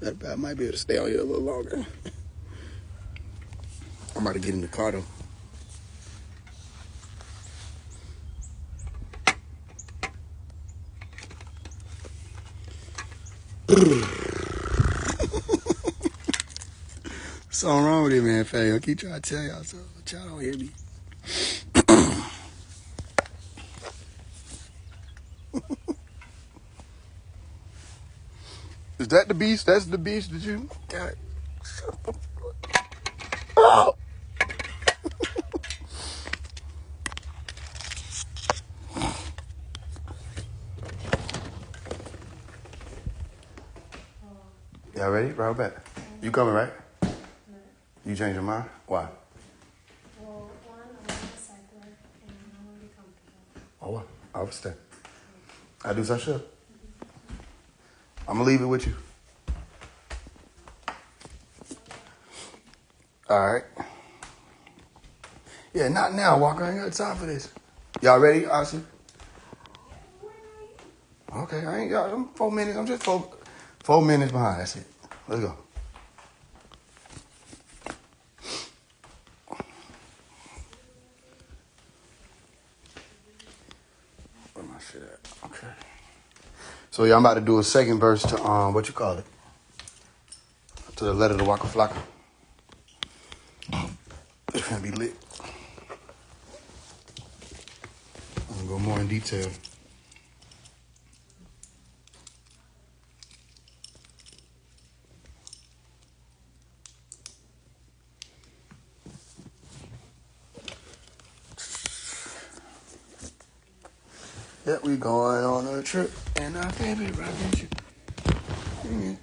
I might be able to stay on here a little longer. I'm about to get in the car, though. Something wrong with it, man, Faye. I keep trying to tell y'all something, but y'all don't hear me. Is that the beast? That's the beast that you got? Oh! Y'all ready? Right back. You coming, right? No. You change your mind? Why? Well, one, I want to cycle and I want to be comfortable. Oh, what? I'll stay. I do some shit. I'm gonna leave it with you. All right. Yeah, not now, Walker. I ain't got time for this. Y'all ready, Austin? Okay, I ain't got. I'm 4 minutes. I'm just 4 minutes behind. That's it. Let's go. Where my shit at? Okay. So yeah, I'm about to do a second verse to what you call it? To the letter to Waka Flocka. It's gonna be lit. I'm gonna go more in detail. Yeah, we going on a trip, and our favorite rocket ship.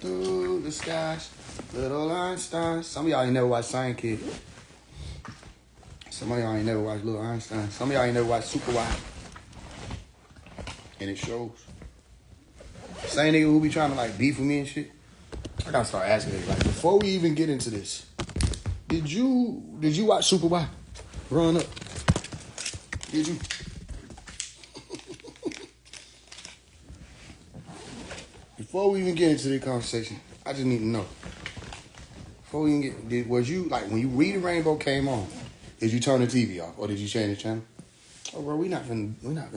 Through the skies, little Einstein. Some of y'all ain't never watched Science Kid. Some of y'all ain't never watched Little Einstein. Some of y'all ain't never watched Super Wide. And it shows. Same nigga who be trying to like beef with me and shit. I gotta start asking it. Like before we even get into this, did you watch Super Wide? Growing up? Did you? Before we even get into the conversation, I just need to know. Before we even get, was you like when you Read the Rainbow came on? Did you turn the TV off or did you change the channel? Oh, bro, we not gonna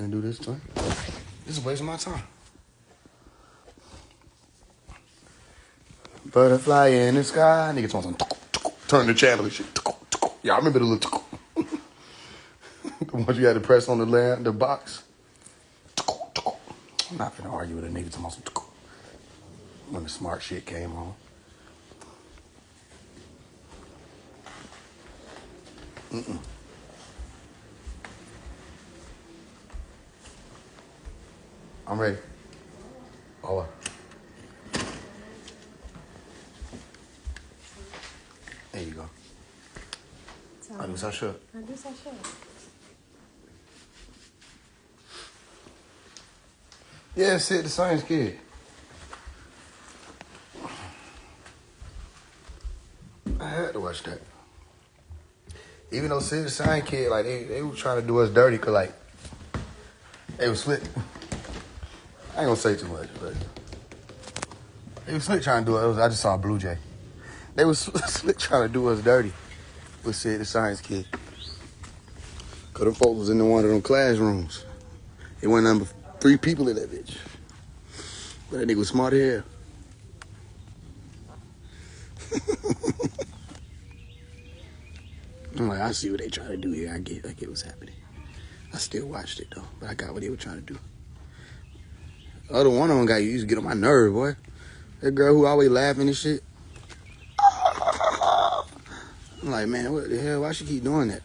do this, twin. This is a waste of my time. Butterfly in the sky, niggas want some turn the channel and shit. Yeah, I remember the little the ones you had to press on the box. I'm not gonna argue with a nigga talking some when the smart shit came on. I'm ready. Oh. There you go. I do so sure. Yeah, Sid the Science Kid. I had to watch that. Even though Sid the Science Kid, like, they were trying to do us dirty, because, like, they was slick. I ain't gonna say too much, but they was slick trying to do it. I just saw a Blue Jay. They was slick trying to do us dirty with Sid the Science Kid. Because them folks was in one of them classrooms. It went number 3 people in that bitch. But that nigga was smart as hell. I'm like, I see what they trying to do here. I get what's happening. I still watched it, though. But I got what they were trying to do. The other one of them guy used to get on my nerve, boy. That girl who always laughing and shit. I'm like, man, what the hell? Why she keep doing that?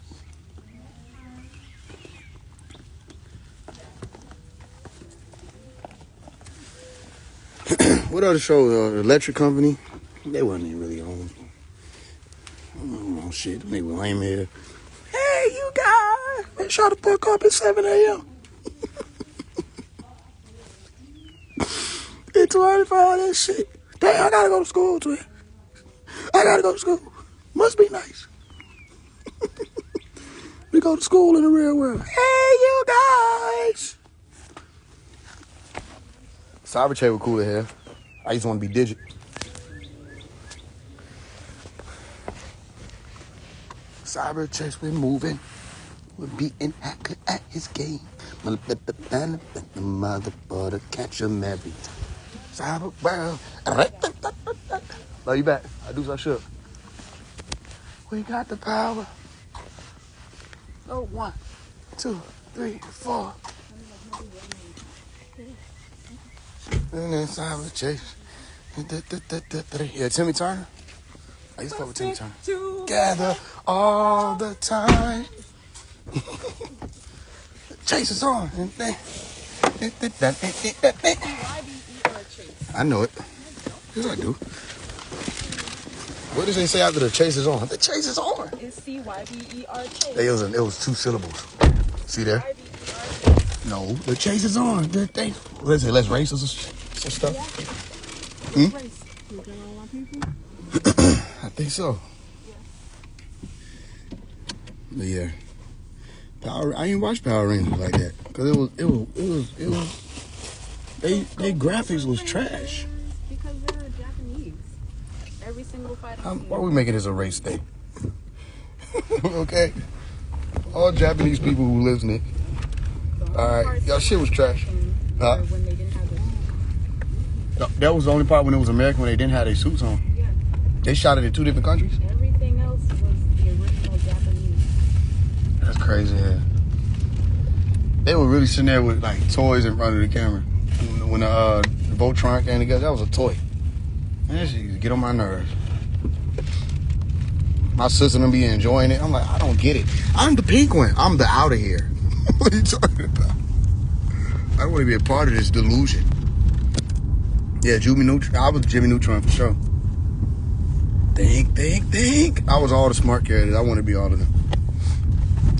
What other show? The Electric Company? They wasn't even really on. Oh, shit. They were lame here. Hey, you guys. Man, shut the fuck up at 7 a.m. It's too early for all that shit. Damn, I gotta go to school, twin. I gotta go to school. Must be nice. We go to school in the real world. Hey, you guys. Cyber Che was cool as hell. I used to want to be Digit. Cyber Che's been moving. We're beating Hacker at his game. The mother butter catch him every time. Cyber world. Love you back. I do so sure. We got the power. Oh, 1, 2, 3, 4. And then Cyber Chase. Yeah, Timmy Turner. I used to fuck with Timmy Turner. Together all the time. Chase is on. I know it. Yes, I do. What does they say after the chase is on? The chase is on. It's C-Y-B-E-R chase. It was 2 syllables. See there? No, the chase is on. Let's race or some stuff. Yeah. Race. You gonna want people? I think so. Yeah. But yeah, I ain't watched Power Rangers like that because it was. They graphics was trash. Because they're Japanese. Every single fighter. Why are we making this a race thing? Okay, all Japanese people who listening. All right, y'all shit was trash. When they didn't have their That was the only part when it was American when they didn't have their suits on. Yeah. They shot it in 2 different countries. Everything else was the original Japanese. That's crazy. Yeah. They were really sitting there with like toys in front of the camera. When the Voltron came together, that was a toy. Man, that shit used to get on my nerves. My sister and them be enjoying it. I'm like, I don't get it. I'm the pink one. I'm the out of here. What are you talking about? I don't want to be a part of this delusion. Yeah, Jimmy Neutron. I was Jimmy Neutron for sure. Think. I was all the smart characters. I want to be all of them.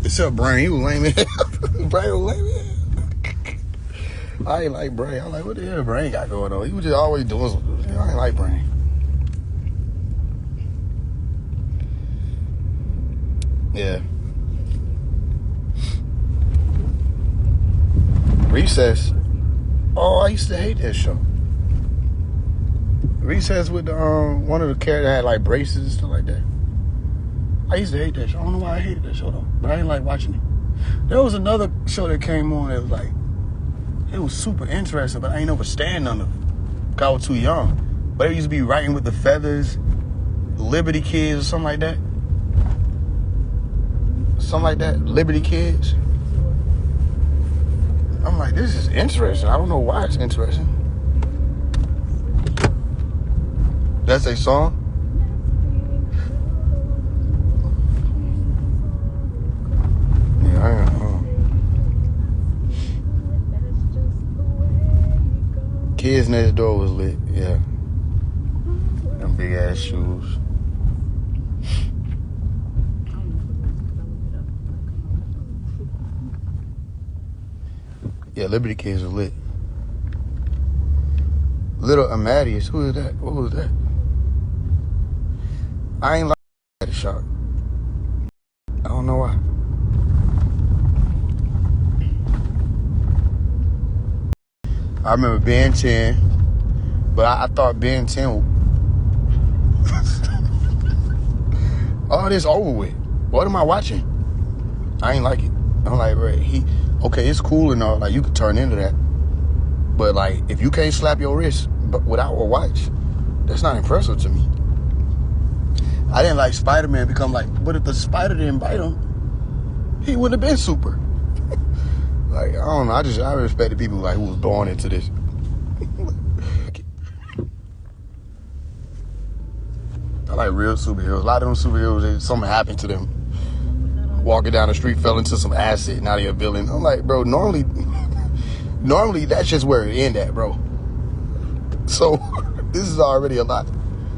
Except Brain. He was lame as hell. Brain was lame as hell. I ain't like Brain. I'm like, what the hell Brain got going on? He was just always doing something. I ain't like Brain. Yeah. Recess. Oh, I used to hate that show. Recess with the, one of the characters had like braces and stuff like that. I used to hate that show. I don't know why I hated that show though, but I didn't like watching it. There was another show that came on that was like, it was super interesting, but I ain't understand none of it. Cause I was too young. But it used to be Writing with the Feathers, Liberty Kids or something like that. Something like that, Liberty Kids. I'm like, this is interesting. I don't know why it's interesting. That's a song? Yeah, I don't know. Kids Next Door was lit, yeah. Them big ass shoes. Yeah, Liberty Kids was lit. Little Amadius, who is that? What was that? I ain't like that shot. I don't know why. I remember Ben 10, but I thought Ben 10 all this over with. What am I watching? I ain't like it. I'm like, bro, okay, it's cool and all, like you could turn into that. But like, if you can't slap your wrist but without a watch, that's not impressive to me. I didn't like Spider-Man become like, but if the spider didn't bite him, he wouldn't have been super. Like, I don't know, I respected people like who was born into this. I like real superheroes. A lot of them superheroes, something happened to them. Walking down the street, fell into some acid, now they're a villain. I'm like, bro, normally that's just where it end at, bro. So this is already a lot.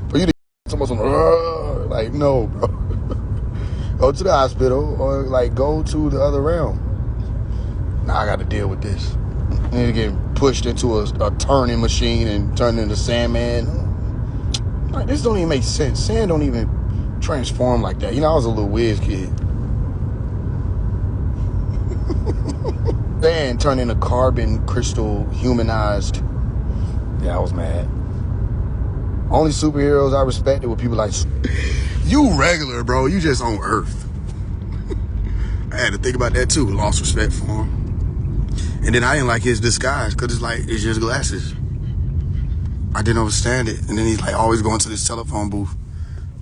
For you to someone like, no, bro. Go to the hospital or like go to the other realm. Now I got to deal with this. And get pushed into a turning machine and turned into Sandman. Like, this don't even make sense. Sand don't even transform like that. You know, I was a little whiz kid. Sand turned into carbon crystal humanized. Yeah, I was mad. Only superheroes I respected were people like, you regular, bro. You just on Earth. I had to think about that too. Lost respect for him. And then I didn't like his disguise because it's just glasses. I didn't understand it. And then he's like always going to this telephone booth.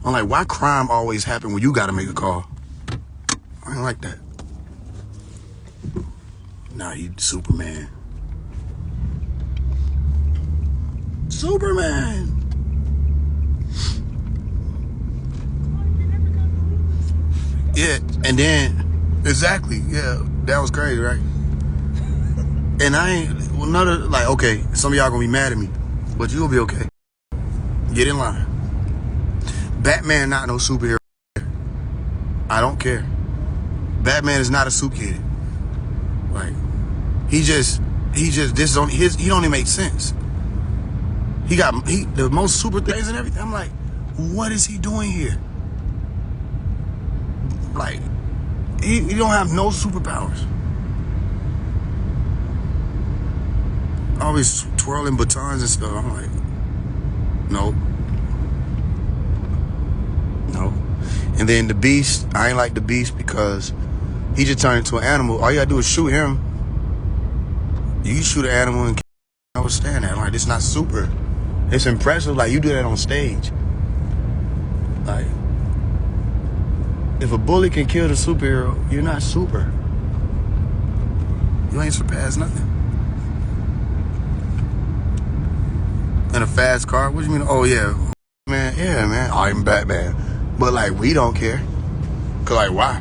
I'm like, why crime always happen when you got to make a call? I didn't like that. Nah, he Superman. Superman. Yeah, and then, exactly, yeah, that was crazy, right? And I ain't, like, okay, some of y'all gonna be mad at me, but you'll be okay. Get in line. Batman not no superhero. I don't care. Batman is not a soup kid. Like, he don't even make sense. He got the most super things and everything. I'm like, what is he doing here? Like, he don't have no superpowers. Always twirling batons and stuff. I'm like, no. And then the Beast, I ain't like the Beast because he just turned into an animal. All you gotta do is shoot him. You can shoot an animal and I understand that. Like, it's not super. It's impressive. Like, you do that on stage. Like, if a bully can kill the superhero, you're not super. You ain't surpassed nothing. In a fast car? What do you mean? Oh, yeah. Man. I'm Batman. But, like, we don't care. Because, like, why?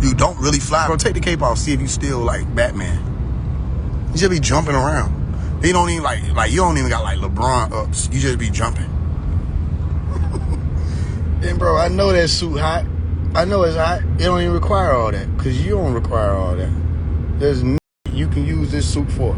You don't really fly. Bro, take the cape off. See if you still, like, Batman. You just be jumping around. You don't even, like you don't even got, like, LeBron ups. You just be jumping. And, bro, I know that suit hot. I know it's hot. It don't even require all that. Because you don't require all that. There's nothing you can use this suit for.